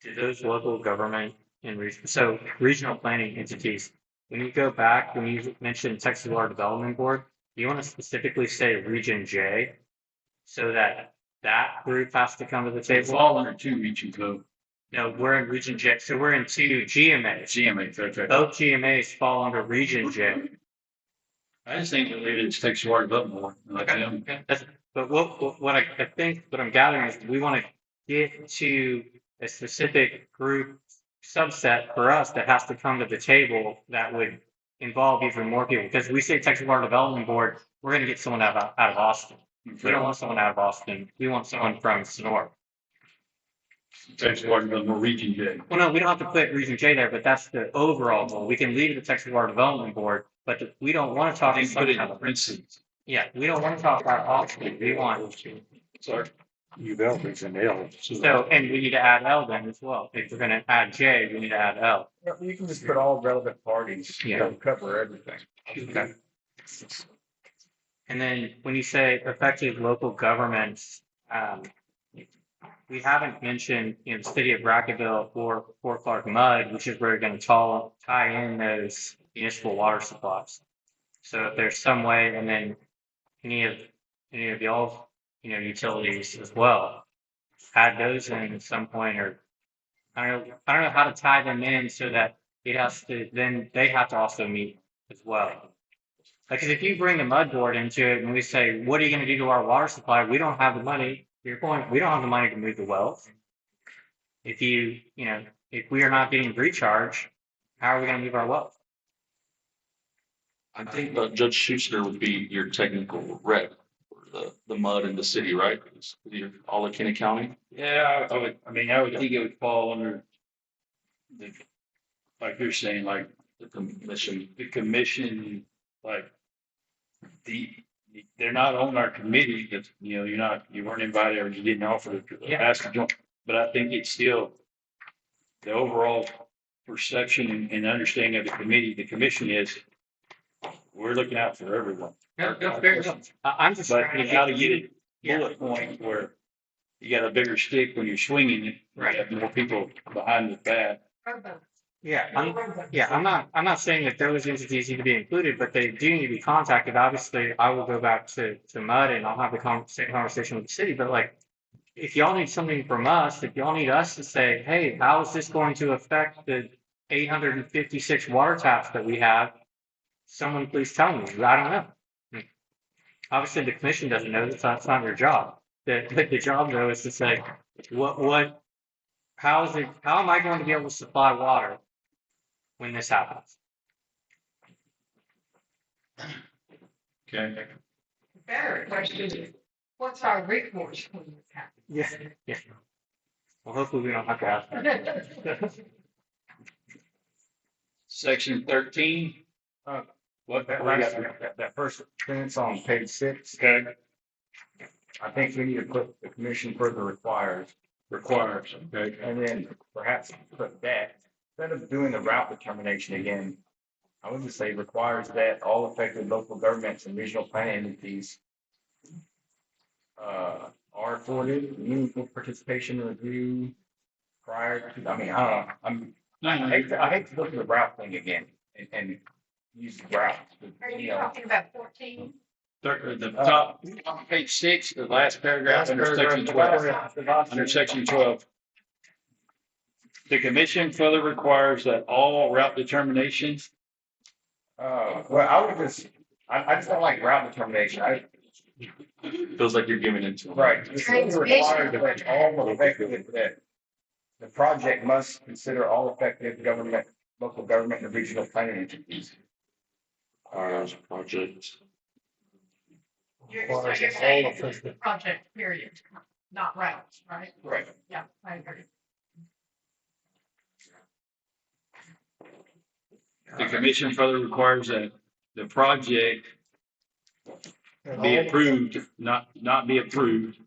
To those local government and regional planning entities, when you go back, when you mentioned Texas Water Development Board, you want to specifically say Region J, so that group has to come to the They table. fall under two regions though. No, we're in Region J, so we're in two GMAs. GMA, okay. Both GMAs fall under Region J. I just think that it's Texas Water Development Board. Let them. But what I think, what I'm gathering is we want to get to a specific group subset for us that has to come to the table that would involve even more people. Because we say Texas Water Development Board, we're going to get someone out of Austin. We don't want someone out of Austin. We want someone from Sonora. Texas Water Development Region J. Well, no, we don't have to put Region J there, but that's the overall goal. We can leave the Texas Water Development Board, but we don't want to talk. They put it in parentheses. Yeah, we don't want to talk about Austin. We want. Sorry. UVL is an L. So, and we need to add L then as well. If we're going to add J, we need to add L. You can just put all relevant parties, Yeah. cover everything. Okay. And then when you say effective local governments, we haven't mentioned, the city of Brackettville or Fort Clark Mud, which is where we're going to tie in those municipal water supplies. So if there's some way, and then any of y'all, utilities as well, add those in at some point, or I don't know how to tie them in so that they have to also meet as well. Because if you bring the mud board into it and we say, what are you going to do to our water supply? We don't have the money. We don't have the money to move the wells. If if we are not getting recharge, how are we going to move our wells? I think Judge Schuster would be your technical rep for the mud in the city, right? You're all of Kenny County. Yeah, I would think it would fall under like you're saying, like The commission. the commission, like they're not on our committee, but you weren't invited or you didn't offer to ask to join. But I think it's still the overall perception and understanding of the committee, the commission is we're looking out for everyone. I'm just But trying to how to get it bullet point where you got a bigger stick when you're swinging it, Right. you have more people behind the bat. I'm not saying that those entities need to be included, but they do need to be contacted. Obviously, I will go back to MUD and I'll have the same conversation with the city, but like, if y'all need something from us, if y'all need us to say, hey, how is this going to affect the 856 water taps that we have? Someone please tell me. I don't know. Obviously, the commission doesn't know. That's not your job. The job though is to say, how am I going to be able to supply water when this happens? Okay. Better question is, what's our recourse when this happens? Yeah. Well, hopefully we don't have to ask that. Section 13. What that first sentence on page 6, Okay. I think we need to put the commission further requires, Okay. and then perhaps put that, instead of doing the route determination again, I would just say requires that all affected local governments and regional planning entities are afforded meaningful participation in review prior to, I mean, I don't know, I hate to look at the route thing again and use the route. Are you talking about 14? The top, on page 6, the last paragraph under section 12. Under section 12. The commission further requires that all route determinations. Well, I would just, I just don't like route determination. Feels like you're giving it to. Right. It's required that all affected, that the project must consider all affected government, local government and regional planning entities. Project. So you're saying it's the project period, not routes, right? Right. Yeah, I agree. The commission further requires that the project be approved, not be approved.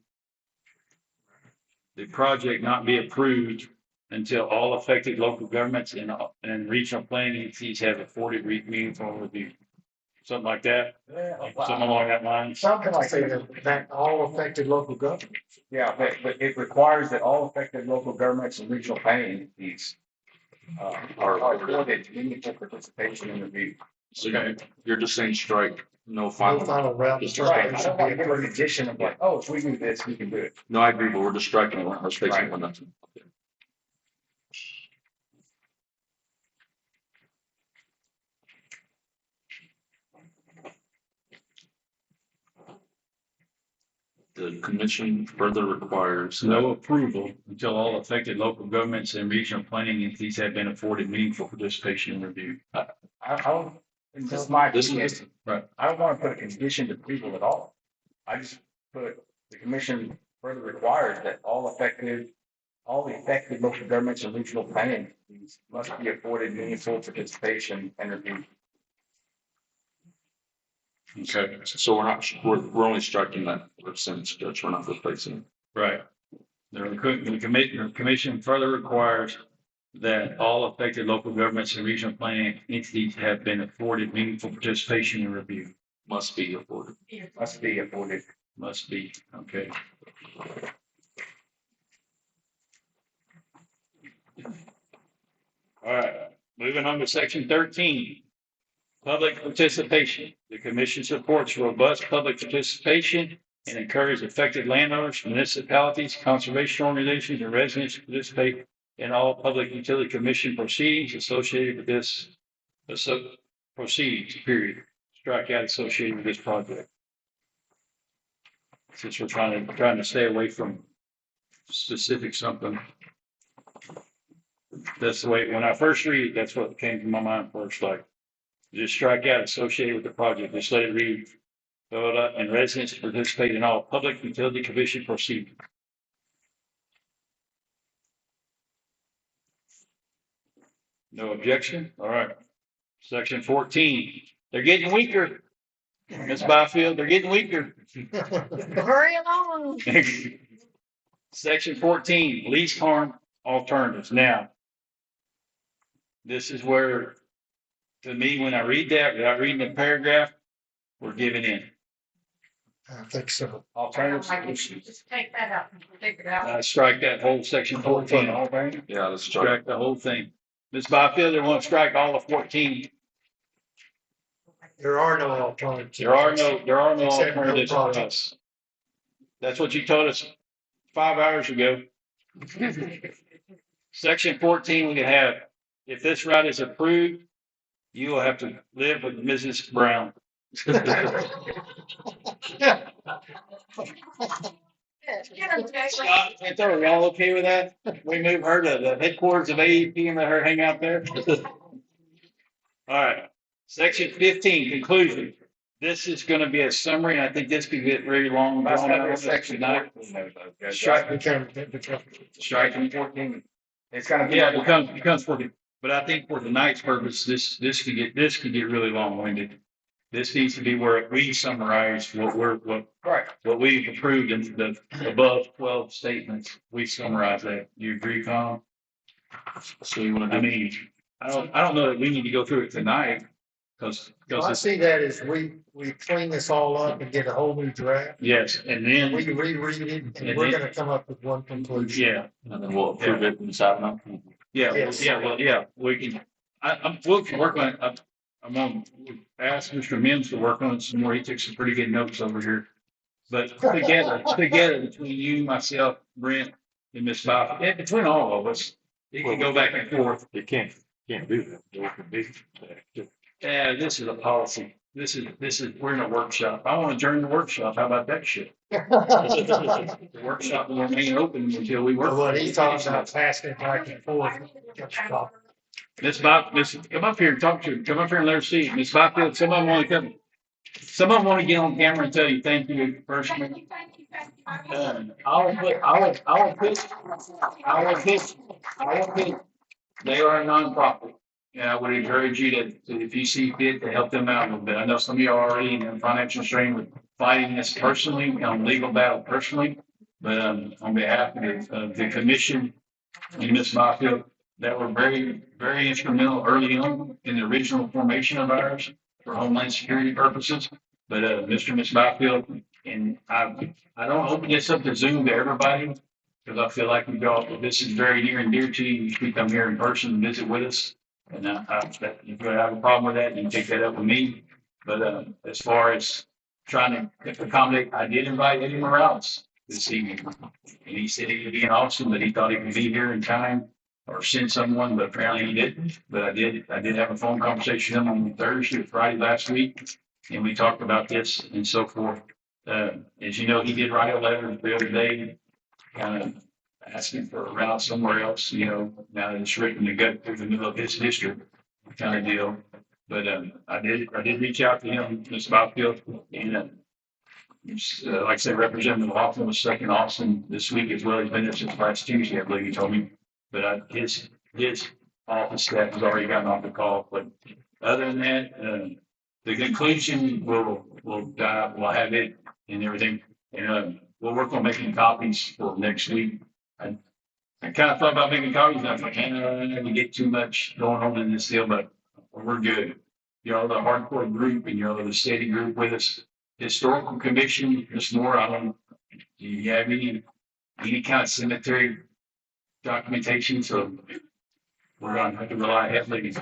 The project not be approved until all affected local governments and regional planning entities have afforded meaningful review. Something like that, something along that line. Something like that all affected local government. Yeah, but it requires that all affected local governments and regional planning entities are afforded meaningful participation in review. So you're just saying strike, no No final. final route Right, I determination. don't want to give a condition of like, oh, if we do this, we can do it. No, I agree, but we're just striking it. We're fixing Right. one. Nothing. The commission further requires No approval until all affected local governments and regional planning entities have been afforded meaningful participation in review. I don't, it's just my This opinion. is- Right. I don't want to put a condition to approval at all. I just put the commission further requires that all the affected local governments and regional planning entities must be afforded meaningful participation and review. Okay. So we're only striking that sentence, Judge. We're not replacing. Right. The commission further requires that all affected local governments and regional planning entities have been afforded meaningful participation in review. Must be afforded. Must be afforded. Must be, okay. All right, moving on to section 13. Public participation. The commission supports robust public participation and encourages affected landowners, municipalities, conservation organizations, and residents to participate in all public utility commission proceedings associated with this, proceedings, period. Strike out associated with this project. Since we're trying to stay away from specific something. That's the way, when I first read it, that's what came to my mind first, like, just strike out associated with the project, just let it read, throw it up, and residents participate in all public utility commission proceedings. No objection? All right. Section 14, they're getting weaker. Ms. Byfield, they're getting weaker. Hurry along. Section 14, least harm alternatives. Now, this is where, to me, when I read that, without reading the paragraph, we're giving in. I think so. Alternative I can solutions. just take that out and take it out. Strike that whole section 14. All right. Yeah, let's strike. Strike the whole thing. Ms. Byfield, they want to strike all of 14. There are no alternatives. There are no Except no alternatives for project. us. That's what you told us 5 hours ago. Section 14, we can have, if this route is approved, you will have to live with Mrs. Brown. Scott, are we all okay with that? We move her to the headquarters of AEP and let her hang out there? All right. Section 15, conclusion. This is going to be a summary, and I think this could get very long. That's drawn gonna be out. section 19. Striking 14. It's gonna be. Yeah, it becomes 14. But I think for tonight's purpose, this could get really long-winded. This needs to be where we summarize what we've approved in the above 12 statements. We summarize that. You agree, Tom? So you want to I do? mean, I don't know that we need to go through it tonight because I see that as we clean this all up and get a whole new draft. yes, and then We reread it and And we're then- gonna come up with one conclusion. yeah, And then we'll approve it and decide on it. yeah, we can. We'll work on it. I'm gonna ask Mr. Mims to work on it some more. He took some pretty good notes over here. But together between you, myself, Brent, and Ms. Bob, and between all of us, it can go back and forth. You can't do that. There can be that. Yeah, this is a policy. This is, we're in a workshop. I want to adjourn the workshop. How about that shit? The workshop will remain open until we work. But what he's talking about passing back and forth. Miss Bob, come up here and talk to her. Come up here and let her see. Miss Byfield, some of them want to come. Some of them want to get on camera and tell you thank you personally. I will put, they are a nonprofit. And I would encourage you to, if you see fit, to help them out a little bit. I know some of you are already in financial strain with fighting this personally, legal battle personally. But on behalf of the commission and Ms. Byfield, that were very, very instrumental early on in the original formation of ours for Homeland Security purposes. But Mr. and Ms. Byfield, and I don't open this up to Zoom to everybody because I feel like this is very near and dear to you. You should come here in person and visit with us. And if you have a problem with that, you can take that up with me. But as far as trying to accommodate, I did invite Eddie Morales this evening. And he said he would be in Austin, but he thought he could be here in time or send someone, but apparently he didn't. But I did have a phone conversation with him on Thursday or Friday last week. And we talked about this and so forth. As you know, he did write a letter the other day, kind of asking for a route somewhere else, now that it's written to go through the middle of his district kind of deal. But I did reach out to him, Ms. Byfield, and like I said, Representative Hoffman was stuck in Austin this week as well. He's been there since last Tuesday, I believe he told me. But his office staff has already gotten off the call. But other than that, the conclusion we'll have it and everything, and we'll work on making copies for next week. I kind of thought about making copies, and I was like, we get too much going on in this deal, but we're good. You're the hardcore group, and you're the steady group with us. Historical Commission, Ms. Moore, do you have any kind of cemetery documentation? So we're going to have to rely heavily.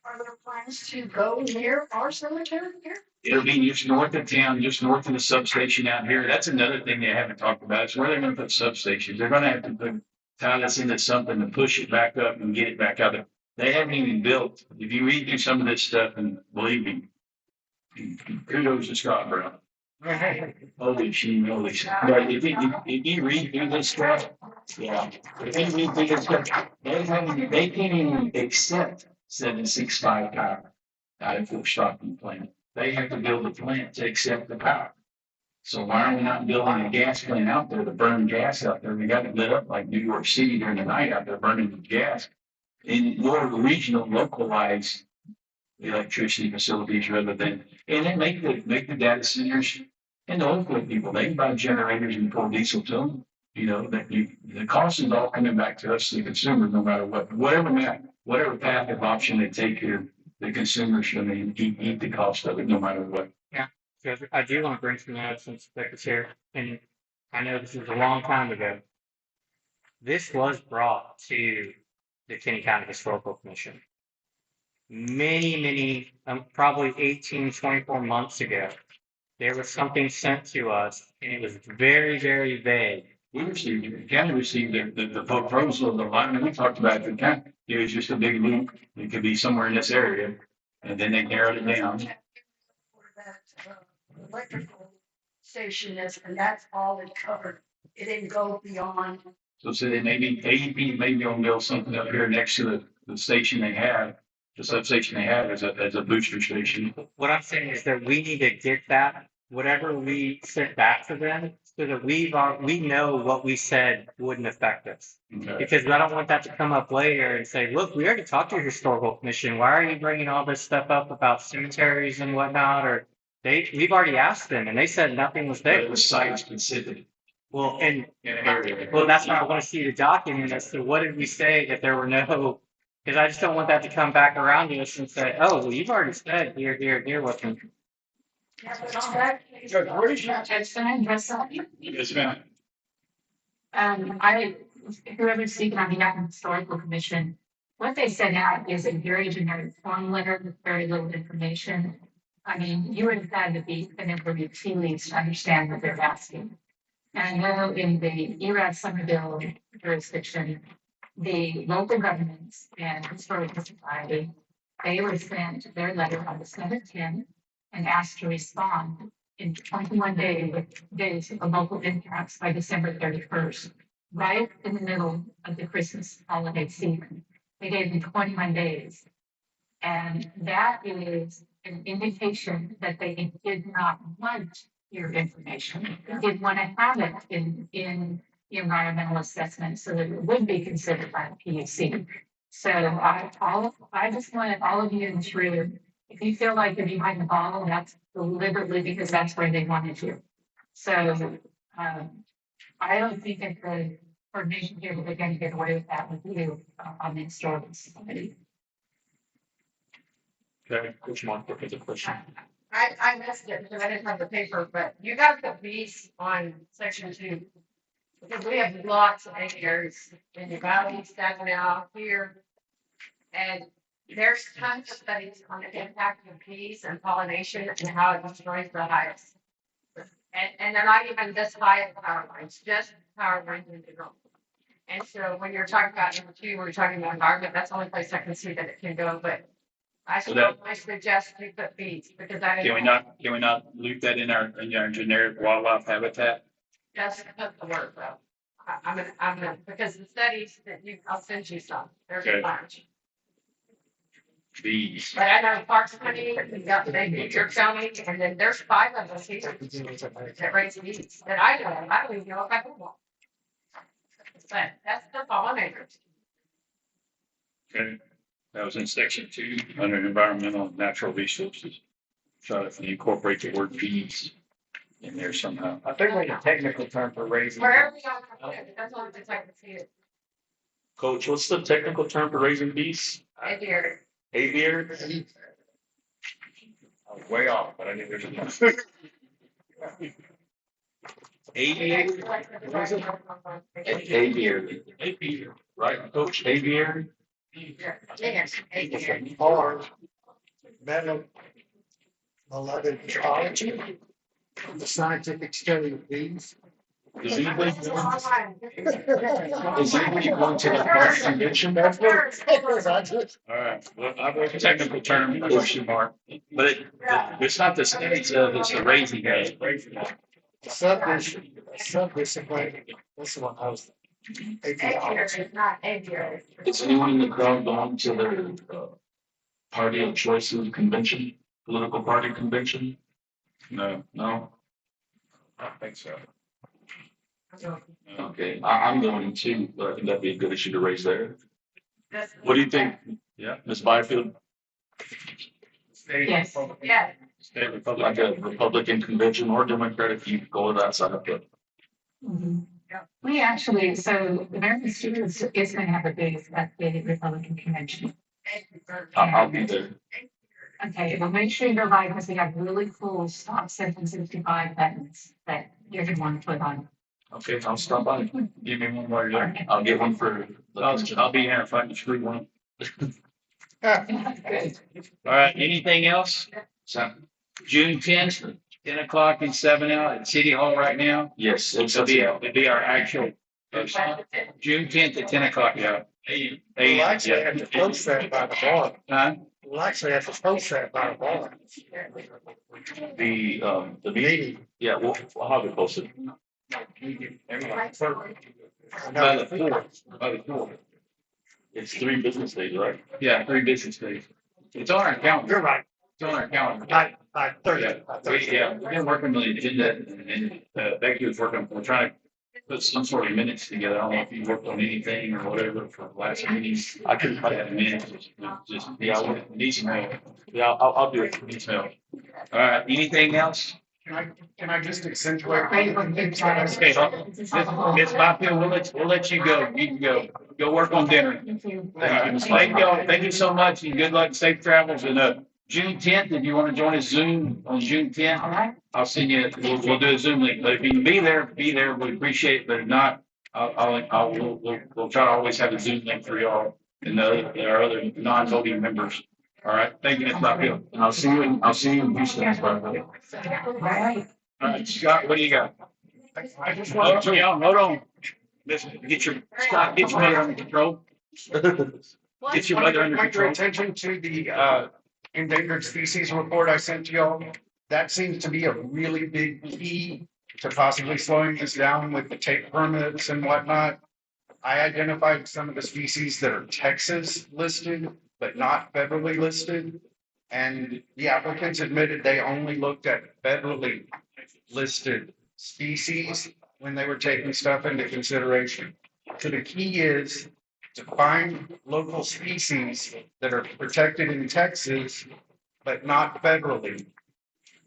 Are there plans to go near our cemetery here? It'll be just north of town, just north of the substation out here. That's another thing they haven't talked about. Is where they're going to put substations. They're going to have to tie this into something to push it back up and get it back out there. They haven't even built. If you read through some of this stuff, and believe me, kudos to Scott Brown. Holy shit, holy shit. But if you read through this stuff, yeah, if you read through this stuff, they can't even accept 765 power out of Fort Stockton plant. They have to build a plant to accept the power. So why are we not building a gas plant out there to burn gas out there? We got it lit up like New York City during the night out there burning gas. In more regional, localized electricity facilities rather than, and then make the data centers and the local people, they can buy generators and pour diesel to them. The cost is all coming back to us, the consumer, no matter what, whatever path of option they take here, the consumer should eat the cost of it no matter what. Yeah, so I do want to bring some up since Becca's here, and I know this was a long time ago. This was brought to the Kenny County Historical Commission. Many, probably 18, 24 months ago, there was something sent to us and it was very vague. We received, the county received the proposal of the line, and we talked about the county. It was just a big loop. It could be somewhere in this area. And then they narrowed it down. Where that, electrical station is, and that's all it covered. It didn't go beyond. So they maybe, AEP maybe gonna build something up here next to the station they have, the substation they have as a booster station. What I'm saying is that we need to get that, whatever we sent back to them, so that we know what we said wouldn't affect us. Okay. Because I don't want that to come up later and say, look, we already talked to your historical commission. Why are you bringing all this stuff up about cemeteries and whatnot? Or we've already asked them and they said nothing was But there. it was site specific Well, and in an area. well, that's why I want to see the document as to what did we say that there were no, because I just don't want that to come back around to us and say, oh, well, you've already said here, wasn't. Yeah, but on that case, Can I address something? Yes, ma'am. Whoever's speaking on behalf of the historical commission, what they sent out is a very generic form letter with very little information. I mean, you would have had to be an informative tea leaves to understand what they're asking. And I know in the ERAD Somerville jurisdiction, the local governments and historical society, they were sent their letter on December 10th and asked to respond in 21 days of local impacts by December 31st, right in the middle of the Christmas holiday season. They gave them 21 days. And that is an indication that they did not want your information. They did want to have it in the environmental assessment so that it would be considered by the PUC. So I just wanted all of you in this room, if you feel like you're behind the ball, that's deliberately because that's where they wanted you. So I don't think that the coordination here that they're going to get away with that with you on the historical society. Okay, which one? What was the question? I missed it because I didn't have the paper, but you got the piece on section 2. Because we have lots of areas in the valley, Sabinal here. And there's tons of studies on the impact of bees and pollination and how it destroys the hives. And they're not even this high of power lines, just power lines in general. And so when you're talking about number 2, we're talking about environment, that's the only place I can see that it can go, but I suggest you put bees because I Can we not loop that in our generic wildlife habitat? just put the word though. I'm gonna, because the studies that I'll send you some, there's Okay. a bunch. Bees. But I know Parks County, we got Your County, and then there's 5 of us here that raise bees that I know, I don't even know if I know one. But that's the pollinators. Okay. That was in section 2 under environmental and natural resources. So if you incorporate the word bees in there somehow. I think like a technical term for raising. Wherever y'all put it, that's the only place I can see it. Coach, what's the technical term for raising bees? Right here. Aviary? I was way off, but I knew there's a. Aviary? Aviary. Aviary, right, Coach? Aviary? Yes. Or meteorology, the scientific study of bees. Is anybody going to the park convention? That's what. All right. Well, I wrote a technical term, question mark, but it's not the studies of, it's the raising of it. Subdiscipline, this is what I was. Aviary, it's not aviary. Is anyone in the crowd going to the party of choices convention, political party convention? No. No? I don't think so. Okay, I'm going to, but I think that'd be a good issue to raise there. What do you think? Yeah. Ms. Byfield, Yes. Yeah. State Republic. like a Republican convention or Democratic, you go with that side of it. Mhm. We actually, so American Students is going to have a booth at the Republican convention. I'll be there. Okay, well, make sure you go by because we have really cool stop 765 buttons that you're going to want to put on. Okay, I'll stop by. Give me one more there. I'll get one for. I'll be here if I can screw one. All right, anything else? So, June 10th, 10 o'clock and 7 out at City Hall right now. yes, It'll be our actual, June 10th at 10 o'clock, yeah. We'll actually have to post that by the bar. Huh? We'll actually have to post that by the bar. the meeting, yeah, we'll have it posted. By the 4th, by the 4th. It's 3 business days, right? Yeah, 3 business days. It's on our calendar. You're right. It's on our calendar. By Thursday. Yeah, we've been working on the agenda and Becky was working, we're trying to put some sort of minutes together. I don't know if you worked on anything or whatever for the last meetings. I can, I have minutes, just, need some help. yeah, I'll do it. Need some help. All right, anything else? Can I just accentuate? Okay, Ms. Byfield, we'll let you go. You can go work on dinner. Thank you so much and good luck, safe travels and June 10th, if you want to join us Zoom on June 10th, I'll send you, we'll do a Zoom link, but if you can be there, we appreciate it, but if not, we'll try to always have a Zoom link for y'all and our other non-voting members. All right, thank you, Ms. Byfield. And I'll see you in Houston. All right, Scott, what do you got? I just want to. Hold on. Scott, get your mother under control. Get your mother under Point your control. attention to the endangered species report I sent to y'all. That seems to be a really big key to possibly slowing this down with the take permits and whatnot. I identified some of the species that are Texas listed, but not federally listed. And the applicants admitted they only looked at federally listed species when they were taking stuff into consideration. So the key is to find local species that are protected in Texas, but not federally.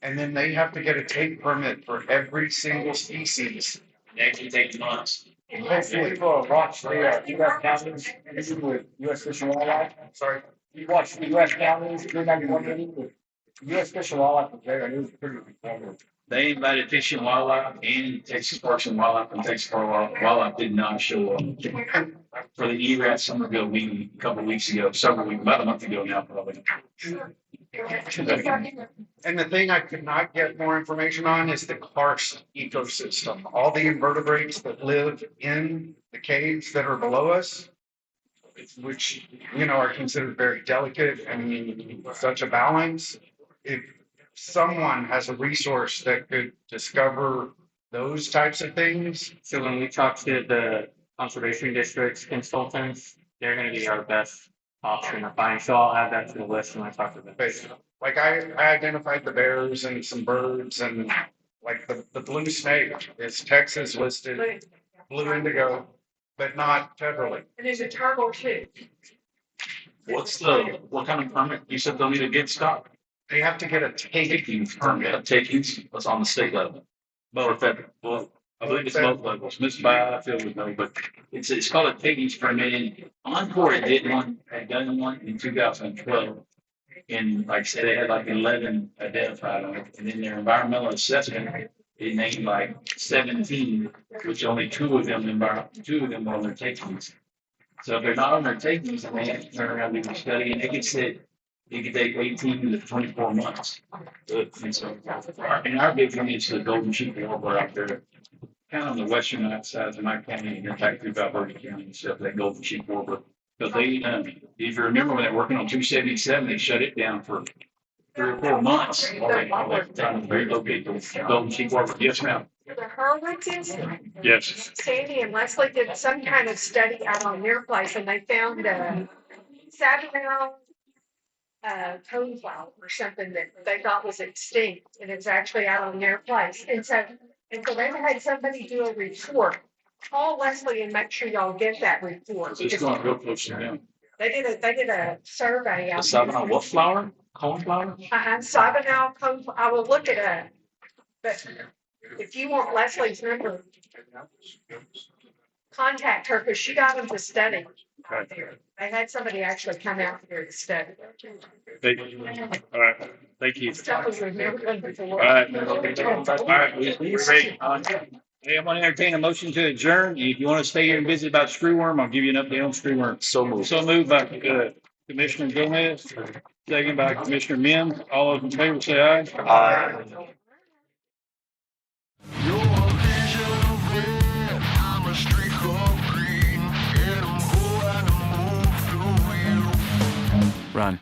And then they have to get a take permit for every single species. That can take months. Hopefully, watch the U.S. counties meeting with U.S. Fish and Wildlife. Sorry. You watch the U.S. counties, 391 meeting with U.S. Fish and Wildlife was there, and it was pretty informative. They invited Fish and Wildlife and Texas Parks and Wildlife, and Texas Parks and Wildlife did not show up for the ERAT summer bill meeting a couple of weeks ago, about a month ago now, probably. And the thing I could not get more information on is the karst ecosystem, all the invertebrates that live in the caves that are below us, which, are considered very delicate and such a balance. If someone has a resource that could discover those types of things. So when we talk to the conservation districts consultants, they're gonna be our best option to find. So I'll add that to the list when I talk to them. Like I identified the bears and some birds and like the blue snake is Texas listed, blue indigo, but not federally. And there's a turtle too. What kind of permit? You said they'll need a good stop. They have to get a taking permit. A takings, that's on the state level. Or federal. Well, I believe it's both levels. Ms. Byfield would know, but it's called a takings permit. And Encore had done one in 2012. And like I said, they had like 11 identified on it. And in their environmental assessment, they named like 17, which only two of them were on their takings. So if they're not on their takings, then they have to turn around and do a study, and it could take 18 to 24 months. And so, our big one is the golden sheep warbler out there, kind of on the western side of my county, and back through Valverde County and stuff, that golden sheep warbler. But they, if you remember when they were working on 277, they shut it down for 3 or 4 months. While they trying to relocate the golden sheep warbler. Yes, ma'am. The Hurwitzes, Yes. Sandy and Leslie did some kind of study out on their place and they found Sabinal coneflower or something that they thought was extinct and it's actually out on their place. And so they had somebody do a report. Call Leslie and make sure y'all get that report. It's going real close to them. They did a survey out. Sabinal what flower? Coneflower? Sabinal coneflower. I will look it up. But if you want Leslie's number, contact her because she got them to study. They had somebody actually come out here to study. All right. Thank you. Stuff was never done before. All right. We're ready. Hey, I'm gonna entertain a motion to adjourn. If you want to stay here and visit about screwworm, I'll give you an update on screwworm. So moved. So moved by Commissioner Gomez, second by Commissioner Mims. All those in favor say aye. Aye. Run.